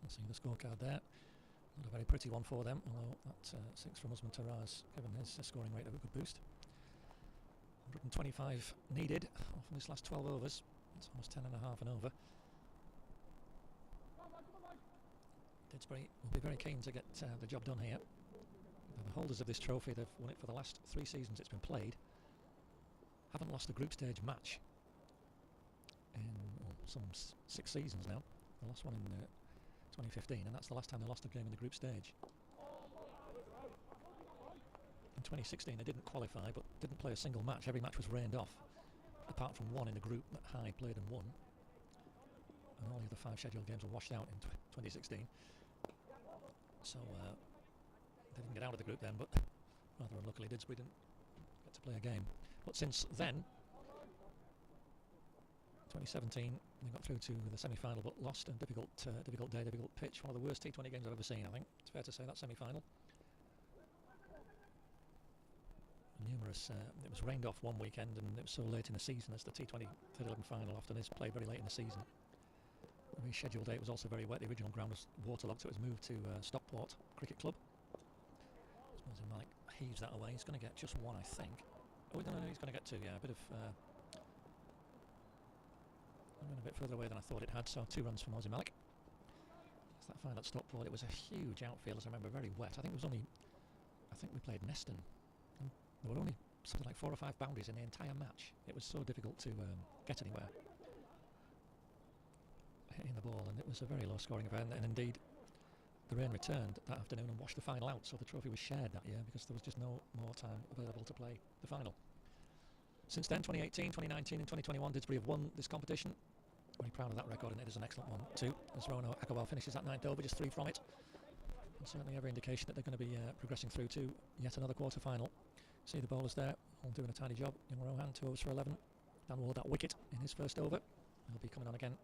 You'll see the scorecard there. Not a very pretty one for them, although that 6 from Osman Tarrar has given his scoring rate a good boost. 125 needed from this last 12 overs. It's almost 10 and a half and over. Didsbury will be very keen to get the job done here. The holders of this trophy, they've won it for the last 3 seasons it's been played. Haven't lost a group stage match in some 6 seasons now. They lost one in 2015, and that's the last time they lost a game in the group stage. In 2016 they didn't qualify, but didn't play a single match. Every match was rained off, apart from one in the group that Hyde played and won. And all the other 5 scheduled games were washed out in 2016. So they didn't get out of the group then, but rather unluckily Didsbury didn't get to play a game. But since then, 2017, they got through to the semi-final but lost. A difficult day, difficult pitch. One of the worst T20 games I've ever seen, I think. It's fair to say, that semi-final. Numerous, it was rained off one weekend, and it was so late in the season, as the T20 third 11 final often is played very late in the season. The rescheduled day, it was also very wet. The original ground was waterlogged, so it was moved to Stockport Cricket Club. Suppose Mike heaves that away. He's going to get just 1, I think. Oh, no, he's going to get 2. Yeah, a bit of. I went a bit further away than I thought it had. So 2 runs from Ozzy Malik. It's that final at Stockport. It was a huge outfield, as I remember, very wet. I think it was only. I think we played Neston. And there were only something like 4 or 5 boundaries in the entire match. It was so difficult to get anywhere. Hitting the ball, and it was a very low scoring event, and indeed the rain returned that afternoon and washed the final out, so the trophy was shared that year because there was just no more time available to play the final. Since then, 2018, 2019 and 2021, Didsbury have won this competition. Very proud of that record, and it is an excellent one too, as Rono Akawal finishes that 9th over, just 3 from it, and certainly every indication that they're going to be progressing through to yet another quarter-final. See the bowlers there, all doing a tidy job. Young Rohan, 2 overs for 11. Dan Ward that wicket in his first over. He'll be coming on again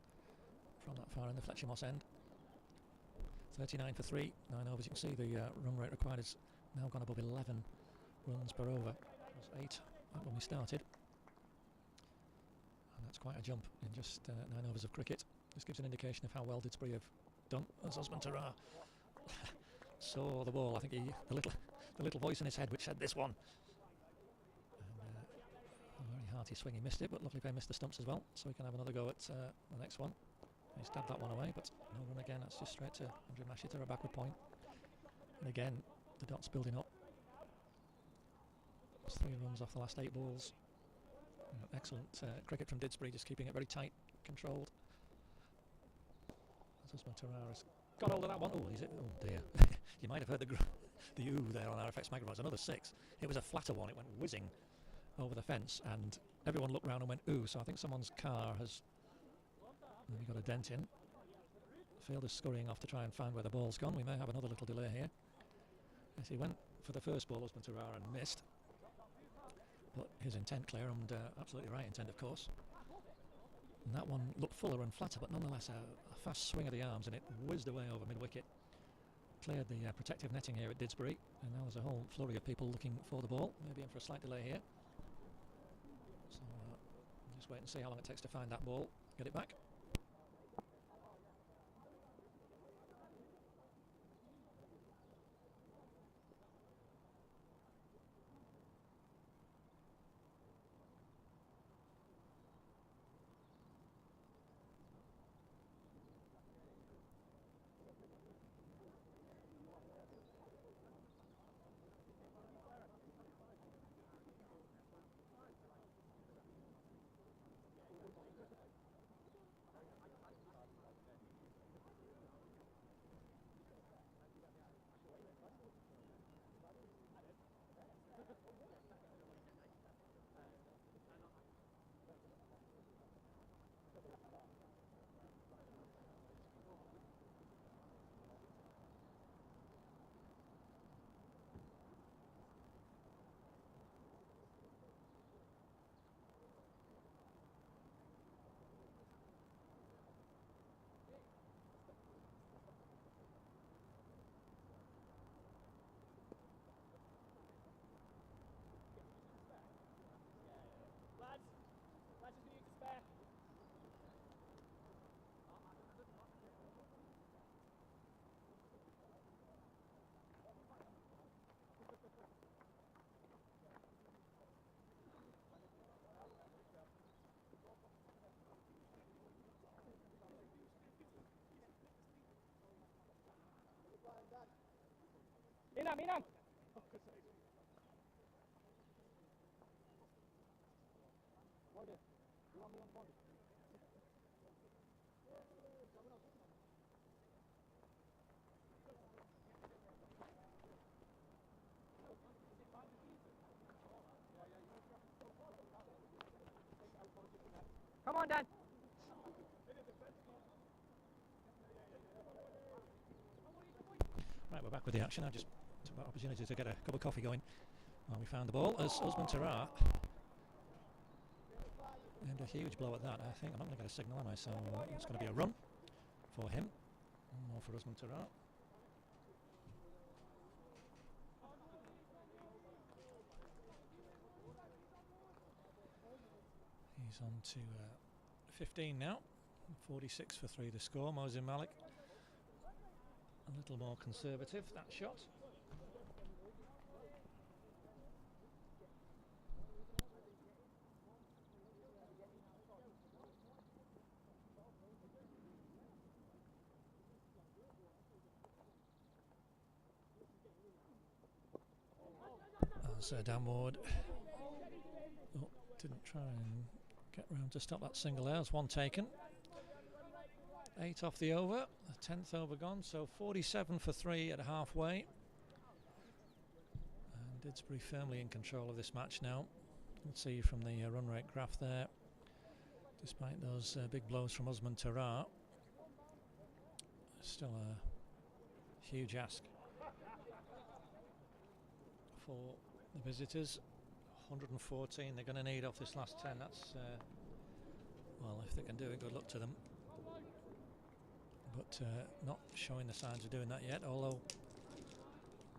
from that far in the Fletcher Moss end. 39 for 3, 9 overs. You can see the run rate required has now gone above 11 runs per over. It was 8 when we started, and that's quite a jump in just 9 overs of cricket. This gives an indication of how well Didsbury have done. As Osman Tarrar saw the ball, I think the little voice in his head which said this one. And a very hearty swing, he missed it, but luckily they missed the stumps as well, so we can have another go at the next one. He stabbed that one away, but no run again. That's just straight to Andrew Mashiter, a backward point. And again, the dots building up. It's 3 runs off the last 8 balls. Excellent cricket from Didsbury, just keeping it very tight, controlled. Osman Tarrar has got hold of that one. Oh, is it? Oh dear. You might have heard the ooh there on RFX microphones. Another 6. It was a flatter one. It went whizzing over the fence, and everyone looked round and went ooh. So I think someone's car has maybe got a dent in. Fielder's scurrying off to try and find where the ball's gone. We may have another little delay here. Yes, he went for the first ball, Osman Tarrar, and missed. But his intent clear, and absolutely right intent, of course. And that one looked fuller and flatter, but nonetheless a fast swing of the arms, and it whizzed away over mid-wicket. Cleared the protective netting here at Didsbury, and now there's a whole flurry of people looking for the ball. Maybe in for a slight delay here. So just wait and see how long it takes to find that ball, get it back. Come on, Dan. Right, we're back with the action. I just took that opportunity to get a cup of coffee going while we found the ball as Usman Tarar. And a huge blow at that. I think I'm not going to get a signal, am I? So it's going to be a run for him. More for Usman Tarar. He's on to 15 now. 46 for 3 the score. Mohsin Malik a little more conservative, that shot. As Dan Ward didn't try and get round to stop that single there. There's one taken. 8 off the over, the 10th over gone, so 47 for 3 at halfway. And Didsbury firmly in control of this match now. You can see from the run rate graph there, despite those big blows from Usman Tarar, still a huge ask for the visitors. 114 they're going to need off this last 10. That's, well, if they can do it, good luck to them. But not showing the signs of doing that yet, although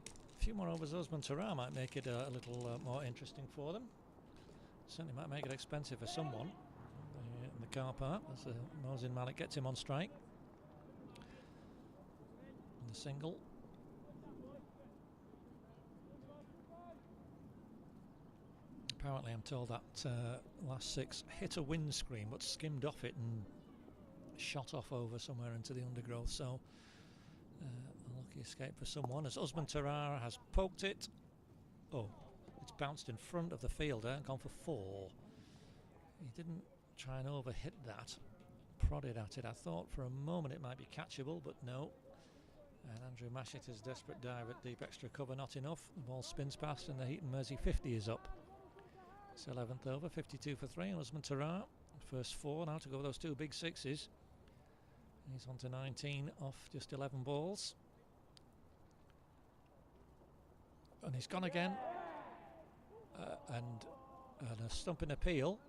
a few more overs Usman Tarar might make it a little more interesting for them. Certainly might make it expensive for someone in the car park as Mohsin Malik gets him on strike. And the single. Apparently I'm told that last 6 hit a windscreen but skimmed off it and shot off over somewhere into the undergrowth, so a lucky escape for someone as Usman Tarar has poked it. Oh, it's bounced in front of the fielder and gone for 4. He didn't try and overhit that, prodded at it. I thought for a moment it might be catchable, but no. And Andrew Mashitter's desperate dive at deep extra cover, not enough. The ball spins past and the Heaton Mersey 50 is up. It's 11th over, 52 for 3, and Usman Tarar first 4 now to go with those 2 big 6s. He's on to 19 off just 11 balls. And he's gone again. And a stumping appeal.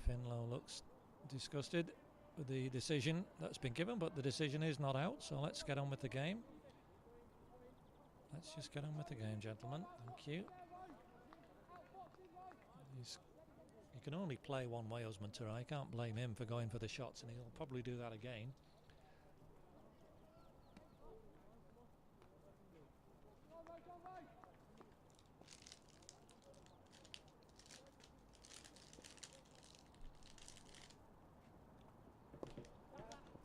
Finlow looks disgusted with the decision that's been given, but the decision is not out, so let's get on with the game. Let's just get on with the game, gentlemen. Thank you. He can only play one way, Usman Tarar. I can't blame him for going for the shots, and he'll probably do that again.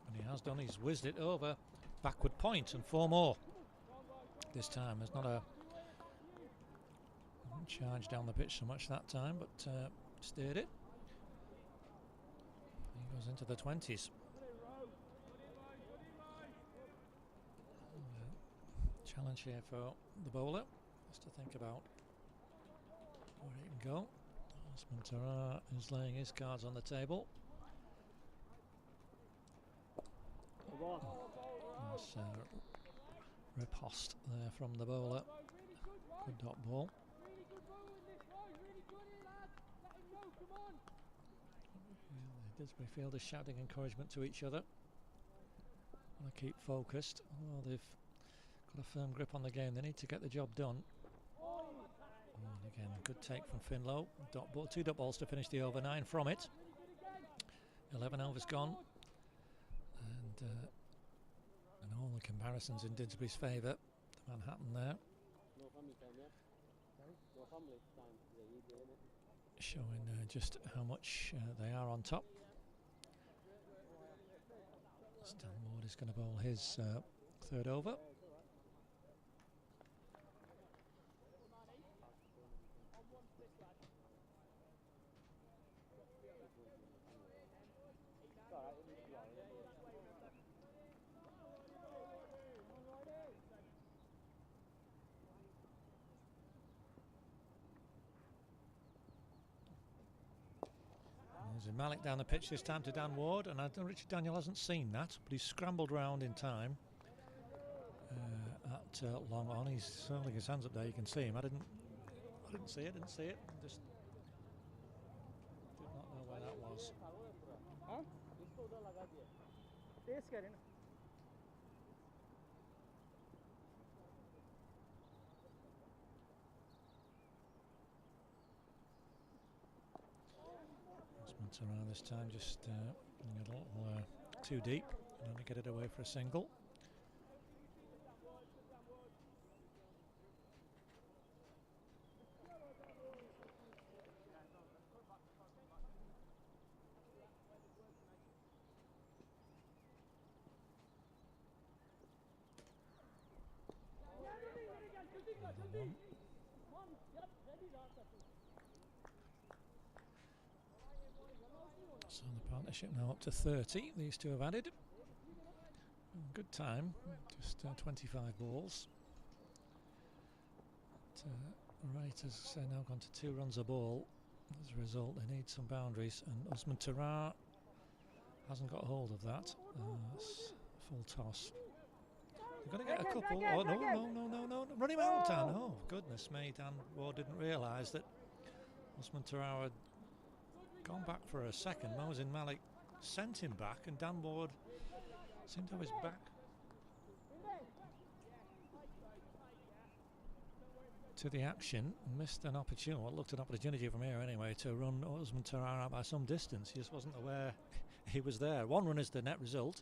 And he has done. He's whizzed it over. Backward point and 4 more. This time there's not a charge down the pitch so much that time, but steered it. He goes into the 20s. Challenge here for the bowler, just to think about where he can go. Usman Tarar is laying his cards on the table. Nice riposte there from the bowler. Good dot ball. The Didsbury fielders shouting encouragement to each other. Want to keep focused. Oh, they've got a firm grip on the game. They need to get the job done. And again, a good take from Finlow. Dot ball, 2 dot balls to finish the over, 9 from it. 11 overs gone. And all the comparisons in Didsbury's favour. The Manhattan there. Showing just how much they are on top. Stan Ward is going to bowl his 3rd over. Mosin Malik down the pitch this time to Dan Ward, and I don't, Richard Daniel hasn't seen that, but he's scrambled round in time. At long on, he's holding his hands up there. You can see him. I didn't see it. Just did not know where that was. Around this time, just a little too deep, and only get it away for a single. So the partnership now up to 30. These two have added. Good time, just 25 balls. But, right, as I say, now gone to 2 runs a ball. As a result, they need some boundaries, and Usman Tarar hasn't got hold of that. It's full toss. You've got to get a couple. Oh, no. Run him out, Dan. Oh, goodness me. Dan Ward didn't realise that Usman Tarar had gone back for a second. Mosin Malik sent him back, and Dan Ward seemed to have his back to the action. Missed an opportunity, well, looked an opportunity from here anyway, to run Usman Tarar out by some distance. He just wasn't aware he was there. 1 run is the net result.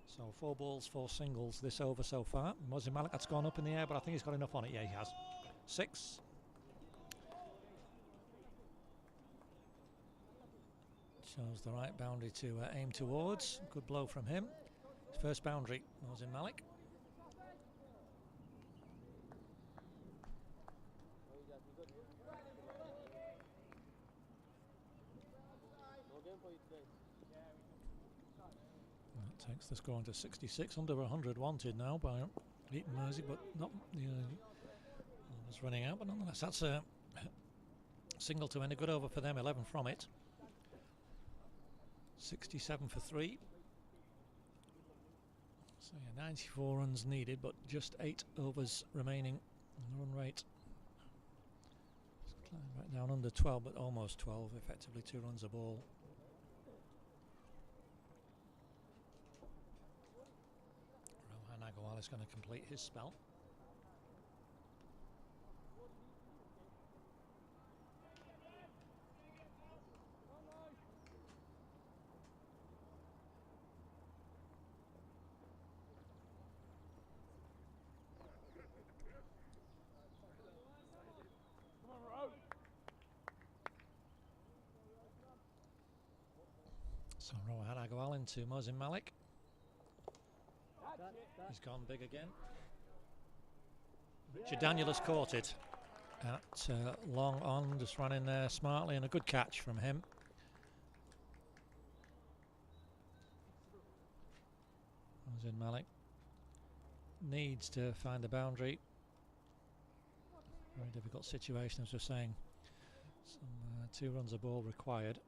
So 4 balls, 4 singles this over so far. Mosin Malik, that's gone up in the air, but I think he's got enough on it. Yeah, he has. 6. Shows the right boundary to aim towards. Good blow from him. His first boundary, Mosin Malik. That takes the score into 66. Under 100 wanted now by Heaton Mersey, but not was running out. But nonetheless, that's a single to end. A good over for them. 11 from it. 67 for 3. So yeah, 94 runs needed, but just 8 overs remaining. And the run rate right down under 12, but almost 12. Effectively 2 runs a ball. Rohan Agarwal is going to complete his spell. So Rohan Agarwal into Mosin Malik. He's gone big again. Richard Daniel has caught it at long on, just running there smartly, and a good catch from him. Mosin Malik needs to find the boundary. Very difficult situation, as we're saying. Some 2 runs a ball required.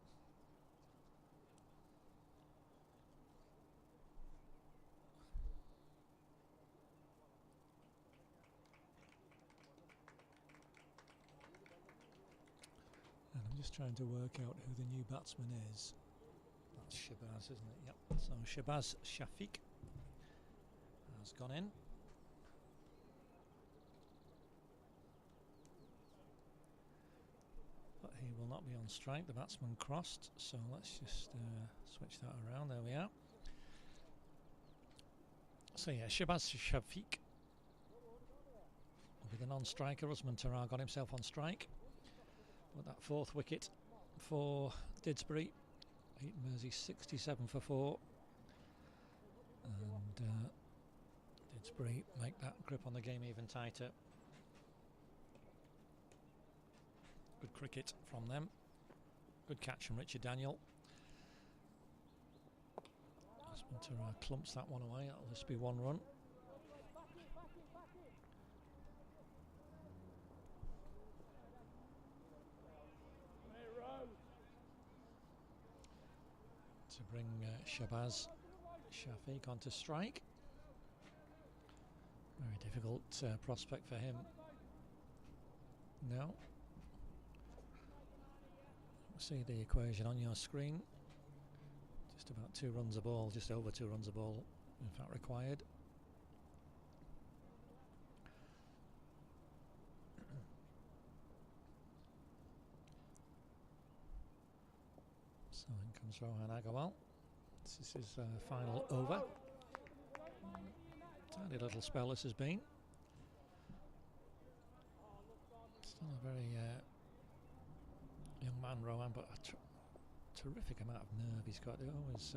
And I'm just trying to work out who the new batsman is. That's Shabazz, isn't it? Yep. So Shabazz Shafiq has gone in. But he will not be on strike. The batsman crossed. So let's just switch that around. There we are. So yeah, Shabazz Shafiq with a non-striker. Usman Tarar got himself on strike. But that 4th wicket for Didsbury. Heaton Mersey 67 for 4. And Didsbury make that grip on the game even tighter. Good cricket from them. Good catch from Richard Daniel. Usman Tarar clumps that one away. That'll just be 1 run. to bring Shabaz Shafiq onto strike. Very difficult prospect for him. Now, see the equation on your screen. Just about 2 runs a ball, just over 2 runs a ball, in fact, required. So in comes Rohan Agarwal. This is his final over. Tiny little spell this has been. Still a very young man, Rohan, but a terrific amount of nerve he's got. He always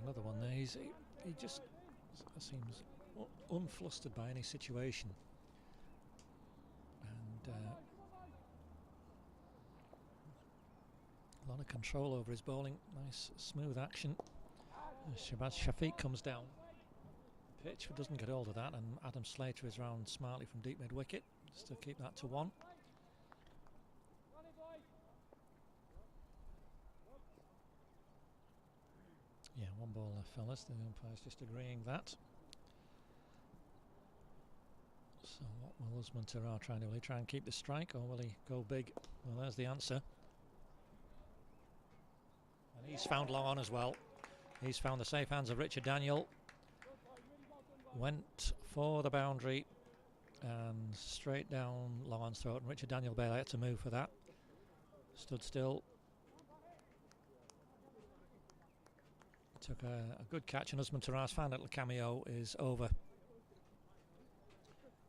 another one there. He just seems unflustered by any situation, and a lot of control over his bowling. Nice smooth action. Shabaz Shafiq comes down pitch, but doesn't get hold of that, and Adam Slater is round smartly from deep mid wicket just to keep that to 1. Yeah, 1 ball left, fellas. The umpire's just agreeing that. So what will Usman Tarar try and do? Will he try and keep the strike, or will he go big? Well, there's the answer. And he's found long on as well. He's found the safe hands of Richard Daniel. Went for the boundary and straight down Lon's throat, and Richard Daniel barely had to move for that. Stood still. Took a good catch, and Usman Tarar's final little cameo is over.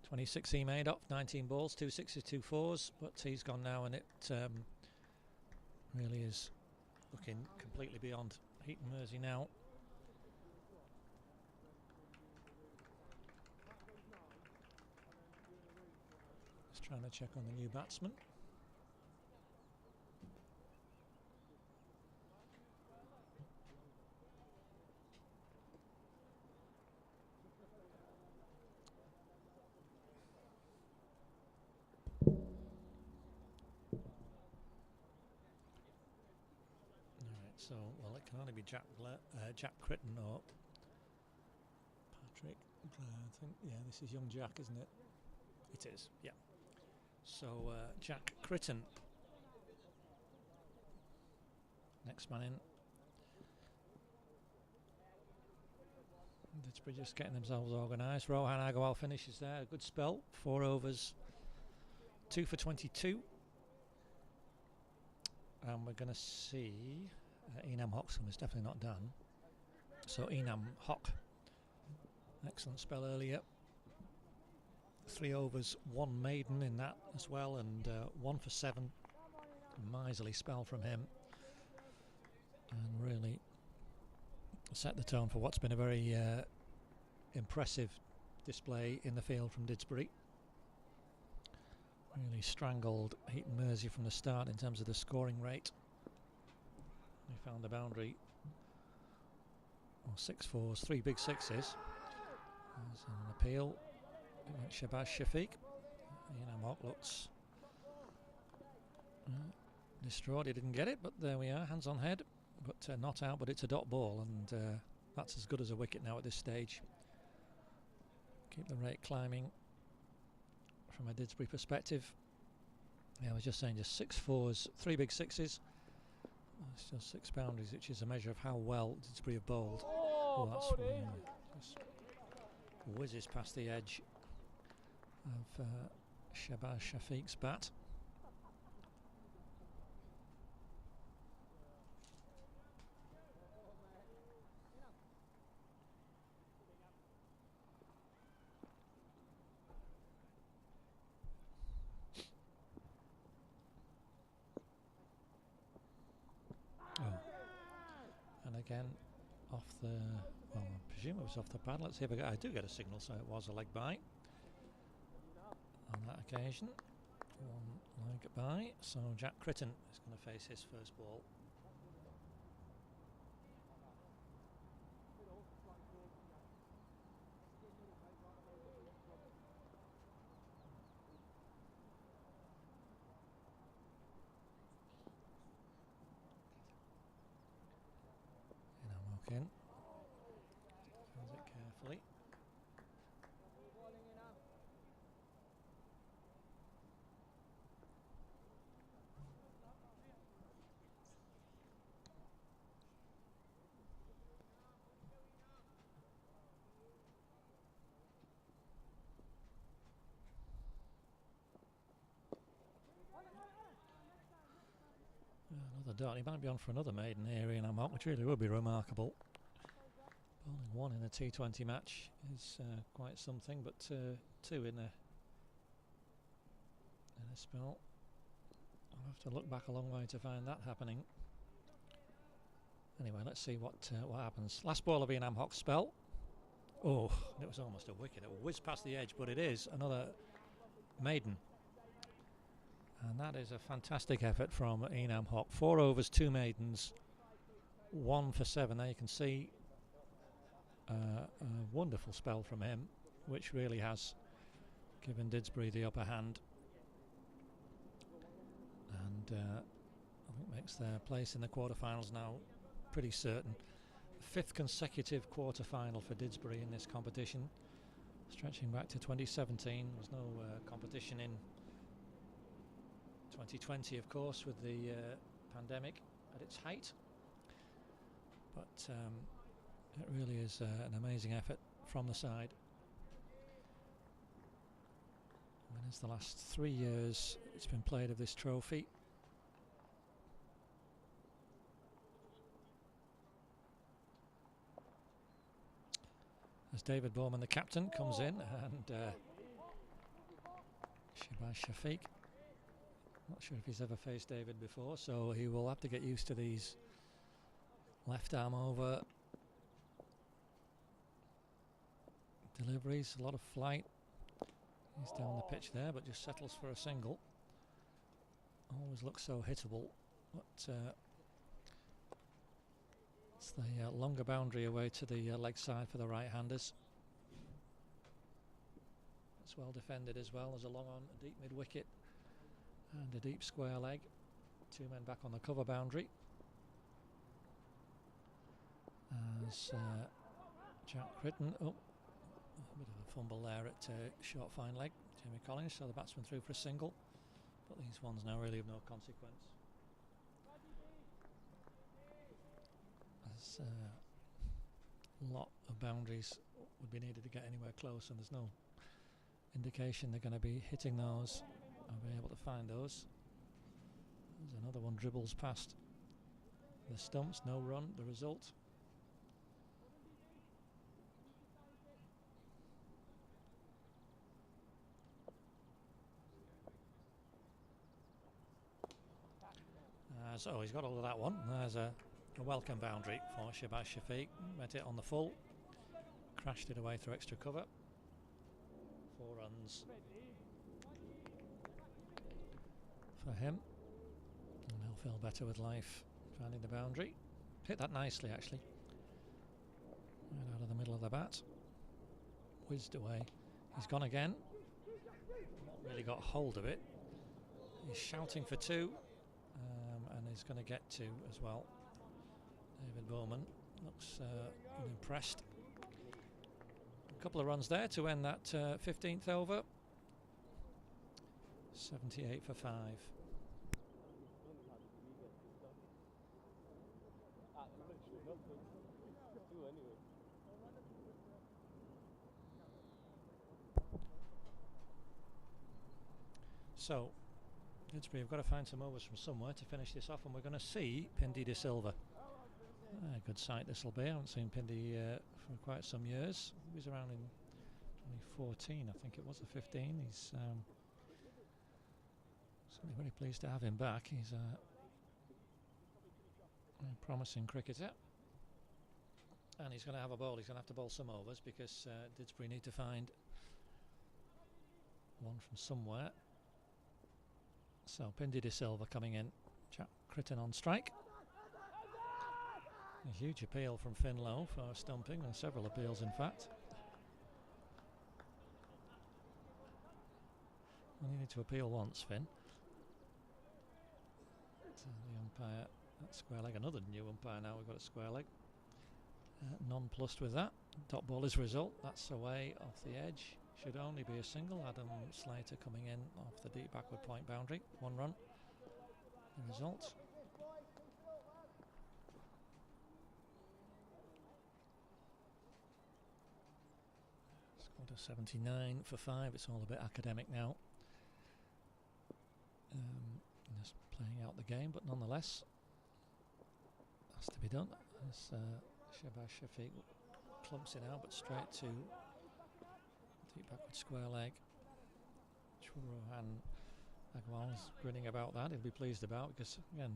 26 he made off 19 balls, 2 6s, 2 4s, but he's gone now, and it really is looking completely beyond Heaton Mersey now. Just trying to check on the new batsman. So, well, it can only be Jack Critton or Patrick. I think, yeah, this is young Jack, isn't it? It is, yeah. So, Jack Critton. Next man in. Didsbury just getting themselves organised. Rohan Agarwal finishes there. A good spell. 4 overs. 2 for 22. And we're going to see... Enam Hoxton is definitely not done. So Enam Hock, excellent spell earlier. 3 overs, 1 maiden in that as well, and 1 for 7. Miserly spell from him, and really set the tone for what's been a very impressive display in the field from Didsbury. Really strangled Heaton Mersey from the start in terms of the scoring rate. He found the boundary. 6 4s, 3 big 6s. There's an appeal. Shabaz Shafiq. Mark looks distraught. He didn't get it, but there we are. Hands on head, but not out. But it's a dot ball, and that's as good as a wicket now at this stage. Keep the rate climbing from a Didsbury perspective. Yeah, I was just saying, just 6 4s, 3 big 6s. Still 6 boundaries, which is a measure of how well Didsbury have bowled. Oh, that's just whizzes past the edge of Shabaz Shafiq's bat. And again, off the, well, I presume it was off the pad. Let's see if I do get a signal, so it was a leg by on that occasion. 1 leg by, so Jack Critton is going to face his first ball. the dot. He might be on for another maiden here in Amok, which really would be remarkable. Bowling one in a T20 match is quite something, but two in a spell. I'll have to look back a long way to find that happening. Anyway, let's see what happens. Last ball of Ian Amhock's spell. Oh, it was almost a wicket. It whizzed past the edge, but it is another maiden. And that is a fantastic effort from Ian Amhock. 4 overs, 2 maidens, 1 for 7. There you can see a wonderful spell from him, which really has given Didsbury the upper hand. And I think makes their place in the quarterfinals now pretty certain. 5th consecutive quarter-final for Didsbury in this competition, stretching back to 2017. There was no competition in 2020, of course, with the pandemic at its height. But it really is an amazing effort from the side. And it's the last 3 years it's been played of this trophy. As David Bowman, the captain, comes in, and Shahbaz Shafiq, not sure if he's ever faced David before, so he will have to get used to these left arm over deliveries. A lot of flight. He's down the pitch there, but just settles for a single. Always looks so hittable, but it's the longer boundary away to the leg side for the right-handers. It's well defended as well. There's a long on, a deep mid-wicket and a deep square leg. 2 men back on the cover boundary. As Jack Crichton, a bit of a fumble there at short fine leg. Jamie Collins, so the batsman through for a single. But these ones now really of no consequence. There's a lot of boundaries would be needed to get anywhere close, and there's no indication they're going to be hitting those or be able to find those. There's another one, dribbles past the stumps, no run, the result. So he's got all of that one. There's a welcome boundary for Shahbaz Shafiq. Met it on the full, crashed it away through extra cover. 4 runs for him, and he'll feel better with life finding the boundary. Hit that nicely, actually, right out of the middle of the bat. Whizzed away. He's gone again. Not really got hold of it. He's shouting for 2. And he's going to get 2 as well. David Bowman looks impressed. A couple of runs there to end that 15th over. 78 for 5. So Didsbury have got to find some overs from somewhere to finish this off, and we're going to see Pindi de Silva. A good sight this will be. I haven't seen Pindi for quite some years. He was around in 2014, I think it was, or 15. He's certainly very pleased to have him back. He's a promising cricketer, and he's going to have a bowl. He's going to have to bowl some overs because Didsbury need to find one from somewhere. So Pindi de Silva coming in, Jack Crichton on strike. A huge appeal from Finn Lowe for stumping, and several appeals in fact. Well, you need to appeal once, Finn. So the umpire at square leg, another new umpire now, we've got a square leg. Nonplussed with that. Dot ball is result, that's away off the edge. Should only be a single. Adam Slater coming in off the deep backward point boundary. 1 run. The result. Scored a 79 for 5. It's all a bit academic now. Just playing out the game, but nonetheless, Has to be done as Shahbaz Shafiq clumps it out, but straight to deep backward square leg. Churrohan Agwal's grinning about that. He'll be pleased about, because again,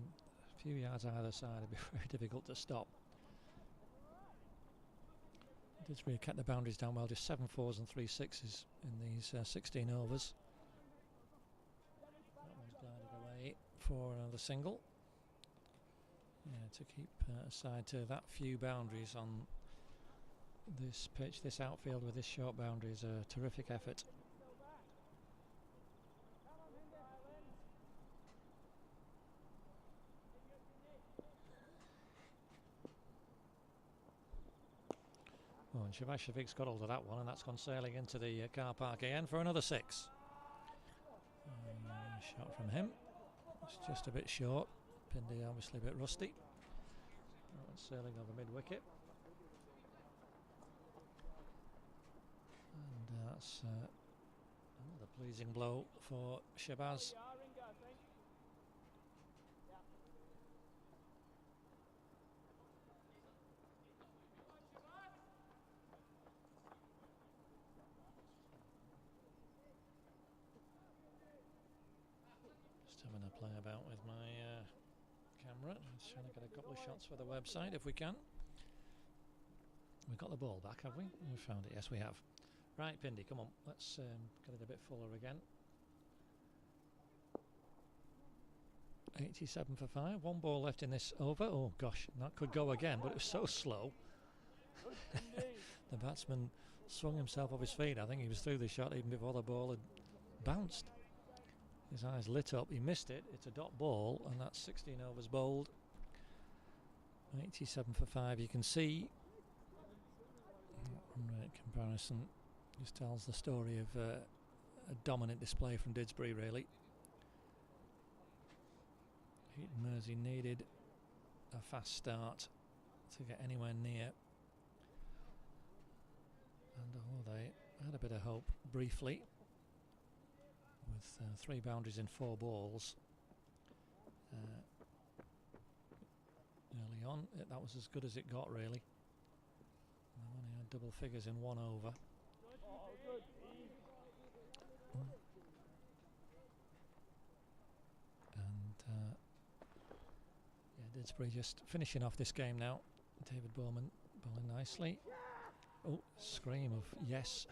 a few yards either side it'd be very difficult to stop. Didsbury kept the boundaries down well, just 7 4s and 3 6s in these 16 overs. That one's glided away for another single. Yeah, to keep aside to that few boundaries on this pitch, this outfield with this short boundary is a terrific effort. Oh, and Shahbaz Shafiq's got hold of that one, and that's gone sailing into the car park again for another 6. Shot from him. It's just a bit short. Pindi obviously a bit rusty. That one's sailing over mid-wicket. And that's another pleasing blow for Shahbaz. Having a play about with my camera, just trying to get a couple of shots for the website if we can. We've got the ball back, have we? We found it, yes we have. Right, Pindi, come on, let's get it a bit fuller again. 87 for 5, 1 ball left in this over. Oh gosh, that could go again, but it was so slow. The batsman swung himself off his feet. I think he was through the shot even before the ball had bounced. His eyes lit up, he missed it, it's a dot ball, and that's 16 overs bowled. 87 for 5, you can see, rate comparison just tells the story of a dominant display from Didsbury really. Heaton Mersey needed a fast start to get anywhere near. And they had a bit of hope briefly. With 3 boundaries in 4 balls early on, that was as good as it got really. They only had double figures in 1 over. And yeah, Didsbury just finishing off this game now. David Bowman bowling nicely. Oh, scream of yes.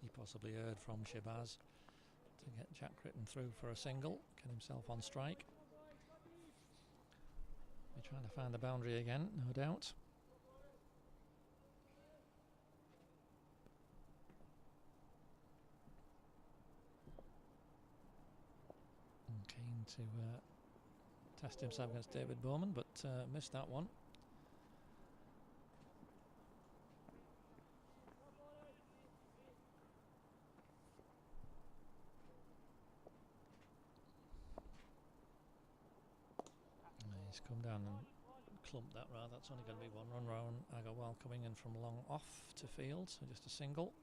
He possibly heard from Shahbaz to get Jack Crichton through for a single, get himself on strike. We're trying to find the boundary again, no doubt. And keen to test himself against David Bowman, but missed that one. He's come down and clumped that rather. That's only going to be 1 run round. Agarwal coming in from long off to field, so just a single.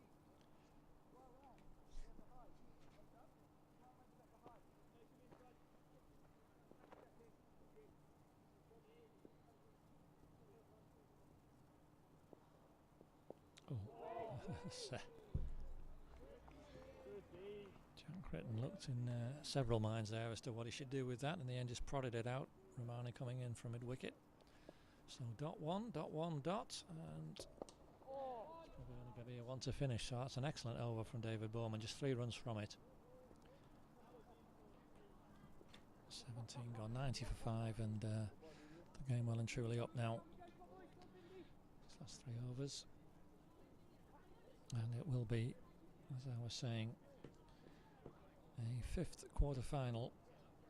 Oh, Jack Crichton looked in several minds there as to what he should do with that. In the end, just prodded it out. Romani coming in from mid-wicket. So dot one, and it's probably only going to be a 1 to finish. So that's an excellent over from David Bowman. Just 3 runs from it. 17 gone, 90 for 5, and the game well and truly up now. This last 3 overs. And it will be, as I was saying, a 5th quarter-final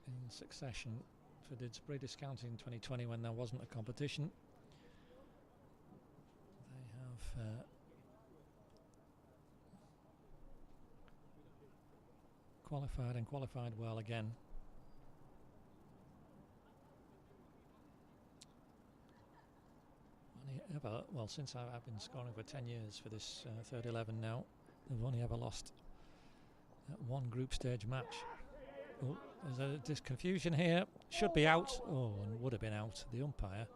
in succession for Didsbury, discounting 2020 when there wasn't a competition. They have qualified and qualified well again. Only ever, well, since I've been scoring for 10 years for this third 11 now, they've only ever lost 1 group stage match. Oh, there's a confusion here. Should be out. Oh, and would have been out. The umpire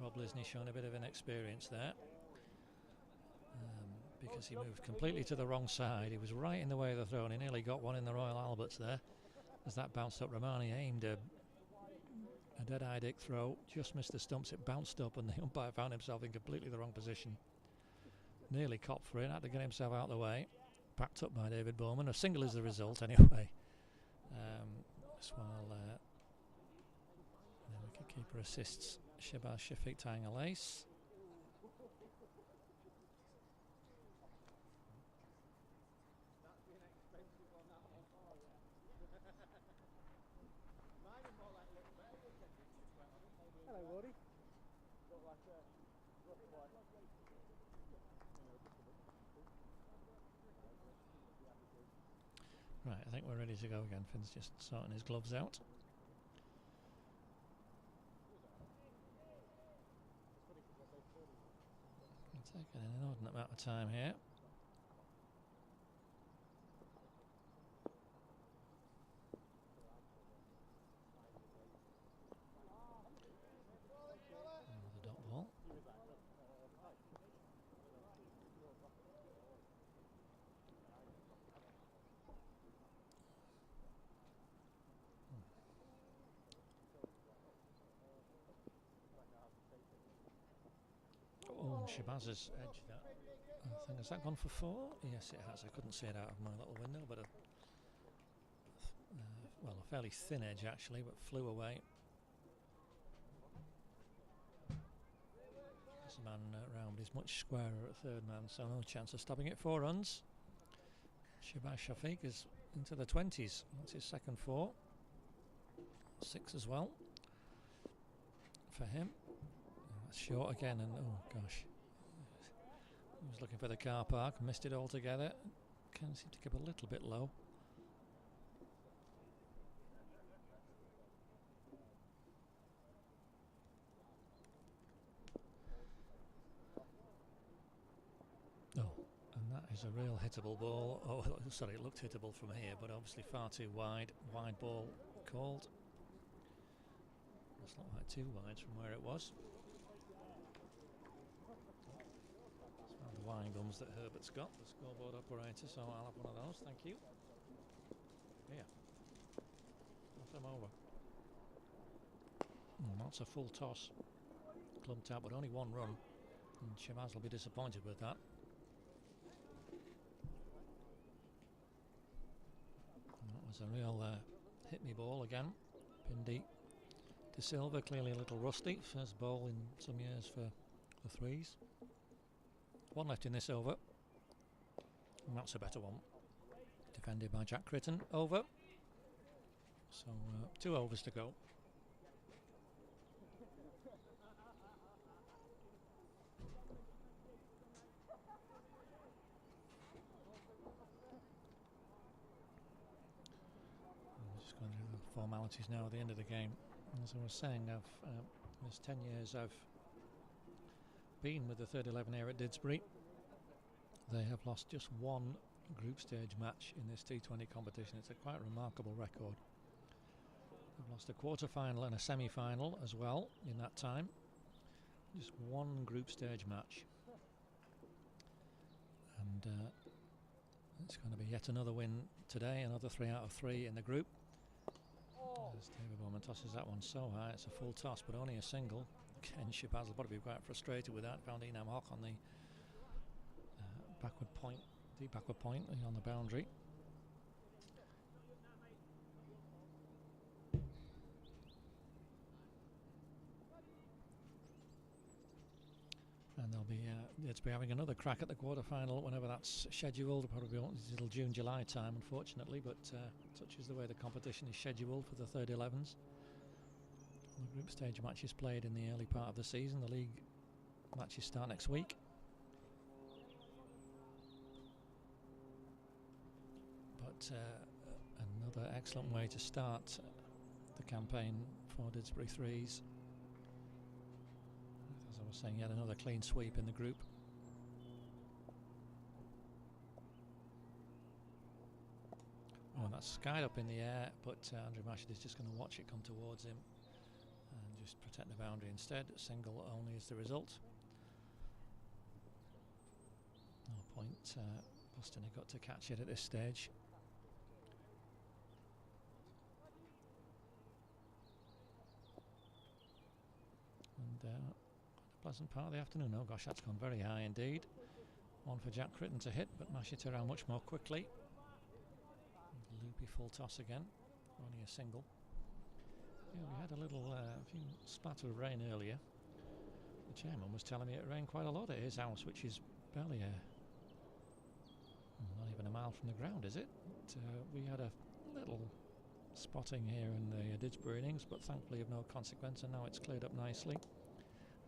Rob Lisney showing a bit of inexperience there. Because he moved completely to the wrong side. He was right in the way of the throw, and he nearly got one in the Royal Alberts there. As that bounced up, Romani aimed a dead-eye dick throw, just missed the stumps, it bounced up, and the umpire found himself in completely the wrong position. Nearly copped for it, had to get himself out of the way. Backed up by David Bowman. A single is the result anyway. As well, the wicket-keeper assists Shehbaz Shafiq tying a lace. Right, I think we're ready to go again. Finn's just sorting his gloves out. Taking an inordinate amount of time here. Another dot ball. Oh, Shehbaz has edged that. I think, has that gone for 4? Yes, it has. I couldn't see it out of my little window, but well, a fairly thin edge actually, but flew away. As the man round is much squarer at third man, so no chance of stopping it. 4 runs. Shehbaz Shafiq is into the 20s. That's his second 4. 6 as well for him. That's short again, and oh gosh. He was looking for the car park, missed it altogether. Can seem to keep a little bit low. Oh, and that is a real hittable ball. Oh, sorry, it looked hittable from here, but obviously far too wide. Wide ball called. It's not like 2 wides from where it was. The wine gums that Herbert's got, the scoreboard operator, so I'll have one of those, thank you. Here. Off them over. That's a full toss. Clumped out, but only 1 run. And Shehbaz will be disappointed with that. And that was a real hit-me ball again. Pindi De Silva, clearly a little rusty. First ball in some years for the threes. 1 left in this over, and that's a better one. Defended by Jack Critton. Over. So 2 overs to go. I'm just going to do the formalities now at the end of the game. As I was saying, this 10 years I've been with the third 11 here at Didsbury. They have lost just 1 group stage match in this T20 competition. It's a quite remarkable record. They've lost a quarter-final and a semi-final as well in that time. Just 1 group stage match. And it's going to be yet another win today, another 3 out of 3 in the group. As David Bowman tosses that one so high, it's a full toss, but only a single. Again, Shehbaz will probably be quite frustrated with that. Found Enam Hock on the backward point, deep backward point on the boundary. And they'll be having another crack at the quarter-final whenever that's scheduled. Probably until June, July time, unfortunately, but such is the way the competition is scheduled for the third 11s. The group stage matches played in the early part of the season. The league matches start next week. But another excellent way to start the campaign for Didsbury Threes. As I was saying, yet another clean sweep in the group. Oh, and that's skied up in the air, but Andrew Mashid is just going to watch it come towards him and just protect the boundary instead. Single only is the result. No point Boston had got to catch it at this stage. And a pleasant part of the afternoon. Oh gosh, that's gone very high indeed. One for Jack Critton to hit, but mash it around much more quickly. Loopy full toss again, only a single. Yeah, we had a little few splatter of rain earlier. The chairman was telling me it rained quite a lot at his house, which is barely not even a mile from the ground, is it? But, we had a little spotting here in the Didsbury innings, but thankfully of no consequence, and now it's cleared up nicely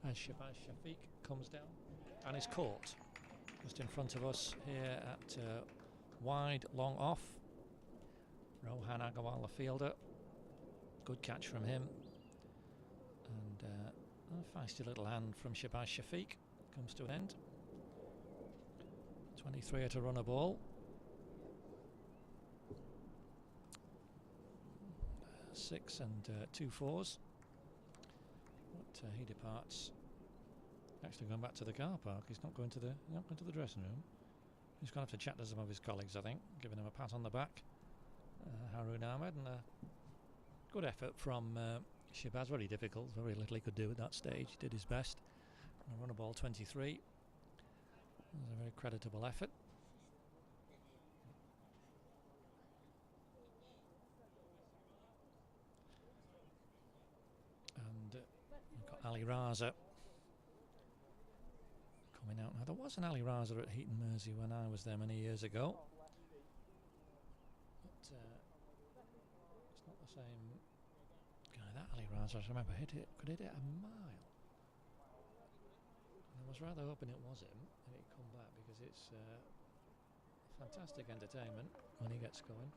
as Shahbaz Shafiq comes down and is caught just in front of us here at wide, long off. Rohan Agarwal, the fielder. Good catch from him. And a feisty little hand from Shahbaz Shafiq. Comes to an end. 23 to run a ball. 6 and 2 fours. But he departs. Actually going back to the car park. He's not going to the dressing room. He's going to have to chat to some of his colleagues, I think, giving him a pat on the back. Haroon Ahmed, and a good effort from Shahbaz. Very difficult, very little he could do at that stage. He did his best. And a run a ball 23. It was a very creditable effort. And we've got Ali Raza coming out. Now there was an Ali Raza at Heaton Mersey when I was there many years ago. But it's not the same guy. That Ali Raza, I remember, could hit it a mile. And I was rather hoping it was him and he'd come back, because it's fantastic entertainment when he gets going.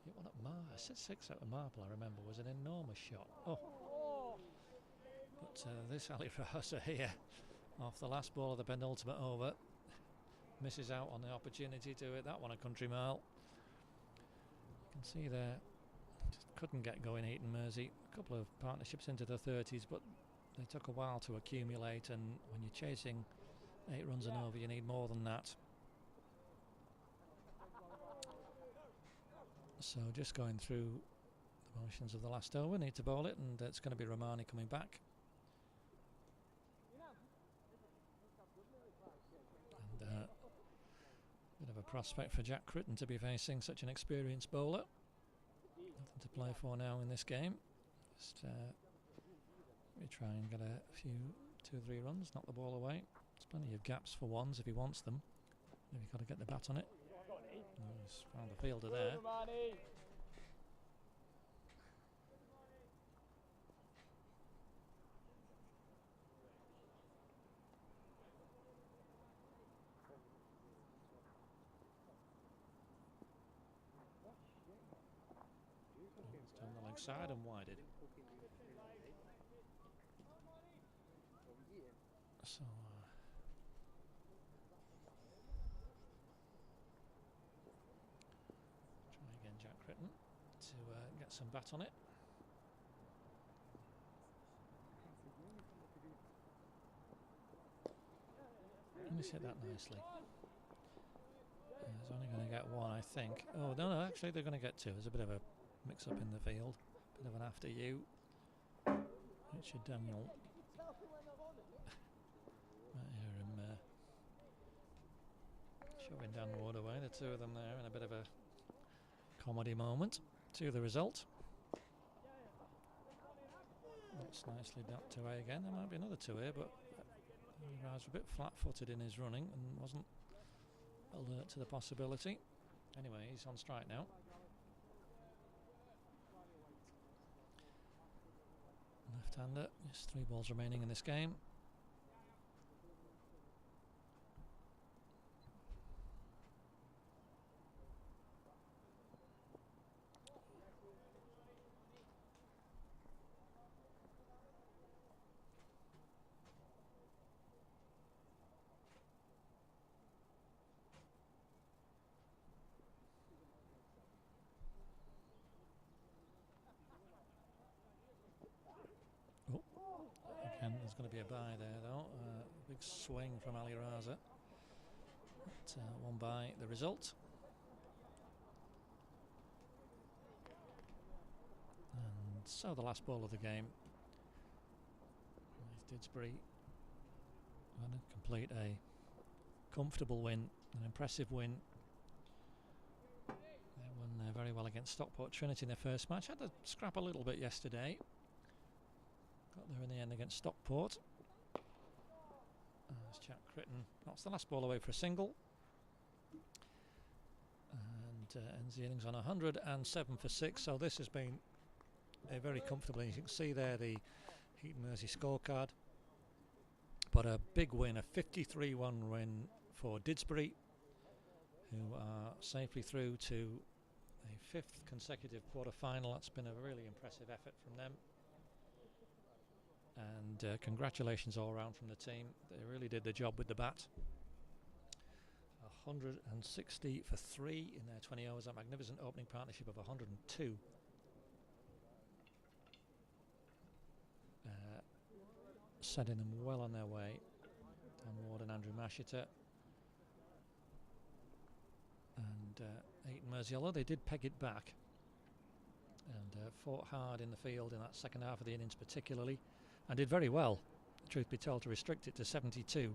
Hit one at Marple. 6 out of Marple, I remember, was an enormous shot. Oh. But this Ali Raza here, off the last ball of the penultimate over, misses out on the opportunity to hit that one a country mile. You can see there, just couldn't get going Heaton Mersey. A couple of partnerships into the 30s, but they took a while to accumulate, and when you're chasing 8 runs and over, you need more than that. So just going through the motions of the last over, need to bowl it, and it's going to be Romani coming back. And a bit of a prospect for Jack Critton to be facing such an experienced bowler. Nothing to play for now in this game. Just we try and get a few 2-3 runs, knock the ball away. There's plenty of gaps for ones if he wants them. Maybe got to get the bat on it. He's found the fielder there. He's turned the leg side and wided. So try again Jack Critton to get some bat on it. And he's hit that nicely. He's only going to get one, I think. Oh, no, actually they're going to get 2. There's a bit of a mix-up in the field. Bit of an after you. Richard Daniel. Right here him shoving Dan Ward away. The two of them there in a bit of a comedy moment. To the result. That's nicely ducked away again. There might be another 2 here, but he was a bit flat-footed in his running and wasn't alert to the possibility. Anyway, he's on strike now. Left-hander. Just 3 balls remaining in this game. Oh, going to be a bye there, though. Big swing from Ali Raza. Won by the result. And so the last ball of the game. Didsbury going to complete a comfortable win, an impressive win. They won very well against Stockport Trinity in their first match. Had to scrap a little bit yesterday. Got there in the end against Stockport. As Jack Critton knocks the last ball away for a single. And ends the innings on 107 for 6. So this has been a very comfortable. You can see there the Heaton Mersey scorecard. But a big win, a 53-1 win for Didsbury, who are safely through to a 5th consecutive quarter-final. That's been a really impressive effort from them. And congratulations all round from the team. They really did the job with the bat. 160 for 3 in their 20 overs. A magnificent opening partnership of 102. Setting them well on their way. Dan Ward and Andrew Mashiter. And Heaton Mersey, although they did peg it back and fought hard in the field in that second half of the innings particularly, and did very well, truth be told, to restrict it to 72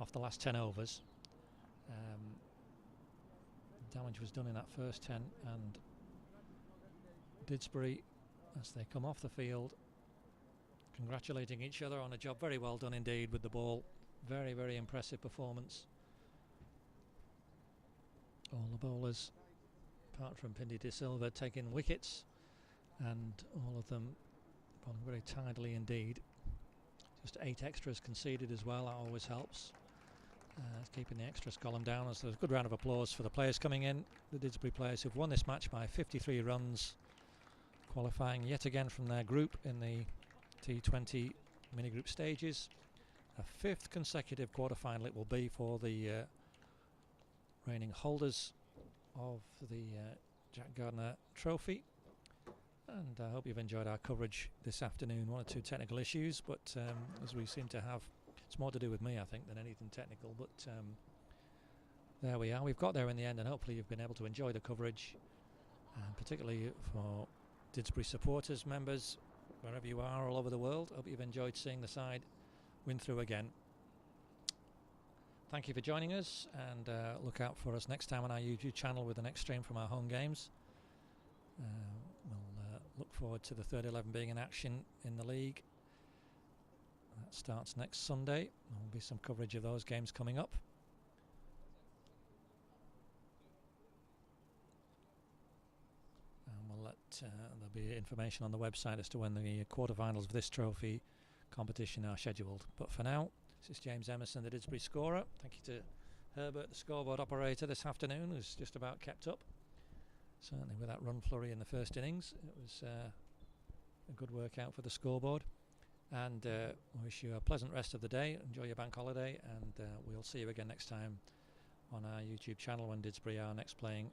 off the last 10 overs. Damage was done in that first 10, and Didsbury, as they come off the field, congratulating each other on a job very well done indeed with the ball. Very, very impressive performance. All the bowlers, apart from Pindi De Silva, taking wickets, and all of them bowling very tidily indeed. Just 8 extras conceded as well, that always helps. Keeping the extras column down. As there's a good round of applause for the players coming in, the Didsbury players who've won this match by 53 runs, qualifying yet again from their group in the T20 mini group stages. A 5th consecutive quarter-final it will be for the reigning holders of the Jack Gardner Trophy. And I hope you've enjoyed our coverage this afternoon. 1 or 2 technical issues, but as we seem to have, it's more to do with me, I think, than anything technical. But there we are. We've got there in the end, and hopefully you've been able to enjoy the coverage, and particularly for Didsbury supporters, members, wherever you are all over the world. Hope you've enjoyed seeing the side win through again. Thank you for joining us, and look out for us next time on our YouTube channel with the next stream from our home games. We'll look forward to the third 11 being in action in the league. That starts next Sunday. There will be some coverage of those games coming up. And we'll let there'll be information on the website as to when the quarterfinals of this trophy competition are scheduled. But for now, this is James Emerson, the Didsbury scorer. Thank you to Herbert, the scoreboard operator this afternoon, who's just about kept up. Certainly with that run flurry in the first innings, it was a good workout for the scoreboard. And I wish you a pleasant rest of the day. Enjoy your bank holiday, and we'll see you again next time on our YouTube channel when Didsbury are next playing